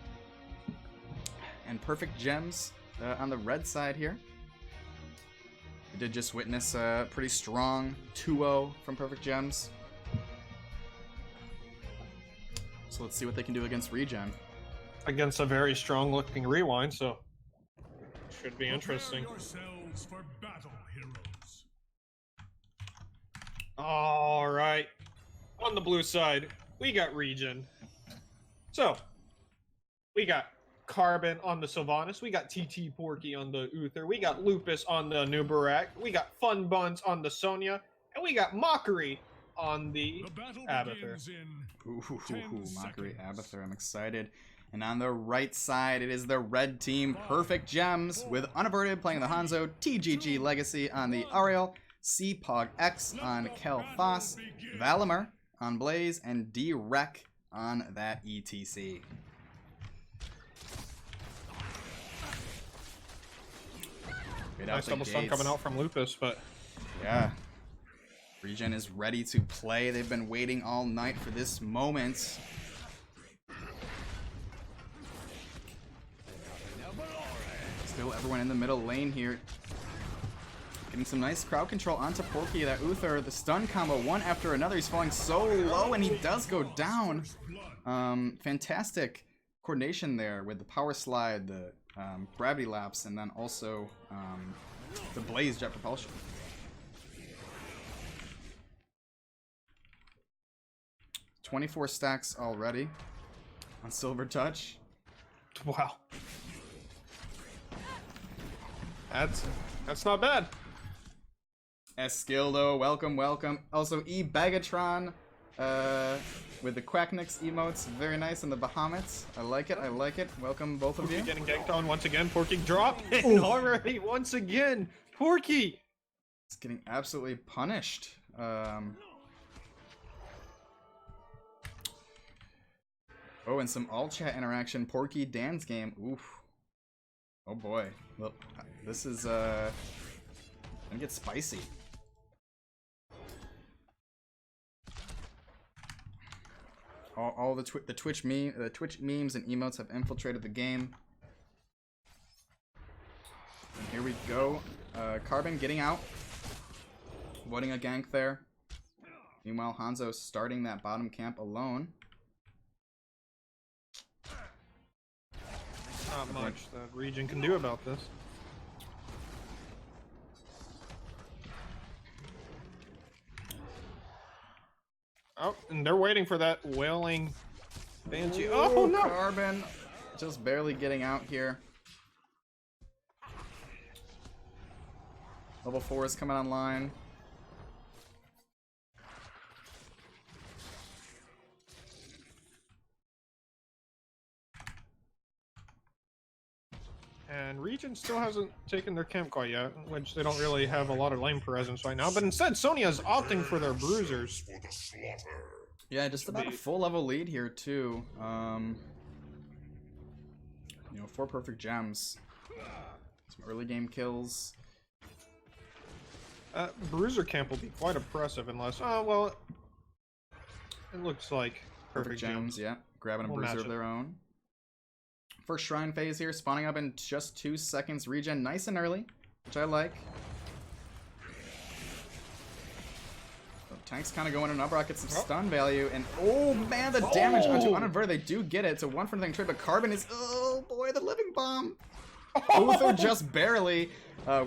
and Perfect Gems on the red side here. We did just witness a pretty strong 2-0 from Perfect Gems. So let's see what they can do against Regen. Against a very strong looking Rewind, so should be interesting. Yourselves for battle, heroes. Alright. On the blue side, we got Regen. So, we got Carbon on the Sylvanas, we got TT Porky on the Uther, we got Lupus on the Nubarak, we got Fun Buns on the Sonya, and we got Mockery on the Abathur. Ooh, Mockery Abathur, I'm excited. And on the right side, it is the red team, Perfect Gems, with Unaverted playing the Hanzo, TGG Legacy on the Ariel, Cpog X on Kel'Thas, Valimir on Blaze, and D-Rec on that ETC. Nice double stun coming out from Lupus, but yeah. Regen is ready to play. They've been waiting all night for this moment. Still everyone in the middle lane here. Getting some nice crowd control onto Porky. That Uther, the stun combo, one after another. He's falling so low, and he does go down. Fantastic coordination there with the power slide, the gravity lapse, and then also the Blaze jet propulsion. $24 stacks already on Silver Touch. wow. That's not bad. Eskildo, welcome, welcome. Also, Begatron with the Quacknix emotes. Very nice in the Bahamut. I like it, I like it. Welcome, both of you. Getting ganked on once again. Porky drop. Already, once again. Porky. It's getting absolutely punished. Oh, and some all-chat interaction. Porky Dan's game. Oof. Oh boy. Well, this is gonna get spicy. All the Twitch memes and emotes have infiltrated the game. And here we go. Carbon getting out, avoiding a gank there. Meanwhile, Hanzo starting that bottom camp alone. Not much that Region can do about this. Oh, and they're waiting for that wailing Banshee. Oh no! Carbon just barely getting out here. Level 4 is coming online. And Region still hasn't taken their camp quite yet, which they don't really have a lot of lane presence right now. But instead, Sonia's opting for their bruisers. Yeah, just about a full level lead here too. You know, 4 perfect gems. Some early game kills. Bruiser camp will be quite oppressive unless... Oh, well... It looks like perfect gems. Yeah. Grabbing a bruiser of their own. First shrine phase here, spawning up in just 2 seconds. Regen nice and early, which I like. So tank's kind of going in Uprock, gets some stun value, and oh man, the damage onto Uninverted, they do get it. It's a 1 for nothing trade, but Carbon is, oh boy, the living bomb. Uther just barely,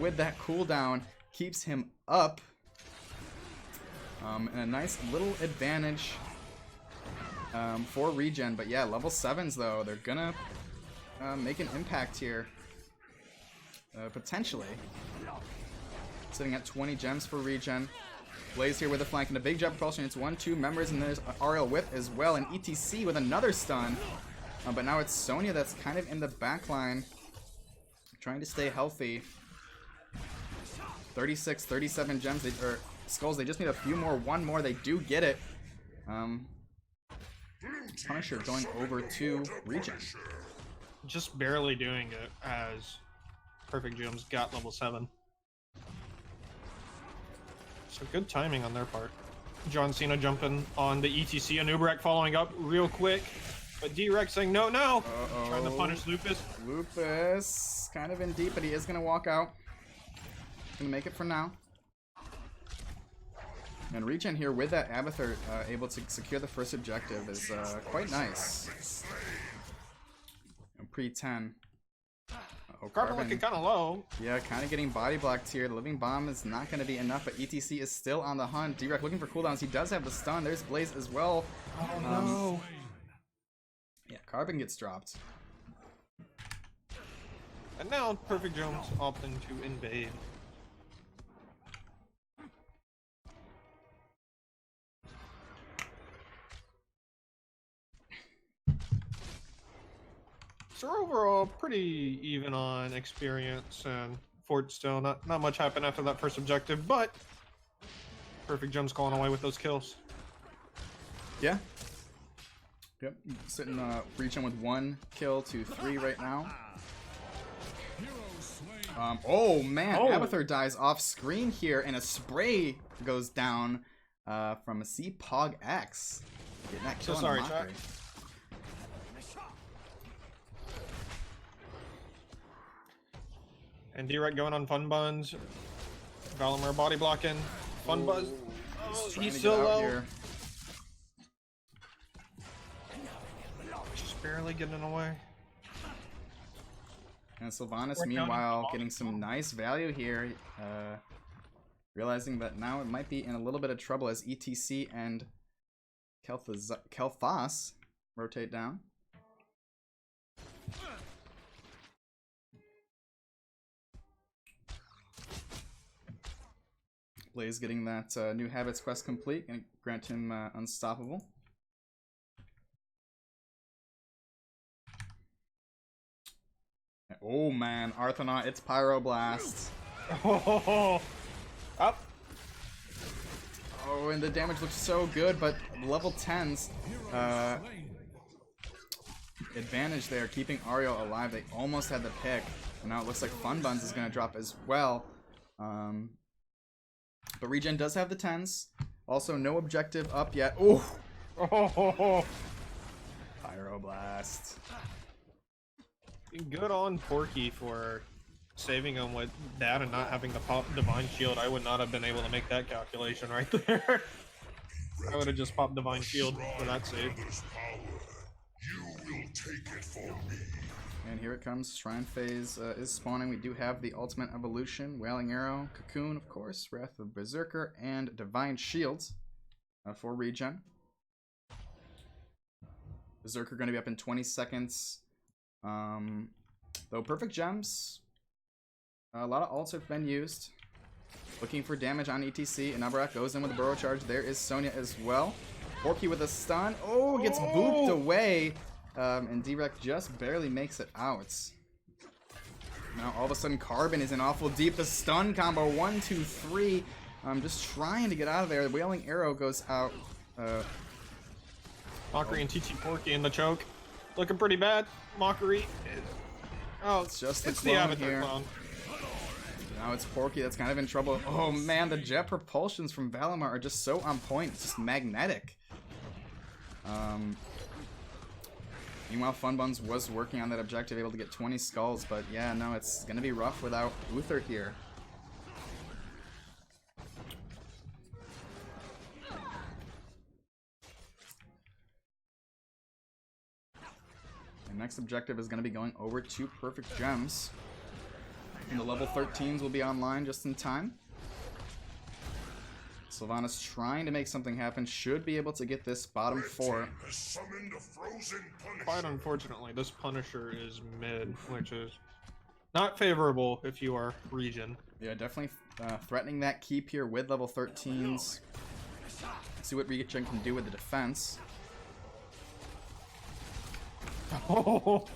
with that cooldown, keeps him up. And a nice little advantage for Regen, but yeah, level 7s though, they're gonna make an impact here. Potentially. Sitting at 20 gems for Regen. Blaze here with a flank and a big jump propulsion. It's 1-2 members, and there's Ariel Whip as well, and ETC with another stun. But now it's Sonya that's kind of in the back line, trying to stay healthy. 36, 37 gems, or skulls, they just need a few more, 1 more, they do get it. Punisher going over to Regen. Just barely doing it as Perfect Gems got level 7. So good timing on their part. John Cena jumping on the ETC, and Uberek following up real quick. But D-Rex saying no, no! Trying to punish Lupus. Lupus kind of in deep, but he is going to walk out. Gonna make it for now. And Regen here with that Abathur able to secure the first objective is quite nice. Pre-10. Carbon looking kind of low. Yeah, kind of getting body blocked here. The living bomb is not going to be enough, but ETC is still on the hunt. D-Rec looking for cooldowns. He does have the stun. There's Blaze as well. Oh no. Yeah, Carbon gets dropped. And now Perfect Jones opting to invade. So overall, pretty even on experience and Fort still. Not much happened after that first objective, but Perfect Gems going away with those kills. Yeah. Yep. Sitting Regen with 1 kill to 3 right now. Oh man, Abathur dies off screen here, and a spray goes down from a C-Pog X. Getting that kill so sorry, on the Mockery. And D-Rec going on Fun Buns. Valimir body blocking. Fun Buzz. Oh, he's still low. Here. Just barely getting away. And Sylvanas, meanwhile, getting some nice value here. Realizing that now it might be in a little bit of trouble as ETC and Kel'Thas rotate down. Blaze getting that new habits quest complete and grant him unstoppable. Oh man, Arthanaut, it's Pyroblast. Oh, up. Oh, and the damage looks so good, but level 10s advantage there, keeping Ariel alive. They almost had the pick, and now it looks like Fun Buns is going to drop as well. But Regen does have the 10s. Also, no objective up yet. Oh! Pyroblast. Good on Porky for saving him with that and not having to pop Divine Shield. I would not have been able to make that calculation right there. I would have just popped Divine Shield for that save. And here it comes. Shrine Phase is spawning. We do have the Ultimate Evolution, Wailing Arrow, Cocoon, of course, Wrath of Berserker, and Divine Shields for regen. Berserker going to be up in 20 seconds. Though Perfect Gems, a lot of ults have been used. Looking for damage on ETC, and Nabarak goes in with a Burrow Charge. There is Sonya as well. Porky with a stun. Oh, gets booped away. And D-Rec just barely makes it out. Now all of a sudden Carbon is in awful deep. The stun combo, 1, 2, 3. Just trying to get out of there. The Wailing Arrow goes out. Mockery and TT Porky in the choke. Looking pretty bad. Mockery. Oh, It's just the it's clone the Avatar here. clone. Now it's Porky that's kind of in trouble. Oh man, the jet propulsions from Valimar are just so on point. It's just magnetic. Meanwhile, Funbuns was working on that objective, able to get 20 skulls, but yeah, no, it's gonna be rough without Uther here. The next objective is gonna be going over to Perfect Gems. And the level 13s will be online just in time. Sylvanas trying to make something happen, should be able to get this bottom 4. Quite unfortunately, this Punisher is mid, which is not favorable if you are regen. Yeah, definitely threatening that keep here with level 13s. See what regen can do with the defense. Oh,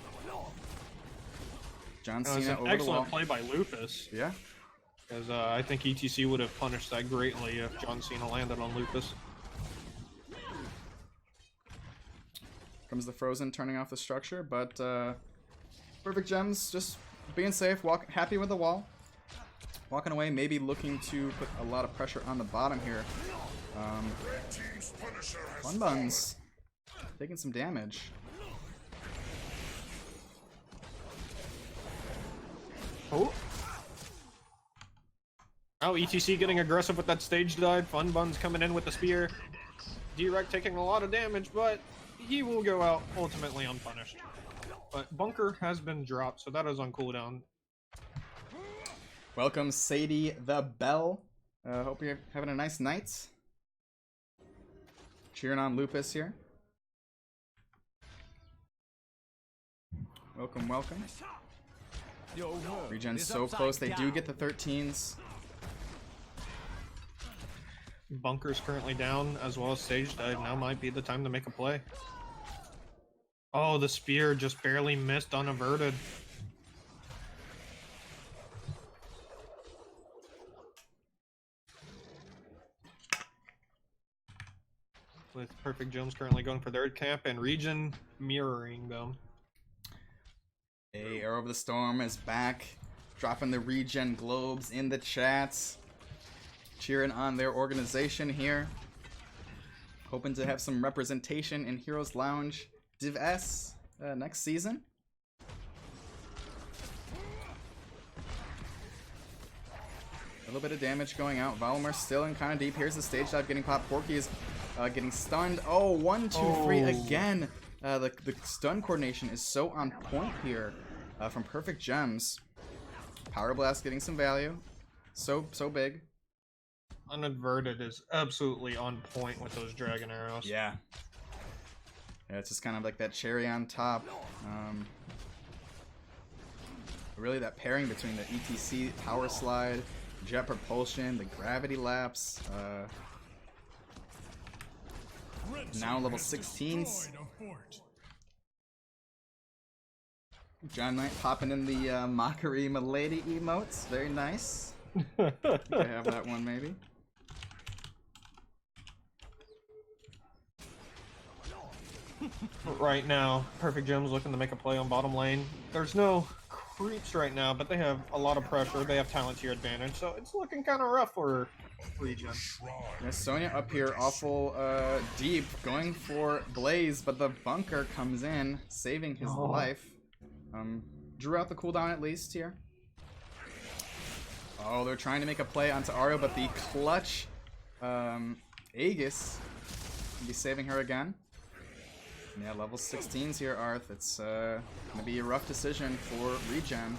John that was Cena an over the wall. excellent play by Lupus. Yeah. Because I think ETC would have punished that greatly if John Cena landed on Lupus. Comes the Frozen turning off the structure, but Perfect Gems just being safe, happy with the wall. Walking away, maybe looking to put a lot of pressure on the bottom here. Funbuns taking some damage. Oh. Oh, ETC getting aggressive with that stage dive. Funbuns coming in with the spear. D-Rec taking a lot of damage, but he will go out ultimately unpunished. But Bunker has been dropped, so that is on cooldown. Welcome, Sadie the Bell. Hope you're having a nice night. Cheering on Lupus here. Welcome, welcome. Regen's so close. They do get the 13s. Bunker's currently down, as well as stage dive. Now might be the time to make a play. Oh, the spear just barely missed unaverted. With Perfect Gems currently going for their camp and Regen mirroring them. Hey, Arrow of the Storm is back. Dropping the regen globes in the chats. Cheering on their organization here. Hoping to have some representation in Heroes Lounge Div S next season. A little bit of damage going out. Valimar still in kind of deep. Here's the stage dive getting popped. Porky is getting stunned. Oh, 1, 2, 3 again. The stun coordination is so on point here from Perfect Gems. Power Blast getting some value. So big. Unaverted is absolutely on point with those dragon arrows. Yeah. Yeah, it's just kind of like that cherry on top. Really that pairing between the ETC power slide, jet propulsion, the gravity lapse. Now level 16s. John Knight popping in the Mockery Milady emotes. Very nice. I think I have that one maybe. Right now, Perfect Gems looking to make a play on bottom lane. There's no creeps right now, but they have a lot of pressure. They have talent tier advantage, so it's looking kind of rough for Regen. Yeah, Sonya up here awful deep, going for Blaze, but the Bunker comes in, saving his life. Drew out the cooldown at least here. Oh, they're trying to make a play onto Ario, but the clutch Aegis will be saving her again. Yeah, level 16s here, Arth. It's gonna be a rough decision for Regen.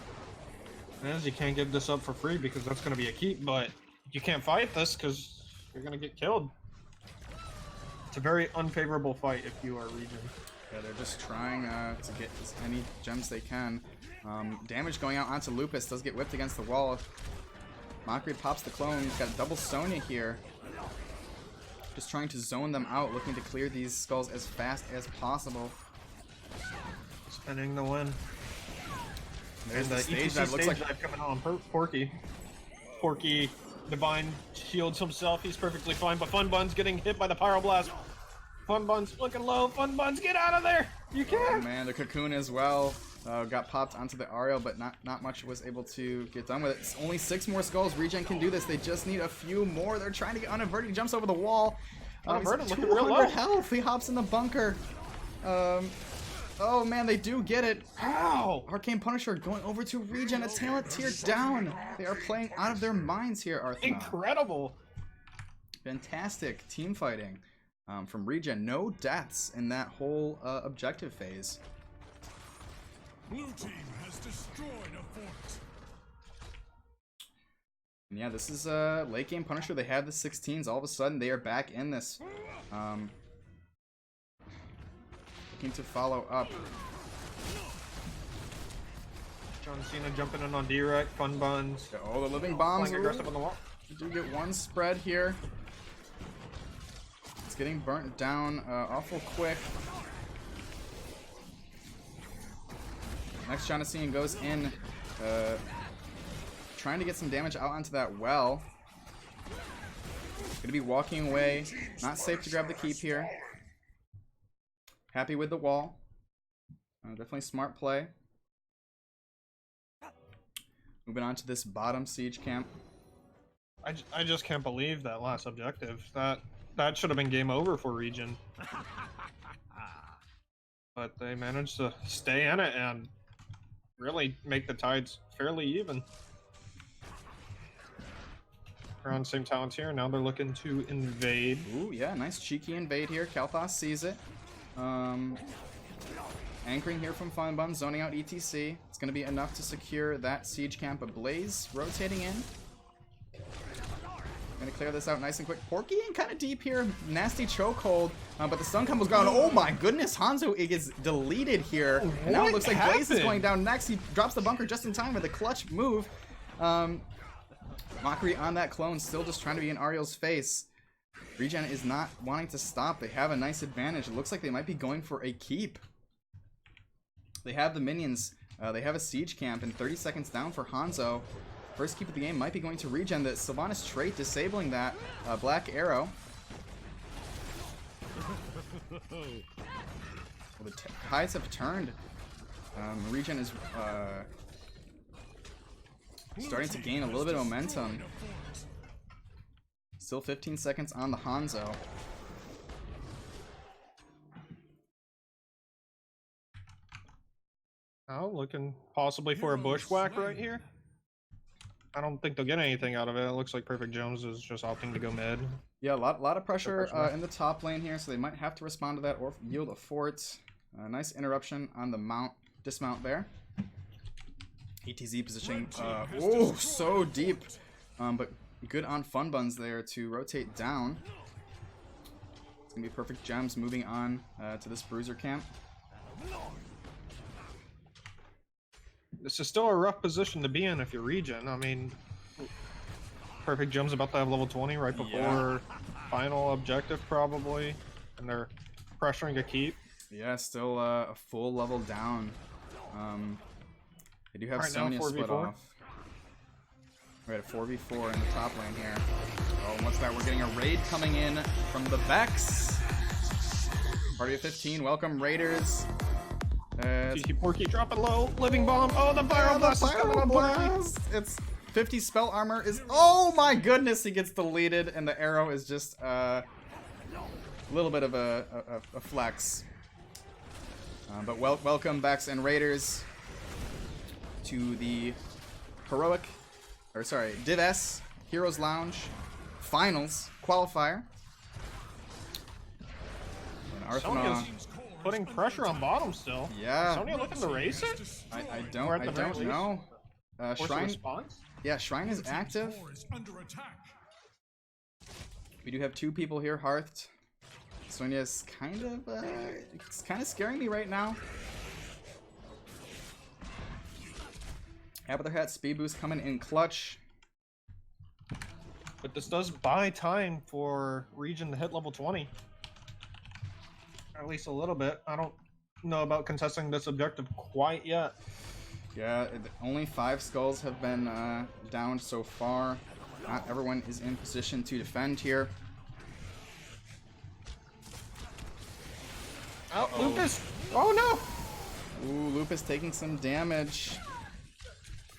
As you can't give this up for free because that's gonna be a keep, but you can't fight this because you're gonna get killed. It's a very unfavorable fight if you are Regen. Yeah, they're just trying to get as many gems they can. Damage going out onto Lupus, does get whipped against the wall. Mockery pops the clone, he's got a double Sonya here. Just trying to zone them out, looking to clear these skulls as fast as possible. Spinning the win. There's And the stage ETC dive, looks like dive coming on. Porky. Porky Divine shields himself, he's perfectly fine, but Fun Bun's getting hit by the Pyroblast. Fun Bun's looking low, Fun Bun's, get out of there! You oh can't! man, the cocoon as well. Got popped onto the Ariel, but not much was able to get done with it. It's only 6 more skulls. Regen can do this. They just need a few more. They're trying to get unaverted. He jumps over the wall. Unaverted, He's looking real 200 low. health. He hops in the bunker. Oh man, they do get it. Ow! Arcane Punisher going over to Regen. A talent tier down. They are playing out of their minds here, Arthur. Incredible! Fantastic team fighting from Regen. No deaths in that whole objective phase. Blue team has destroyed a fort. And yeah, this is late game Punisher. They have the 16s. All of a sudden, they are back in this. Looking to follow up. John Cena jumping in on D-Rec, Fun Buns. Oh, the living bombs. Playing aggressive on the wall. We do get one spread here. It's getting burnt down awful quick. Next John Cena goes in, trying to get some damage out onto that well. Gonna be walking away. Not safe to grab the keep here. Happy with the wall. Definitely smart play. Moving on to this bottom siege camp. I just can't believe that last objective. That should have been game over for Regen. But they managed to stay in it and really make the tides fairly even. Around the same talents here. Now they're looking to invade. Ooh, yeah, nice cheeky invade here. Kalthos sees it. Anchoring here from Fun Bun, zoning out ETC. It's going to be enough to secure that siege camp ablaze. Rotating in. Going to clear this out nice and quick. Porky in kind of deep here. Nasty chokehold. But the stun combo's gone. Oh my goodness. Hanzo is deleted here. And now it looks like Blaze is going down next. He drops the bunker just in time with a clutch move. Mockery on that clone. Still just trying to be in Ariel's face. Regen is not wanting to stop. They have a nice advantage. It looks like they might be going for a keep. They have the minions. They have a siege camp and 30 seconds down for Hanzo. First keep of the game might be going to Regen. The Sylvanas trait disabling that black arrow. Well, the tides have turned. Regen is starting to gain a little bit of momentum. Still 15 seconds on the Hanzo. Oh, looking possibly for a bushwhack right here. I don't think they'll get anything out of it. It looks like Perfect Jones is just opting to go mid. Yeah, a lot of pressure in the top lane here, so they might have to respond to that or yield a fort. Nice interruption on the dismount there. ETZ positioning, oh, so deep, but good on Fun Buns there to rotate down. It's gonna be Perfect Gems moving on to this Bruiser camp. This is still a rough position to be in if you're Regen. I mean, Perfect Gem's about to have level 20 right before final objective probably, and they're pressuring a keep. Yeah, still a full level down. They do have Right now, Sonya split 4v4. off. We're at a 4v4 in the top lane here. Oh, and what's that? We're getting a raid coming in from the Vex. Party of 15, welcome Raiders. GG Porky dropping low, living bomb. Oh, the Pyroblast is coming on Porky. It's 50 spell armor is. Oh my goodness, he gets deleted, and the arrow is just a little bit of a flex. But welcome Vex and Raiders to the Div S Heroes Lounge Finals Qualifier. And Arthur putting pressure on bottom still. Yeah. Sonya looking to race it? I Or at the very don't least, know. force a Shrine. response? Yeah, Shrine is active. We do have 2 people here, Hearthed. Sonya's kind of, it's kind of scaring me right now. Abathur Hat speed boost coming in clutch. But this does buy time for Region to hit level 20. At least a little bit. I don't know about contesting this objective quite yet. Yeah, only 5 skulls have been downed so far. Not everyone is in position to defend here. Oh, Lupus! Oh no! Ooh, Lupus taking some damage.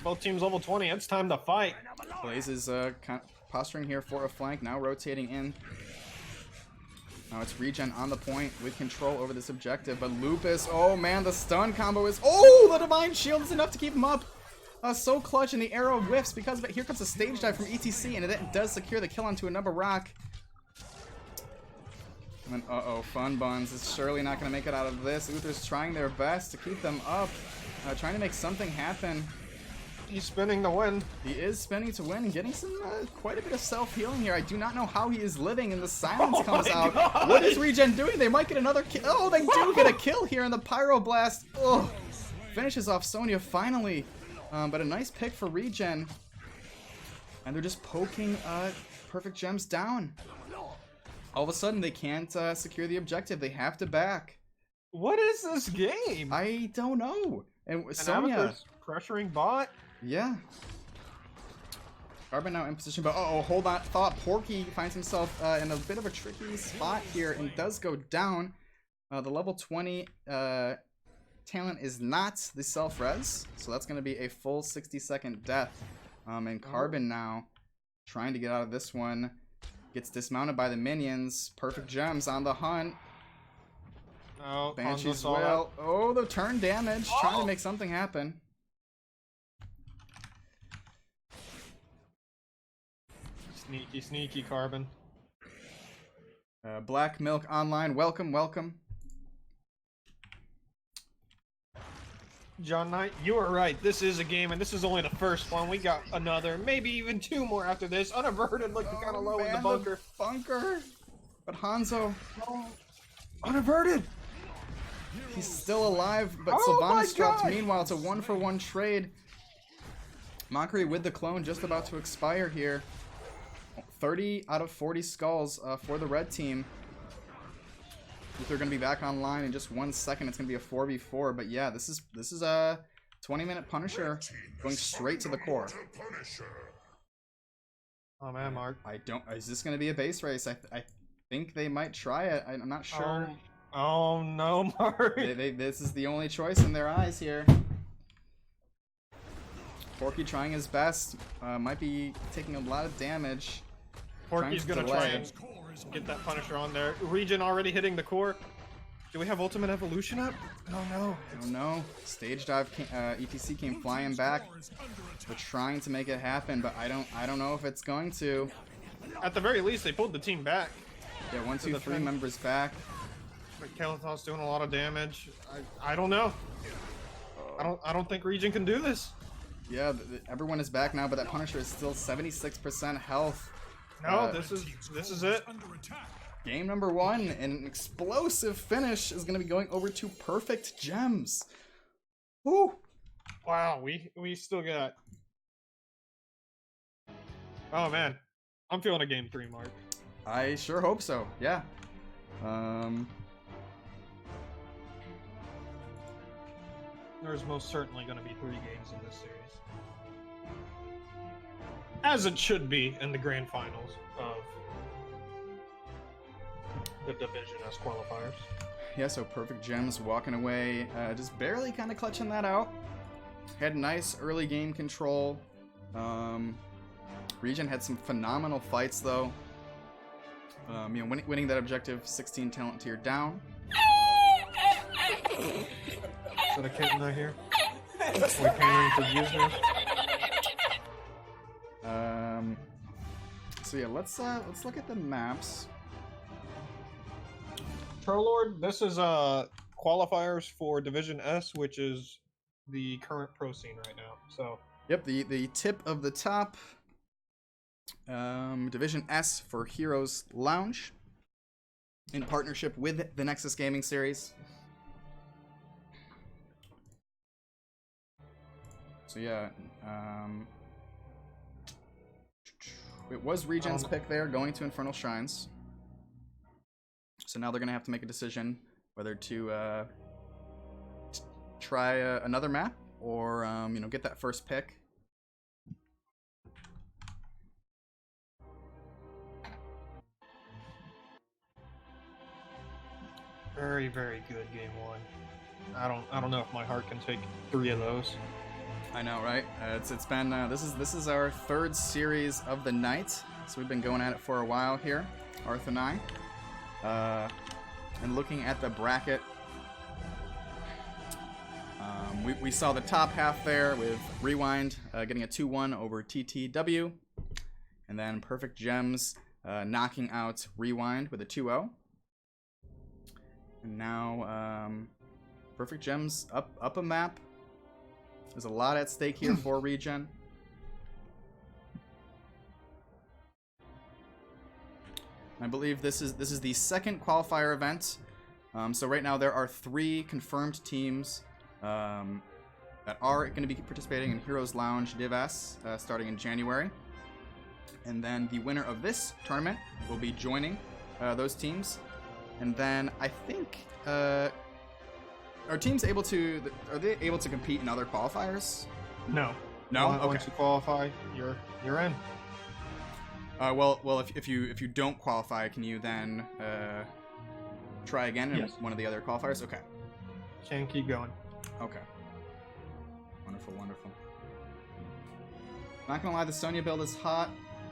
Both teams level 20. It's time to fight. Blaze is posturing here for a flank, now rotating in. Now it's Regen on the point with control over this objective, but Lupus, oh man, the stun combo is, oh, the Divine Shield is enough to keep him up. So clutch, and the arrow whiffs because of it. Here comes a stage dive from ETC, and it does secure the kill onto a number rock. And then, uh-oh, Fun Buns is surely not going to make it out of this. Uther's trying their best to keep them up, trying to make something happen. He's spinning to win. He is spinning to win and getting some quite a bit of self-healing here. I do not know how he is living, and the silence comes out. God. What is Regen doing? They might get another kill. Oh, they do get a kill here, and the Pyroblast finishes off Sonya finally. But a nice pick for Regen. And they're just poking Perfect Gems down. All of a sudden, they can't secure the objective. They have to back. What is this game? I don't know. And And Sonya... Abathur's pressuring bot? Yeah. Carbon now in position, but uh-oh, hold on. Thought Porky finds himself in a bit of a tricky spot here and does go down. The level 20 talent is not the self-res, so that's going to be a full 60-second death. And Carbon now trying to get out of this one. Gets dismounted by the minions. Perfect Gems on the hunt. Oh, Banshee's Wail. Oh, the turn damage. Trying to make something happen. Sneaky, sneaky Carbon. Black Milk Online. Welcome, welcome. John Knight, you were right. This is a game, and this is only the first one. We got another, maybe even 2 more after this. Unaverted looking kind of low in the bunker. Bunker. But Hanzo. Unaverted! He's still alive, but Oh my Sylvanas dropped. God! Meanwhile, it's a 1-for-1 trade. Mockery with the clone just about to expire here. 30 out of 40 skulls for the red team. If they're going to be back online in just 1 second, it's going to be a 4v4. But yeah, this is a 20-minute Punisher going straight to the core. Oh man, Mark. Is this going to be a base race? I think they might try it. I'm not sure. Oh no, Mark. This is the only choice in their eyes here. Porky trying his best. Might be taking a lot of damage. Porky's gonna try and get that Punisher on there. Regen already hitting the core. Do we have Ultimate Evolution up? Oh no. Oh no. Stage dive ETC came flying back. They're trying to make it happen, but I don't know if it's going to. At the very least, they pulled the team back. Yeah, 1, 2, 3 members back. But Kelithos doing a lot of damage. I don't know. I don't think Regen can do this. Yeah, everyone is back now, but that Punisher is still 76% health. No, this is it. Game number 1, and an explosive finish is going to be going over to Perfect Gems. Woo! Wow, we still got. Oh man, I'm feeling a game 3, Mark. I sure hope so. Yeah. There's most certainly going to be 3 games in this series. As it should be in the grand finals of the division as qualifiers. Yeah, so Perfect Gems walking away, just barely kind of clutching that out. Had nice early game control. Regen had some phenomenal fights though. Winning that objective, 16 talent tier down. Is that a kitten I hear? We're pandering for views now. So yeah, let's look at the maps. Trollord, this is a qualifiers for Division S, which is the current pro scene right now. So Yep, the tip of the top. Division S for Heroes Lounge, in partnership with the Nexus Gaming Series. So yeah, it was Regen's pick there, going to Infernal Shrines. So now they're gonna have to make a decision whether to try another map or get that first pick. very, very good game one. I don't know if my heart can take 3 of those. I know, right? It's been this is our third series of the night, so we've been going at it for a while here, Arth and I. And looking at the bracket, we saw the top half there with Rewind getting a 2-1 over TTW, and then Perfect Gems knocking out Rewind with a 2-0. And now Perfect Gems up a map. There's a lot at stake here for Regen. I believe this is the second qualifier event. So right now there are 3 confirmed teams that are going to be participating in Heroes Lounge Div S starting in January. And then the winner of this tournament will be joining those teams. And then I think are teams able to compete in other qualifiers? No. No? Okay. Once you qualify, you're in. Well, if you don't qualify, can you then try again in one of the other qualifiers? Okay. Can keep going. Okay. Wonderful. Not gonna lie, the Sonya build is hot,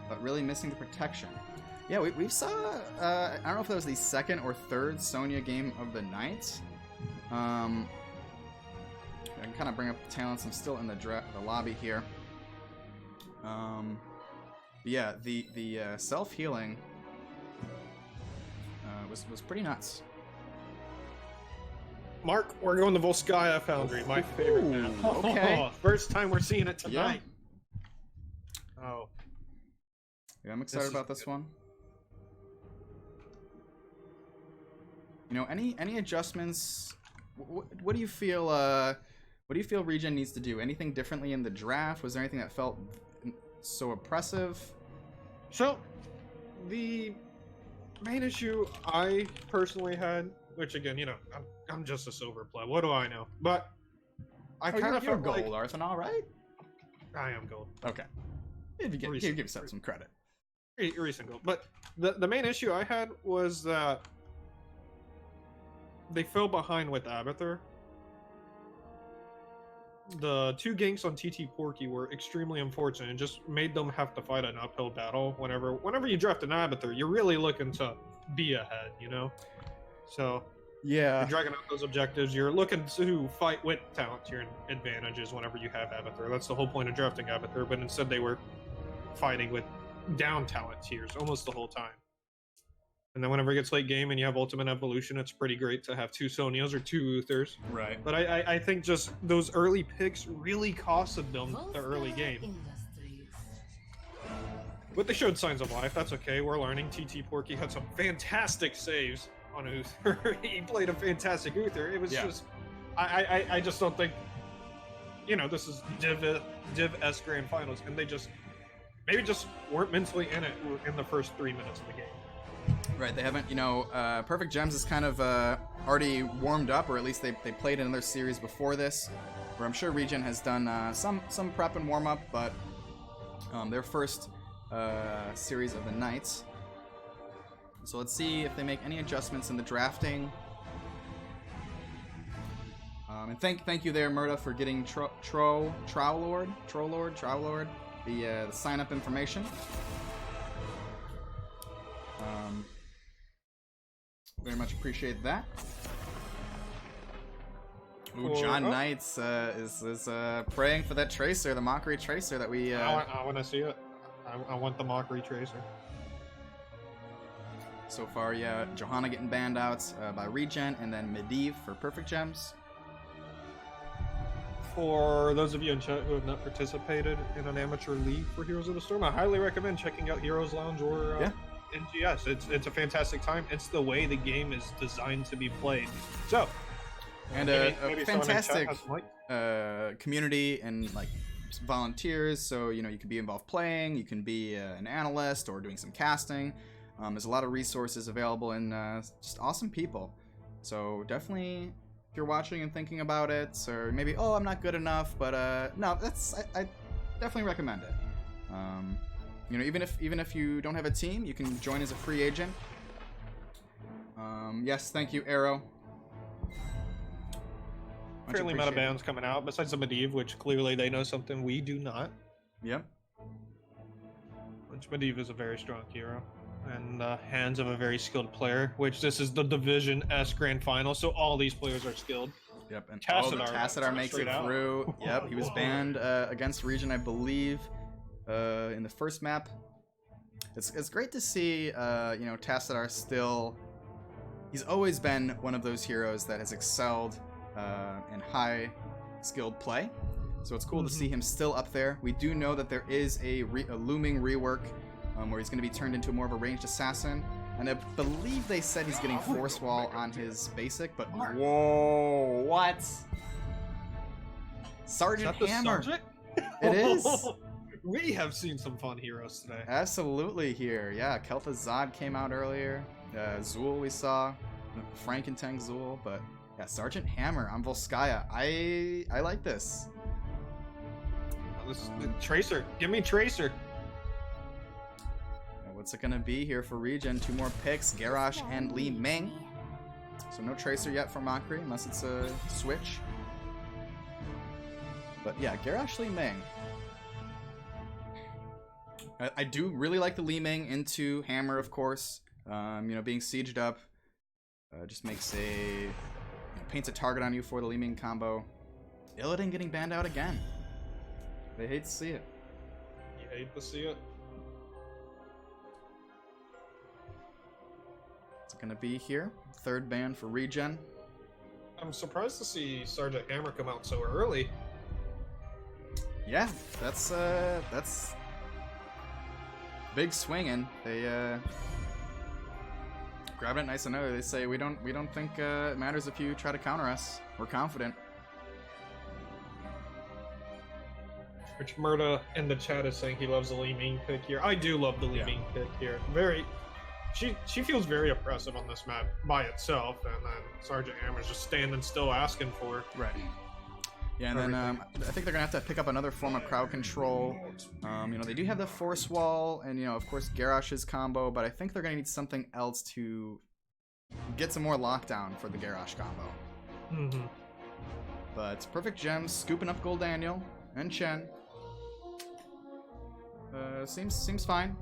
but really missing the protection. Yeah, we saw. I don't know if that was the second or third Sonya game of the night. I can kind of bring up the talents. I'm still in the lobby here. Yeah, the self-healing was pretty nuts. Mark, we're going to Volskaya Foundry, my favorite map. Okay. First time we're seeing it tonight. Yeah. Oh. Yeah, I'm excited about this one. Any adjustments? What do you feel? What do you feel Regen needs to do? Anything differently in the draft? Was there anything that felt so oppressive? So, the main issue I personally had, which again, I'm just a silver play. What do I know? But I kind of felt gold, like Arsenal, right? I am gold. Okay. Give yourself some credit. Recent gold. But the main issue I had was that they fell behind with Abathur. The 2 ganks on TT Porky were extremely unfortunate and just made them have to fight an uphill battle. Whenever you draft an Abathur, you're really looking to be ahead, So yeah, you're dragging out those objectives. You're looking to fight with talent to your advantages whenever you have Abathur. That's the whole point of drafting Abathur, but instead they were fighting with down talent tiers almost the whole time. And then whenever it gets late game and you have Ultimate Evolution, it's pretty great to have 2 Sonyas or 2 Uthers. right. But I think just those early picks really costed them the early game. But they showed signs of life. That's okay. We're learning. TT Porky had some fantastic saves on Uther. He played a fantastic Uther. It was just... I just don't think... this is Div S Grand Finals, and they maybe just weren't mentally in it in the first 3 minutes of the game. Right, they haven't, Perfect Gems is kind of already warmed up, or at least they played another series before this, where I'm sure Regen has done some prep and warm-up, but their first series of the night. So let's see if they make any adjustments in the drafting. And thank you there, Murda, for getting Trowlord, the sign-up information. Very much appreciate that. Ooh, John Knights is praying for that Tracer, the Mockery Tracer that we... I want to see it. I want the Mockery Tracer. so far. Yeah, Johanna getting banned out by Regen, and then Medivh for Perfect Gems. For those of you in chat who have not participated in an amateur league for Heroes of the Storm, I highly recommend checking out Heroes Lounge or NGS. It's a fantastic time. It's the way the game is designed to be played. So, and maybe a fantastic community and like volunteers. So you know you can be involved playing, you can be an analyst or doing some casting. There's a lot of resources available and just awesome people. So definitely. If you're watching and thinking about it, or maybe, oh, I'm not good enough, but no, I definitely recommend it. You know, even if you don't have a team, you can join as a free agent. Yes, thank you, Arrow. Fairly meta bands coming out, besides the Medivh, which clearly they know something we do not. Yep. Which Medivh is a very strong hero. And the hands of a very skilled player, which this is the Division S Grand Final, so all these players are skilled. Yep, and Tassadar makes it through. Yep, he was banned against Regen, I believe, in the first map. It's great to see, you know, Tassadar still... He's always been one of those heroes that has excelled in high skilled play. So it's cool to see him still up there. We do know that there is a looming rework where he's going to be turned into more of a ranged assassin. And I believe they said he's getting Force Wall on his basic, but whoa, what? Sergeant Hammer. Sergeant? It is. We have seen some fun heroes today. Absolutely here. Yeah, Kel'Thuzad Zod came out earlier. Zool we saw. Frankentank Zool, but yeah, Sergeant Hammer on Volskaya. I like this. This is the Tracer. Give me Tracer. What's it gonna be here for Regen? 2 more picks, Garrosh and Li Ming. So no Tracer yet for Mockery, unless it's a switch. But yeah, Garrosh, Li Ming. I do really like the Li Ming into Hammer, of course. You know, being sieged up just makes paints a target on you for the Li Ming combo. Illidan getting banned out again. They hate to see it. You hate to see it. Gonna be here. 3rd ban for Regen. I'm surprised to see Sergeant Hammer come out so early. Yeah, that's big swinging. They grab it nice and early. They say we don't think it matters if you try to counter us. We're confident. Which Murda in the chat is saying he loves the Li Ming pick here. I do love the Li Ming pick here. She feels very oppressive on this map by itself, and then Sergeant Hammer's just standing still asking for it. Right. Yeah, and then I think they're gonna have to pick up another form of crowd control. You know, they do have the Force Wall, and you know, of course, Garrosh's combo, but I think they're gonna need something else to get some more lockdown for the Garrosh combo. But Perfect Gems scooping up Gold Daniel and Chen. Seems fine.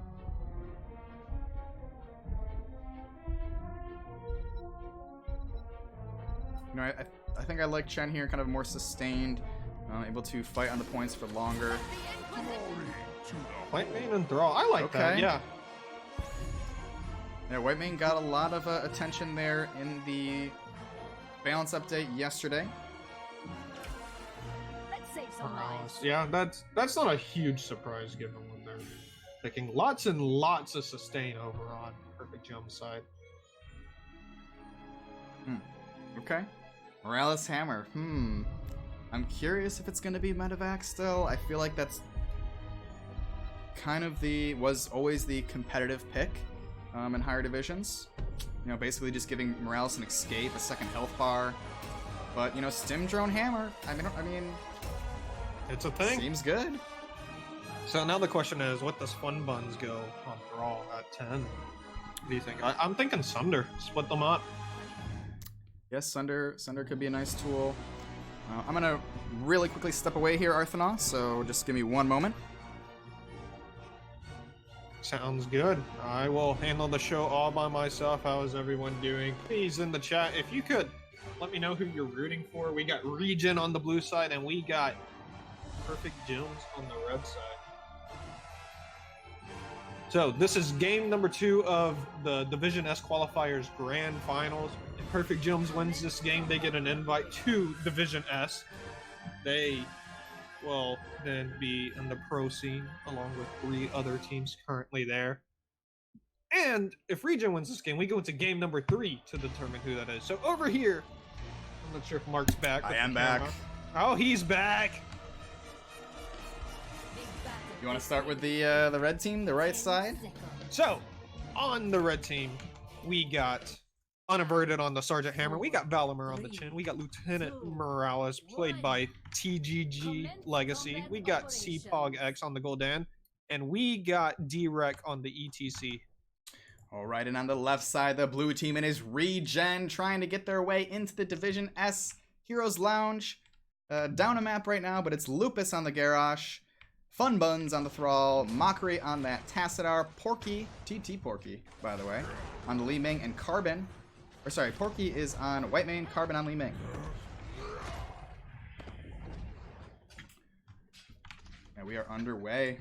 You know, I think I like Chen here, kind of more sustained, able to fight on the points for longer. White Mane and Thrall, I like that, yeah. Yeah, White Mane got a lot of attention there in the balance update yesterday. Let's save some lives. Yeah, that's not a huge surprise given what they're picking. Lots and lots of sustain over on Perfect Gem side. Okay. Morales Hammer. I'm curious if it's going to be Medivac still. I feel like that's kind of was always the competitive pick in higher divisions. You know, basically just giving Morales an escape, a second health bar. But, you know, Stim Drone Hammer, I mean... It's a thing. Seems good. So now the question is, what does Fun Buns go on Thrall at 10? What do you think? I'm thinking Sunder. Split them up. Yes, Sunder could be a nice tool. I'm going to really quickly step away here, Arthana, so just give me one moment. Sounds good. I will handle the show all by myself. How is everyone doing? Please, in the chat, if you could, let me know who you're rooting for. We got Regen on the blue side, and we got Perfect Gems on the red side. So this is game number 2 of the Division S qualifiers grand finals. If Perfect Gems wins this game, they get an invite to Division S. They will then be in the pro scene along with 3 other teams currently there. And if Regen wins this game, we go into game number 3 to determine who that is. So over here, I'm not sure if Mark's back. I am back. Oh, he's back. You want to start with the red team, the right side? So, on the red team, we got Unaverted on the Sergeant Hammer. We got Valimir on the chin. We got Lieutenant Morales, played by TGG Legacy. We got CPOG X on the Gul'dan. And we got D-Rec on the ETC. All right, and on the left side, the blue team and his Regen trying to get their way into the Division S Heroes Lounge. Down a map right now, but it's Lupus on the Garrosh. Fun Buns on the Thrall, Mockery on that Tassadar, Porky, TT Porky, by the way, on the Li Ming, and Carbon. Or sorry, Porky is on Whitemane, Carbon on Li Ming. And we are underway.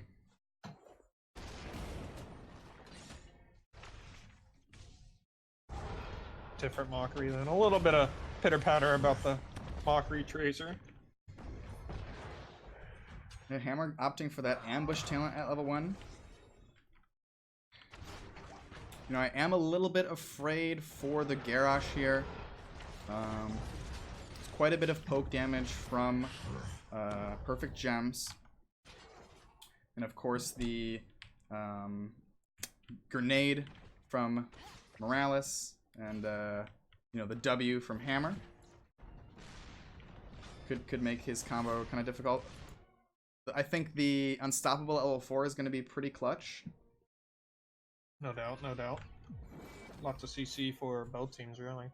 Different Mockery then. A little bit of pitter-patter about the Mockery Tracer. And Hammer opting for that ambush talent at level 1. You know, I am a little bit afraid for the Garrosh here. It's quite a bit of poke damage from Perfect Gems. And of course the grenade from Morales. And, you know, the W from Hammer. Could make his combo kind of difficult. I think the Unstoppable level 4 is going to be pretty clutch. No doubt, no doubt. Lots of CC for both teams, really.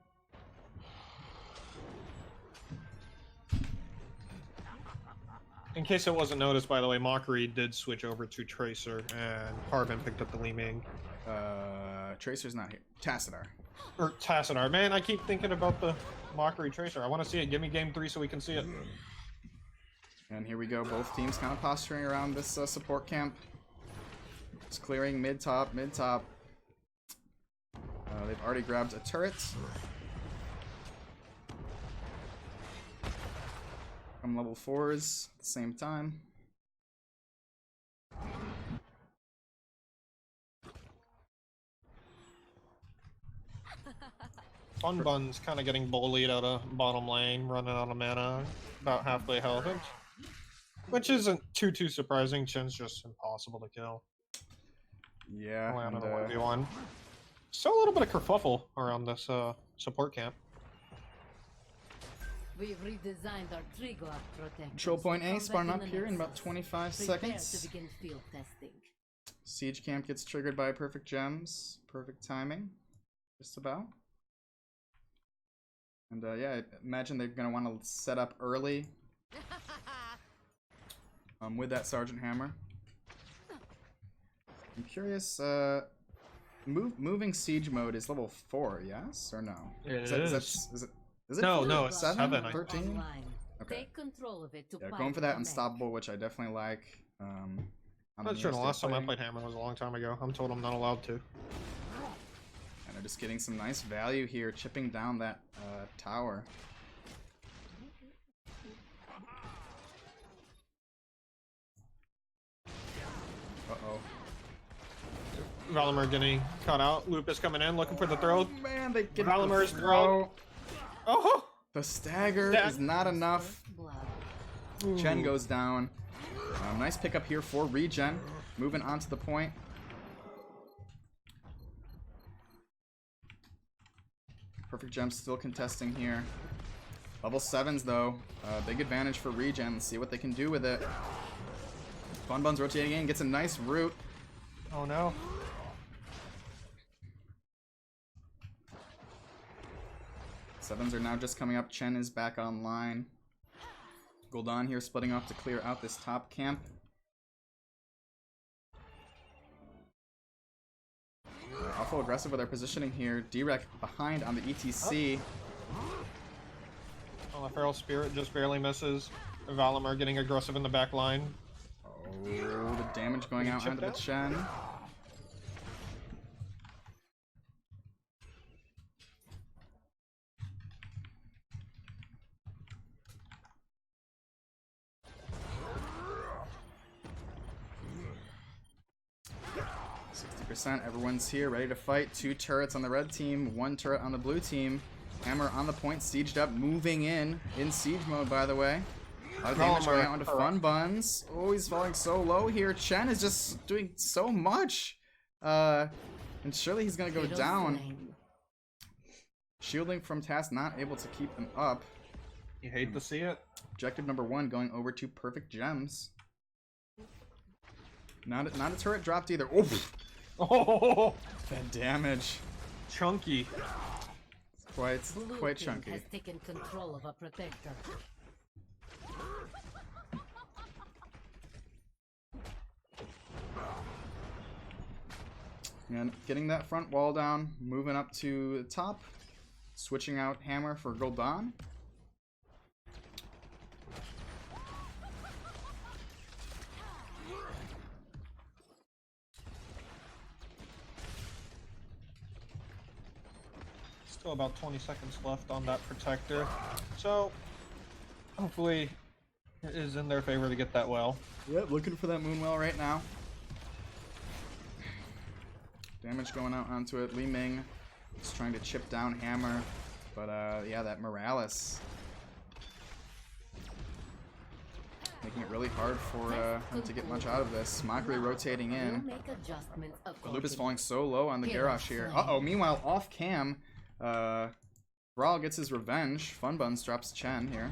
In case it wasn't noticed, by the way, Mockery did switch over to Tracer, and Carbon picked up the Li Ming. Tracer's not here. Tassadar. Or Tassadar. Man, I keep thinking about the Mockery Tracer. I want to see it. Give me game 3 so we can see it. And here we go, both teams kind of posturing around this support camp. Just clearing mid-top, mid-top. They've already grabbed a turret. From level 4s at the same time. Fun Bun's kind of getting bullied out of bottom lane, running out of mana, about halfway health. Which isn't too surprising. Chin's just impossible to kill. Yeah. Land on a 1v1. Still a little bit of kerfuffle around this support camp. We've redesigned our Trigo protectors. Control point A, spawn up here in about Nexus. 25 Prepare seconds. to begin field testing. Siege camp gets triggered by Perfect Gems. Perfect timing. Just about. And yeah, I imagine they're going to want to set up early. With that Sergeant Hammer. I'm curious, moving siege mode is level 4, yes or no? It Is it No, 4? no, it's 7, 13? Online. Okay. Take control of it to Yeah, pilot going for that the Unstoppable, which I definitely like. I'm not sure. The last time I played Hammer was a long time ago. I'm told I'm not allowed to. And they're just getting some nice value here, chipping down that tower. Uh-oh. Valimir getting caught out. Lupus coming in, looking for the throw. Oh, man, they get Valimir's the throw. Oh! The stagger is not enough. blood. Chen goes down. Nice pickup here for Regen. Moving on to the point. Perfect Gem still contesting here. Level 7s though. Big advantage for Regen. Let's see what they can do with it. Fun Bun's rotating in. Gets a nice root. Oh no. Sevens are now just coming up. Chen is back online. Gul'dan here splitting off to clear out this top camp. Awful aggressive with their positioning here. D-Rec behind on the ETC. Oh, the Feral Spirit just barely misses. Valimir getting aggressive in the back line. Oh, the damage going out onto the Chen. 100%. Everyone's here, ready to fight. 2 turrets on the red team, 1 turret on the blue team. Hammer on the point, sieged up, moving in siege mode, by the way. A lot of damage going out onto Fun Buns. Oh, he's falling so low here. Chen is just doing so much. And surely he's going to go down. Shielding from Task, not able to keep them up. You hate to see it. Objective number 1 going over to Perfect Gems. Not a turret dropped either. Oof. Oh, That damage. chunky. It's quite chunky. Has taken control of a protector. And getting that front wall down, moving up to the top, switching out Hammer for Gul'dan. Still about 20 seconds left on that protector, so hopefully it is in their favor to get that well. Yep, looking for that Moonwell right now. Damage going out onto it. Li Ming is trying to chip down Hammer, but yeah, that Morales making it really hard for him to get much out of this. Mockery rotating in. But Loop is falling so low on the Garrosh here. Uh-oh, meanwhile, off cam, Brawl gets his revenge. Fun Buns drops Chen here.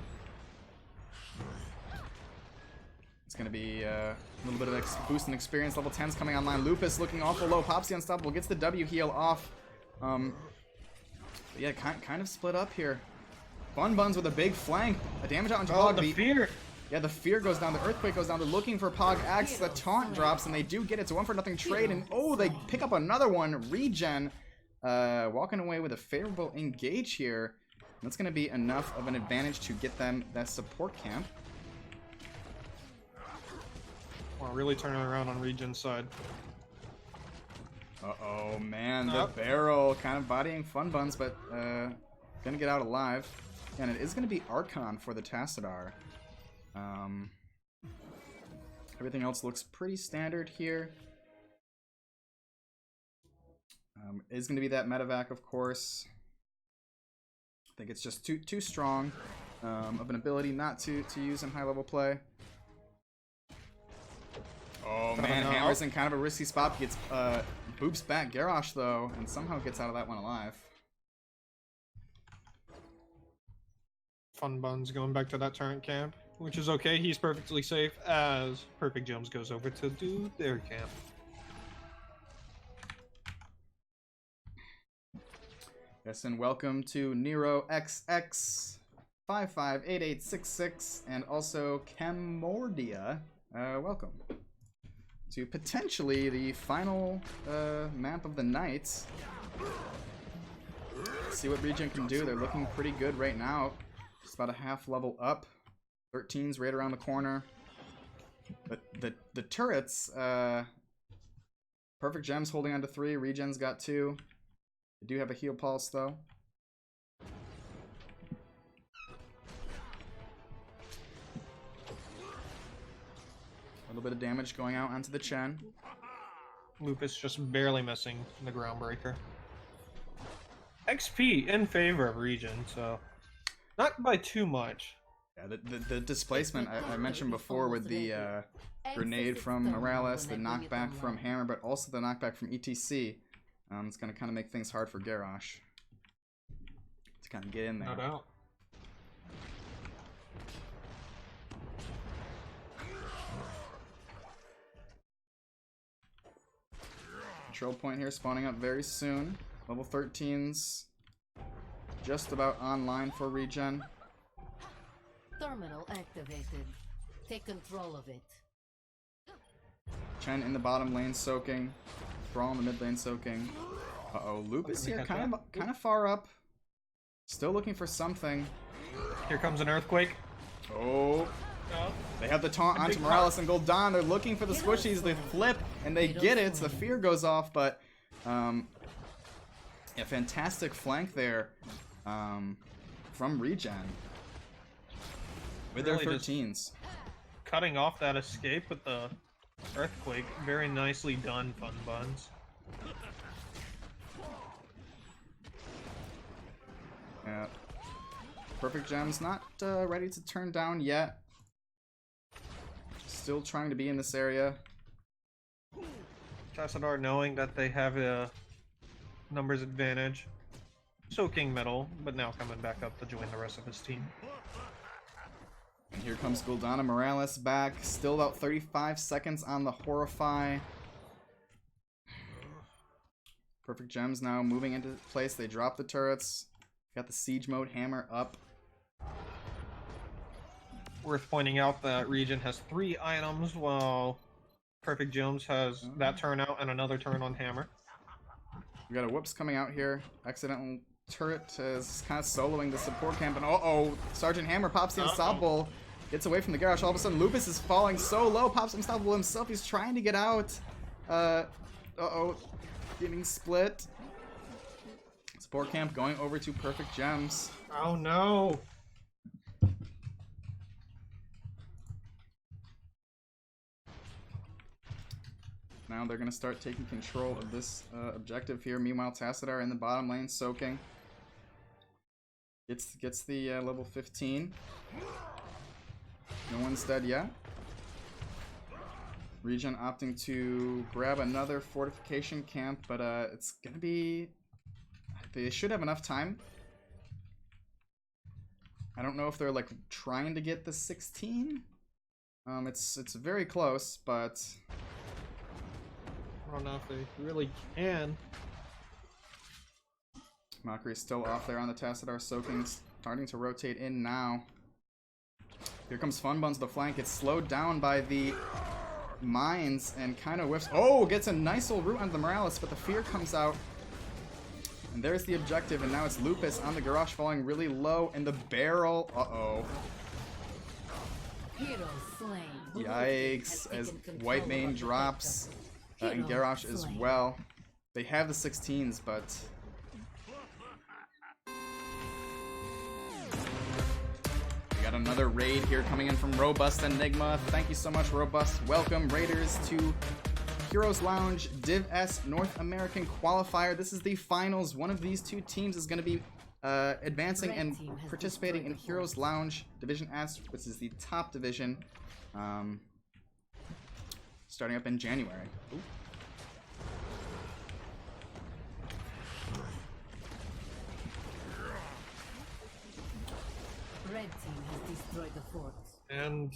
It's going to be a little bit of boost in experience. Level 10's coming online. Lupus looking awful low. Popsy Unstoppable gets the W heal off. But yeah, kind of split up here. Fun Buns with a big flank. A damage out onto Pog. The fear! Yeah, the fear goes down. The Earthquake goes down. They're looking for Pog X. The taunt drops, and they do get it. It's a 1-for-0 trade. And oh, they pick up another one. Regen. Walking away with a favorable engage here. That's going to be enough of an advantage to get them that support camp. We're really turning around on Regen's side. Uh-oh, man. The barrel kind of bodying Fun Buns, but gonna get out alive. And it is going to be Archon for the Tassadar. Everything else looks pretty standard here. Is going to be that Medevac, of course. I think it's just too strong of an ability not to use in high-level play. Oh man, Hammer's in kind of a risky spot. Gets boops back Garrosh though, and somehow gets out of that one alive. Fun Buns going back to that turret camp, which is okay. He's perfectly safe as Perfect Gems goes over to do their camp. Yes, and welcome to Nero XX 558866 and also Camordia. Welcome to potentially the final map of the night. See what Regen can do. They're looking pretty good right now. Just about a half level up. 13's right around the corner. But the turrets, Perfect Gems holding on to 3. Regen's got 2. They do have a heal pulse though. A little bit of damage going out onto the Chen. Lupus just barely missing the Groundbreaker. XP in favor of Regen, so not by too much. Yeah, the displacement I mentioned before with the grenade from Morales, the knockback from Hammer, but also the knockback from ETC. It's going to kind of make things hard for Garrosh to kind of get in there. No doubt. Control point here spawning up very soon. Level 13's just about online for Regen. Terminal activated. Take control of it. Chen in the bottom lane soaking. Brawl in the mid lane soaking. Uh-oh, Lupus here kind of far up. Still looking for something. Here comes an Earthquake. Oh. They have the taunt onto Morales and Gul'dan. They're looking for the squishies. They flip and they get it. The fear goes off, but a fantastic flank there from Regen with Really their 13s. Cutting off that escape with the Earthquake. Very nicely done, Fun Buns. Yeah. Perfect Gem's not ready to turn down yet. Still trying to be in this area. Tassadar knowing that they have a numbers advantage. Soaking metal, but now coming back up to join the rest of his team. And here comes Guldana Morales back. Still about 35 seconds on the Horrify. Perfect Gems now moving into place. They drop the turrets. Got the siege mode hammer up. Worth pointing out that Region has 3 items, while Perfect Gems has that turn out and another turn on hammer. We got a whoops coming out here. Accidental turret is kind of soloing the support camp. And uh-oh, Sergeant Hammer pops the Unstoppable. Gets away from the garage. All of a sudden, Lupus is falling so low. Pops Unstoppable himself. He's trying to get out. Uh-oh. Getting split. Support camp going over to Perfect Gems. Oh no! Now they're going to start taking control of this objective here. Meanwhile, Tassadar in the bottom lane soaking. Gets the level 15. No one's dead yet. Regen opting to grab another fortification camp, but it's going to be... They should have enough time. I don't know if they're like trying to get the 16. It's very close, but... I don't know if they really can. Mockery is still off there on the Tassadar soaking, starting to rotate in now. Here comes Funbuns to the flank. It's slowed down by the mines and kind of whiffs. Oh, gets a nice little root onto the Morales, but the fear comes out. And there's the objective, and now it's Lupus on the garage falling really low, and the barrel. Uh-oh. Hero slain. Yikes, as Whitemane drops. And Garrosh as well. They have the 16s, but... We got another raid here coming in from Robust Enigma. Thank you so much, Robust. Welcome, Raiders, to Heroes Lounge Div S North American Qualifier. This is the finals. One of these two teams is going to be advancing and participating in Heroes Lounge Division S, which is the top division. Starting up in January. Ooh. Red team has destroyed the fort. And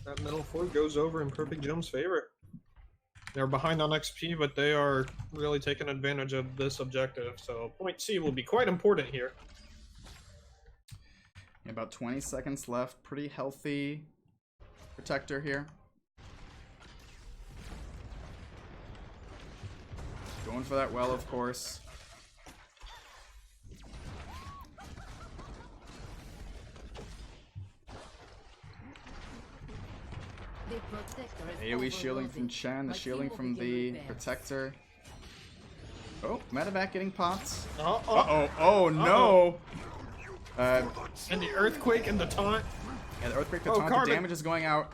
that middle fort goes over in Perfect Gem's favor. They're behind on XP, but they are really taking advantage of this objective. So point C will be quite important here. About 20 seconds left. Pretty healthy protector here. Going for that well, of course. AoE shielding from Chen, the shielding from the protector. Oh, medevac getting popped. Uh-oh. Oh, no. And the earthquake and the taunt. Yeah, the earthquake, the taunt, the damage is going out.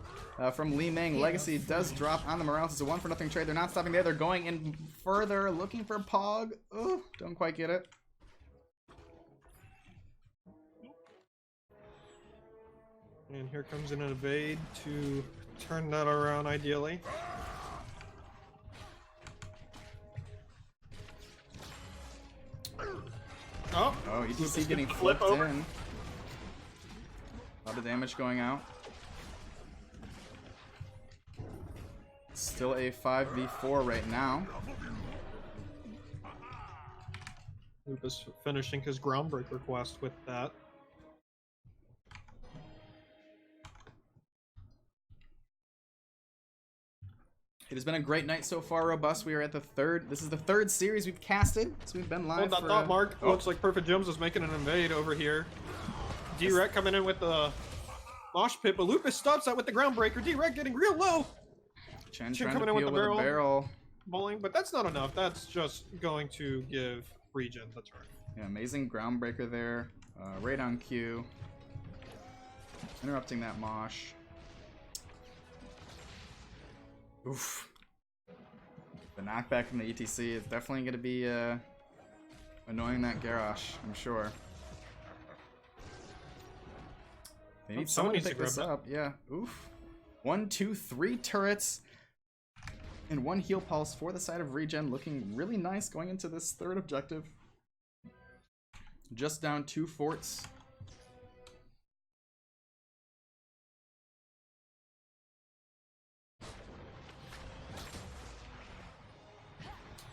From Li Meng. Legacy does drop on the Morales. It's a 1-for-0 trade. They're not stopping there. They're going in further, looking for Pog. Oh, don't quite get it. And here comes an evade to turn that around, ideally. Oh, ETC getting flipped over. In. A lot of damage going out. Still a 5v4 right now. Lupus finishing his groundbreaker quest with that. It has been a great night so far, Robust. We are at the third. This is the third series we've casted, so we've been live. Hold that for, thought, Mark. Looks like Perfect Gems is making an invade over here. D-Rec coming in with the mosh pit, but Lupus stops that with the groundbreaker. D-Rec getting real low. Chen coming in with the barrel. Bowling, but that's not enough. That's just going to give Regen the turn. Yeah, amazing groundbreaker there. Right on cue. Interrupting that mosh. Oof. The knockback from the ETC is definitely going to be annoying that Garrosh, I'm sure. They need someone to pick this up. Yeah. Oof. 1, 2, 3 turrets. And 1 heal pulse for the side of Regen. Looking really nice going into this third objective. Just down 2 forts.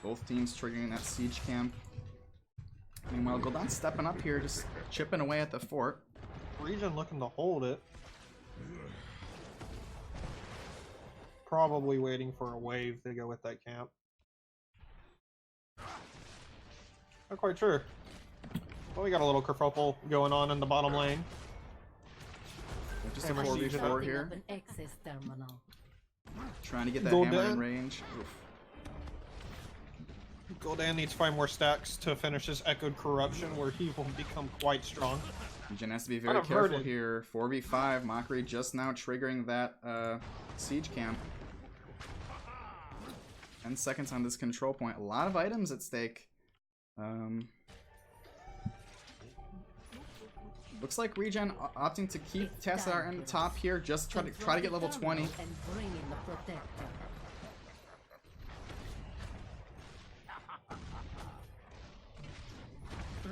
Both teams triggering that siege camp. Meanwhile, Gul'dan's stepping up here, just chipping away at the fort. Regen looking to hold it. Probably waiting for a wave to go with that camp. Not quite sure. Well, we got a little kerfuffle going on in the bottom lane. Just a 4v4 here. Trying to get that hammer in range. Oof. Gul'dan needs 5 more stacks to finish his Echoed Corruption, where he will become quite strong. Regen has to be very careful here. 4v5. Mockery just now triggering that siege camp. 10 seconds on this control point. A lot of items at stake. Looks like Regen opting to keep Tassadar in the top here. Just try to get level 20.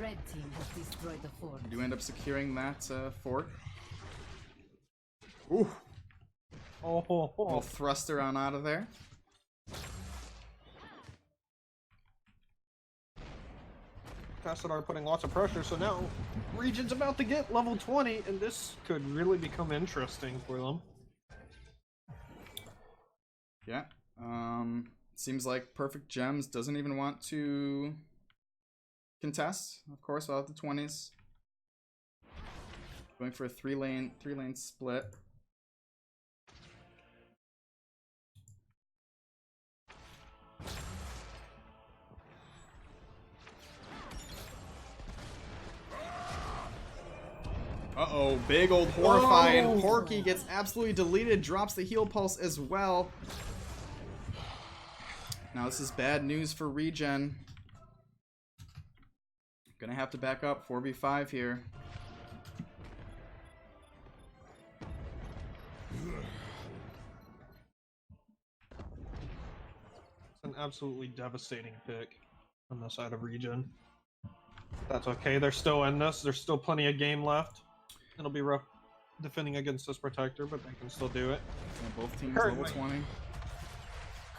Red team has destroyed the fort. Do end up securing that fort. Ooh. Little thruster on out of there. Tassadar putting lots of pressure, so now Regen's about to get level 20, and this could really become interesting for them. Yeah. Seems like Perfect Gems doesn't even want to contest, of course, without the 20s. Going for a 3-lane split. Uh-oh, big old horrifying. Oh. Porky gets absolutely deleted, drops the heal pulse as well. Now this is bad news for Regen. Gonna have to back up 4v5 here. It's an absolutely devastating pick on the side of Regen. That's okay, they're still in this. There's still plenty of game left. It'll be rough defending against this Protector, but they can still do it. Yeah, both teams level 20.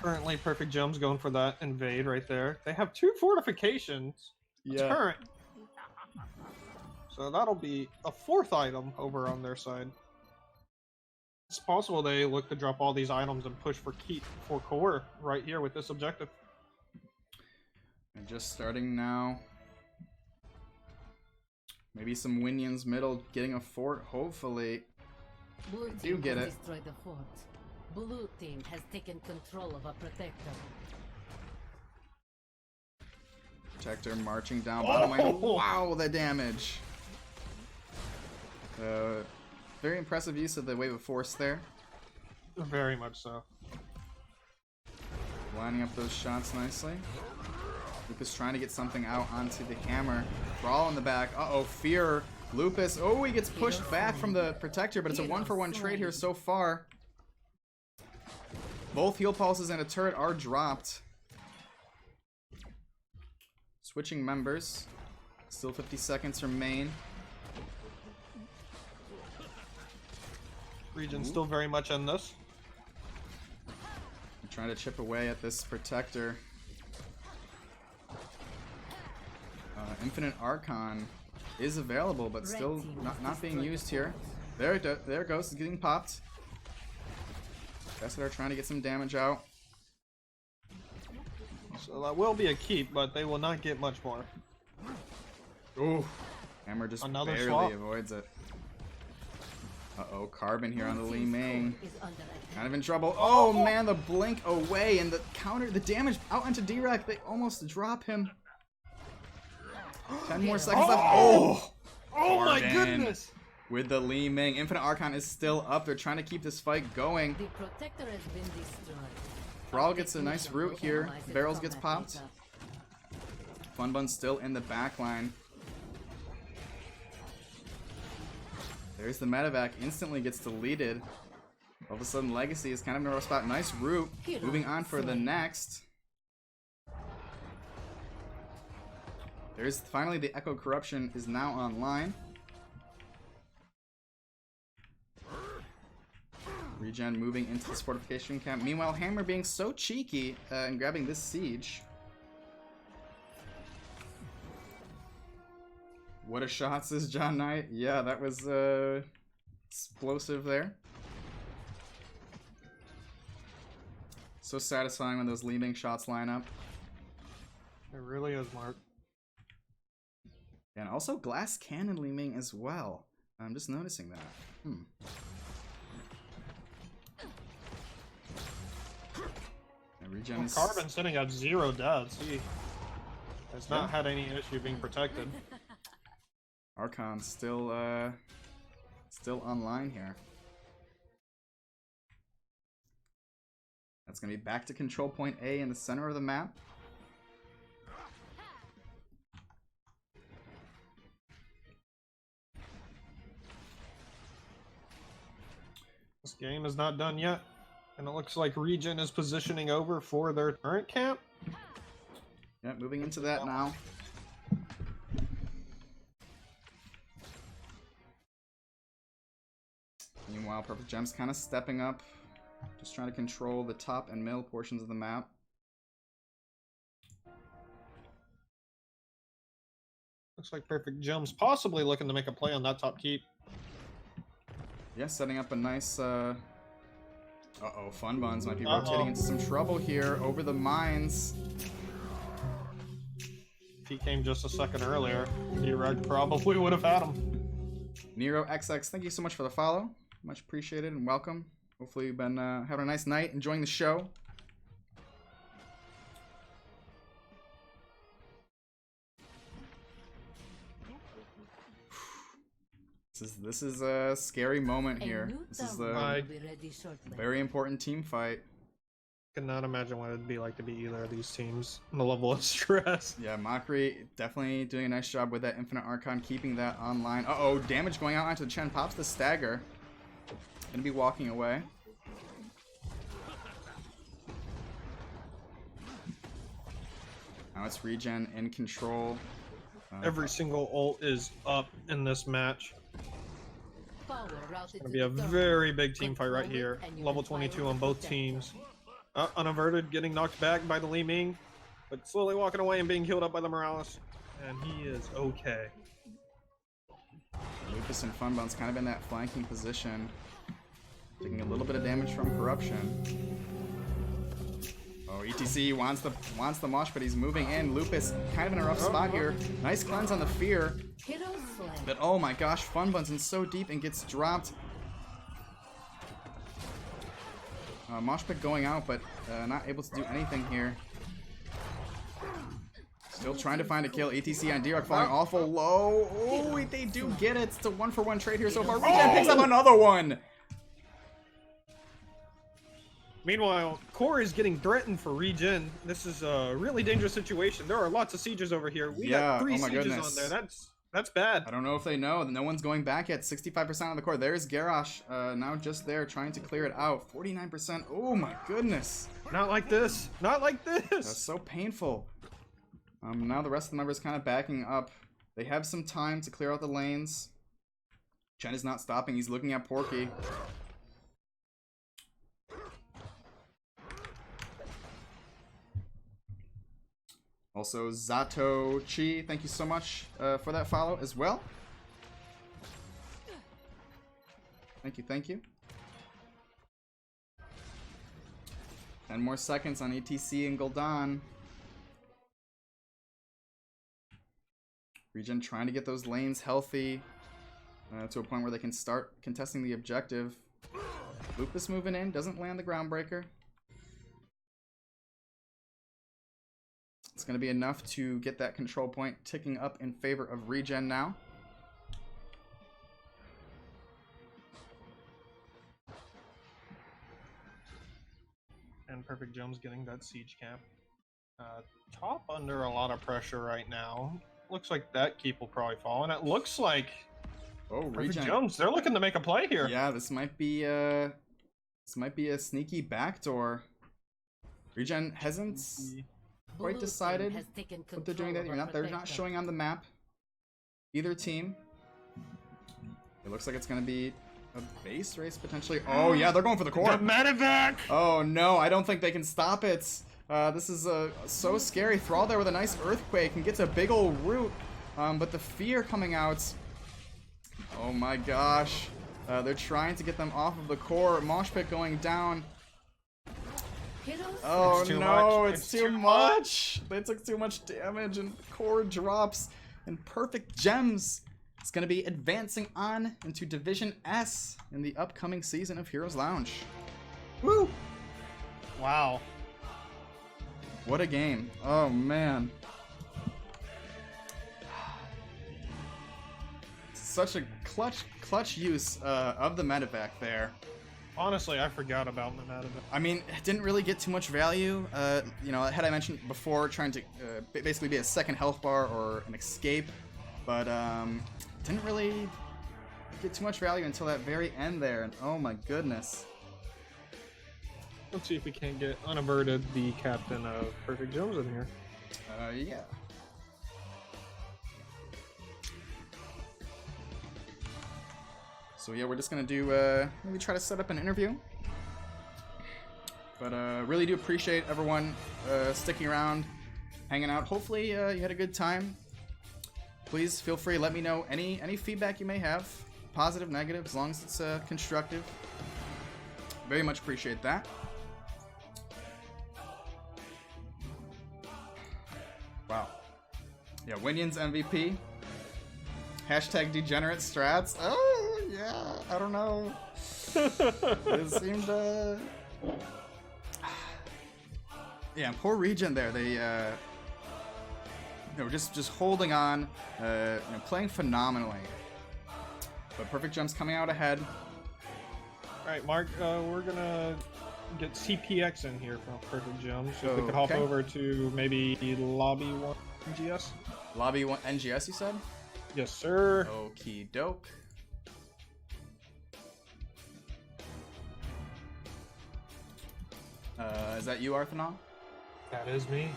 Currently, Perfect Gems going for that invade right there. They have 2 fortifications. Yeah. Current. So that'll be a 4th item over on their side. It's possible they look to drop all these items and push for keep for core right here with this objective. And just starting now. Maybe some Winions middle getting a fort, hopefully. Blue Do team get has it. destroyed the fort. Blue team has taken control of a Protector. Protector marching down bottom lane. Wow, the damage. Very impressive use of the Wave of Force there. Very much so. Lining up those shots nicely. Lupus trying to get something out onto the hammer. Brawl in the back. Uh-oh, Fear. Lupus. Oh, he gets pushed back from the Protector, but it's a 1-for-1 trade here so far. Both heal pulses and a turret are dropped. Switching members. Still 50 seconds remain. Region's still very much in this. I'm trying to chip away at this Protector. Infinite Archon is available, but still not being used here. There it goes. It's getting popped. Tassadar trying to get some damage out. So that will be a keep, but they will not get much more. Ooh. Hammer just Another barely swap. avoids it. Uh-oh, Carbon here on the Li Ming. Kind of in trouble. Oh man, the blink away and the counter, the damage out onto D-Rack. They almost drop him. 10 more seconds left. Oh! Oh my Carbon goodness! with the Li Ming. Infinite Archon is still up. They're trying to keep this fight going. The Protector has been destroyed. Brawl gets a nice root here. Barrels gets popped. Funbun's still in the back line. There's the medevac. Instantly gets deleted. All of a sudden, Legacy is kind of in a rough spot. Nice root. Moving on for the next. There's finally the Echo Corruption is now online. Regen moving into this fortification camp. Meanwhile, Hammer being so cheeky and grabbing this siege. What a shot, says John Knight. Yeah, that was explosive there. So satisfying when those leaving shots line up. It really is, Mark. And also glass cannon leaming as well. I'm just noticing that. And regen is... Carbon sitting at 0 deaths. He has not had any issue being protected. Archon still online here. That's gonna be back to control point A in the center of the map. This game is not done yet, and it looks like Regen is positioning over for their current camp. Yep, moving into that now. Meanwhile, Perfect Gem's kind of stepping up, just trying to control the top and middle portions of the map. Looks like Perfect Gem's possibly looking to make a play on that top keep. Yeah, setting up a nice, uh-oh, Funbuns might be rotating into some trouble here over the mines. If he came just a second earlier, D-Reg probably would have had him. Nero XX, thank you so much for the follow. Much appreciated and welcome. Hopefully you've been having a nice night, enjoying the show. This is a scary moment here. This is a very important team fight. Cannot imagine what it'd be like to be either of these teams and the level of stress. Yeah, Mockery definitely doing a nice job with that Infinite Archon, keeping that online. Uh-oh, damage going out onto the Chen. Pops the stagger. Gonna be walking away. Now it's Regen in control. Every single ult is up in this match. It's gonna be a very big team fight right here. Level 22 on both teams. Unaverted, getting knocked back by the Li Ming, but slowly walking away and being killed up by the Morales. And he is okay. Lucas and Funbuns kind of in that flanking position. Taking a little bit of damage from Corruption. Oh, ETC wants the mosh, but he's moving in. Lupus kind of in a rough spot here. Nice cleanse on the fear. But oh my gosh, Funbuns in so deep and gets dropped. Moshpit going out, but not able to do anything here. Still trying to find a kill. ETC on D-Rock falling awful low. Oh, they do get it. It's a 1-for-1 trade here so far. Regen picks up another one. Meanwhile, Core is getting threatened for Regen. This is a really dangerous situation. There are lots of sieges over here. We got 3 sieges on there. That's bad. I don't know if they know. No one's going back yet. 65% on the core. There's Garrosh now just there trying to clear it out. 49%. Oh my goodness. Not like this. Not like this. That's so painful. Now the rest of the members kind of backing up. They have some time to clear out the lanes. Chen is not stopping. He's looking at Porky. Also, Zato Chi, thank you so much for that follow as well. Thank you, thank you. 10 more seconds on ETC and Gul'dan. Regen trying to get those lanes healthy to a point where they can start contesting the objective. Lupus moving in, doesn't land the Groundbreaker. It's going to be enough to get that control point ticking up in favor of Regen now. and Perfect Gems getting that siege camp. Top under a lot of pressure right now. Looks like that keep will probably fall, and it looks like Oh, Perfect Regen. Gems, they're looking to make a play here. Yeah, this might be a sneaky backdoor. Regen hasn't quite Blue decided team has taken what they're doing. control of They're a not protector. showing on the map. Either team. It looks like it's gonna be a base race potentially. Oh yeah, they're going for the core. The medevac! Oh no, I don't think they can stop it. This is so scary. Thrall there with a nice earthquake and gets a big old root. But the fear coming out. Oh my gosh. They're trying to get them off of the core. Mosh pit going down. Heroes Oh It's too no, much. it's too much. They took too much damage and core drops. And Perfect Gems is going to be advancing on into Division S in the upcoming season of Heroes Lounge. Woo! Wow. What a game. Oh man. Such a clutch use of the medevac there. Honestly, I forgot about the medevac. I mean, it didn't really get too much value. You know, had I mentioned before, trying to basically be a second health bar or an escape, but didn't really get too much value until that very end there. And oh my goodness. Let's see if we can't get unaverted the captain of Perfect Gems in here. Yeah. So yeah, we're just gonna do maybe try to set up an interview. But really do appreciate everyone sticking around, hanging out. Hopefully you had a good time. Please feel free, let me know any feedback you may have, positive, negative, as long as it's constructive. Very much appreciate that. Wow. Yeah, Winion's MVP. Hashtag degenerate strats. Oh, yeah, I don't know. It seemed, yeah, poor Regen there. They, were just holding on, playing phenomenally. But Perfect Gems coming out ahead. Alright, Mark, we're gonna get CPX in here from Perfect Gems. So if we could hop Okay. over to maybe Lobby 1 GS. Lobby 1 NGS, you said? Yes, sir. Okie doke. Is that you, Arthanol? That is me.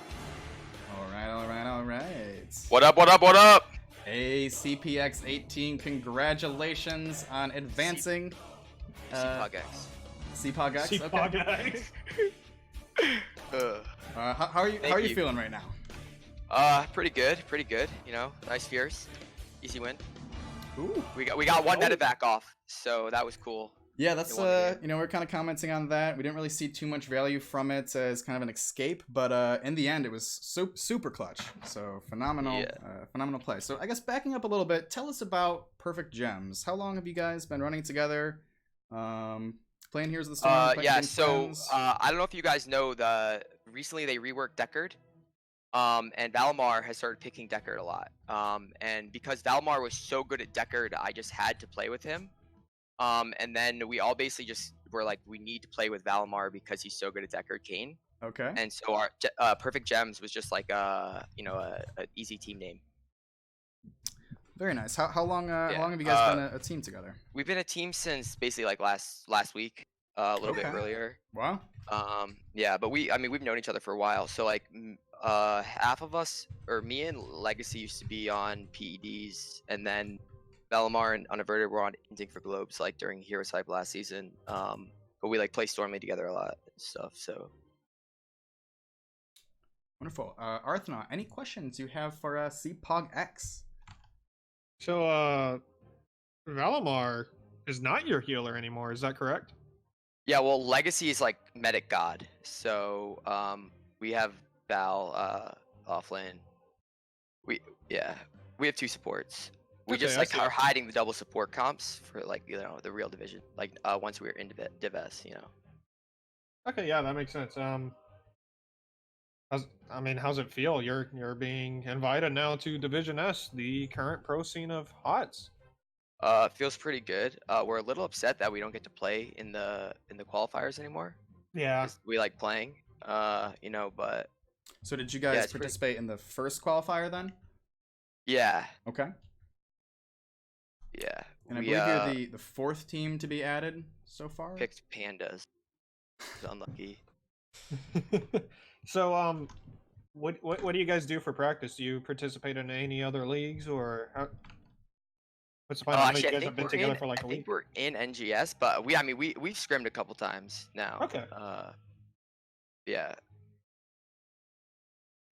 Alright. What up, what up, what up? Hey, CPX 18, congratulations on advancing. CPOG X. CPOG X? Okay. CPOG. How are you? Thank How are you you. feeling right now? Pretty good, you know, nice fears. Easy win. Ooh. We got one medevac off, so that was cool. Yeah, that's They won the game. we're kind of commenting on that. We didn't really see too much value from it as kind of an escape, but in the end, it was super clutch. So phenomenal, Yeah. phenomenal play. So I guess backing up a little bit, tell us about Perfect Gems. How long have you guys been running together? Playing Heroes of the Storm? playing Yeah, against so friends? I don't know if you guys know recently they reworked Deckard. And Valmar has started picking Deckard a lot. And because Valmar was so good at Deckard, I just had to play with him. And then we all basically just were like, we need to play with Valimar because he's so good at Deckard Kane. Okay. And so our Perfect Gems was just like an easy team name. Very nice. How long Yeah. have you guys been a team together? We've been a team since basically like last week, a little bit Okay. earlier. Wow. Yeah, but we've known each other for a while. So like half of us, or me and Legacy used to be on PEDs, and then Valimar and Unaverted were on Inting for Globes like during Heroes Hype last season. But we like play Stormy together a lot and stuff. So Wonderful. Arthna, any questions you have for CPOG X? So, Valimar is not your healer anymore, is that correct? yeah, well, Legacy is like medic god. So we have Val offlane. We have two supports. We Okay, just I like see. are hiding the double support comps for like the real division. Like once we were in Div S, Okay, yeah, that makes sense. How's it feel? You're being invited now to Division S, the current pro scene of HOTS. Feels pretty good. We're a little upset that we don't get to play in the qualifiers anymore. Yeah. We like playing. You know, but So did you Yeah, guys it's pretty- participate in the first qualifier then? yeah, Okay. yeah. And I we believe you're the fourth team to be added so far. picked pandas. It's unlucky. So, what do you guys do for practice? Do you participate in any other leagues, or what's the plan? I know you guys have been together for like a I week. think we're in NGS, but I mean, we've scrimmed a couple times now. Okay. Yeah.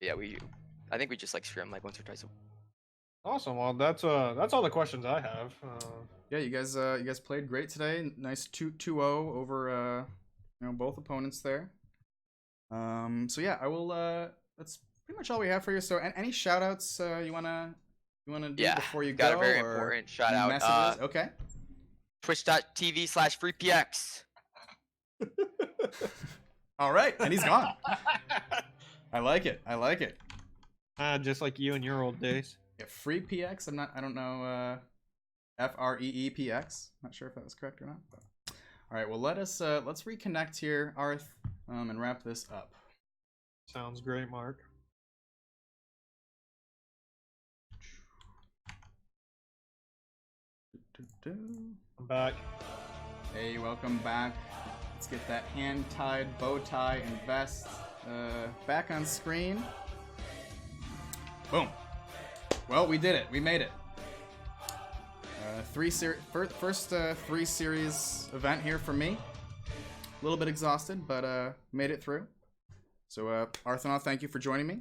Yeah, I think we just like scrim like once or twice a week. Awesome. Well, that's all the questions I have. Yeah, you guys played great today. Nice 2-0 over both opponents there. So yeah, I will that's pretty much all we have for you. So any shout outs you wanna do before you got go? a very or important shout any out. messages? Okay. Twitch.tv/freepx. All right, and he's gone. I like it. Just like you in your old days. Yeah, free PX. I don't know. FREEPX. Not sure if that was correct or not. But... All right. Well, let's reconnect here, Arth, and wrap this up. Sounds great, Mark. I'm back. Hey, welcome back. Let's get that hand-tied bow tie and vest back on screen. Boom. Well, we did it. We made it. First 3 series event here for me. A little bit exhausted, but made it through. So, Arthanaut, thank you for joining me.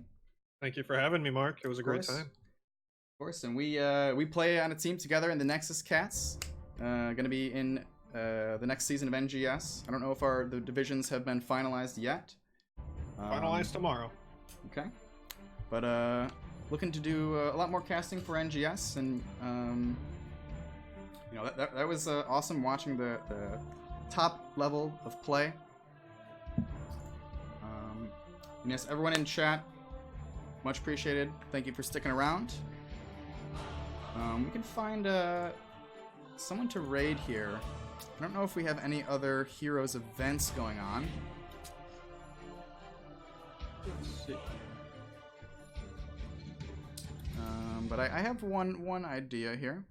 Thank you for having me, Mark. It was a great course. time. Of course, and we play on a team together in the Nexus Cats. Gonna be in the next season of NGS. I don't know if the divisions have been finalized yet. Finalized tomorrow. Okay. But looking to do a lot more casting for NGS, and that was awesome watching the top level of play. And yes, everyone in chat, much appreciated. Thank you for sticking around. We can find someone to raid here. I don't know if we have any other Heroes events going on. Let's see. But I have one idea here.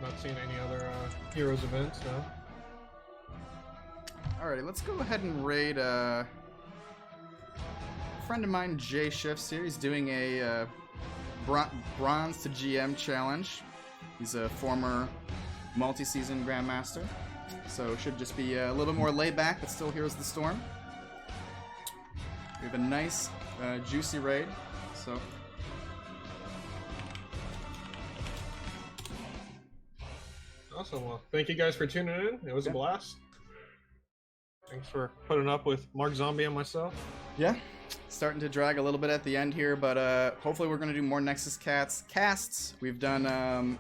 Not seeing any other Heroes events, no. Alrighty, let's go ahead and raid a friend of mine, Jay Shifts here. He's doing a bronze to GM challenge. He's a former multi-season Grandmaster, so should just be a little bit more laid back, but still Heroes of the Storm. We have a nice, juicy raid, so... Awesome. Well, thank you guys for tuning in. It was a blast. Thanks for putting up with Mark Zombie and myself. Yeah, starting to drag a little bit at the end here, but hopefully we're going to do more Nexus casts. We've done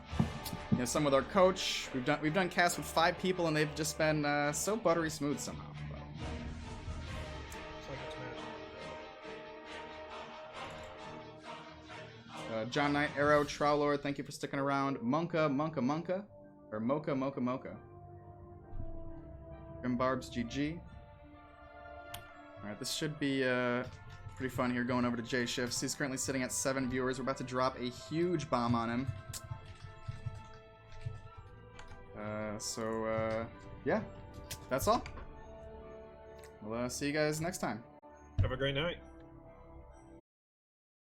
some with our coach. We've done casts with 5 people, and they've just been so buttery smooth somehow. John Knight, Arrow, Trowlord, thank you for sticking around. Monka, or Mocha. Grimbarbs, GG. Alright, this should be pretty fun here going over to Jay Shifts. He's currently sitting at 7 viewers. We're about to drop a huge bomb on him. Yeah, that's all. We'll see you guys next time. Have a great night.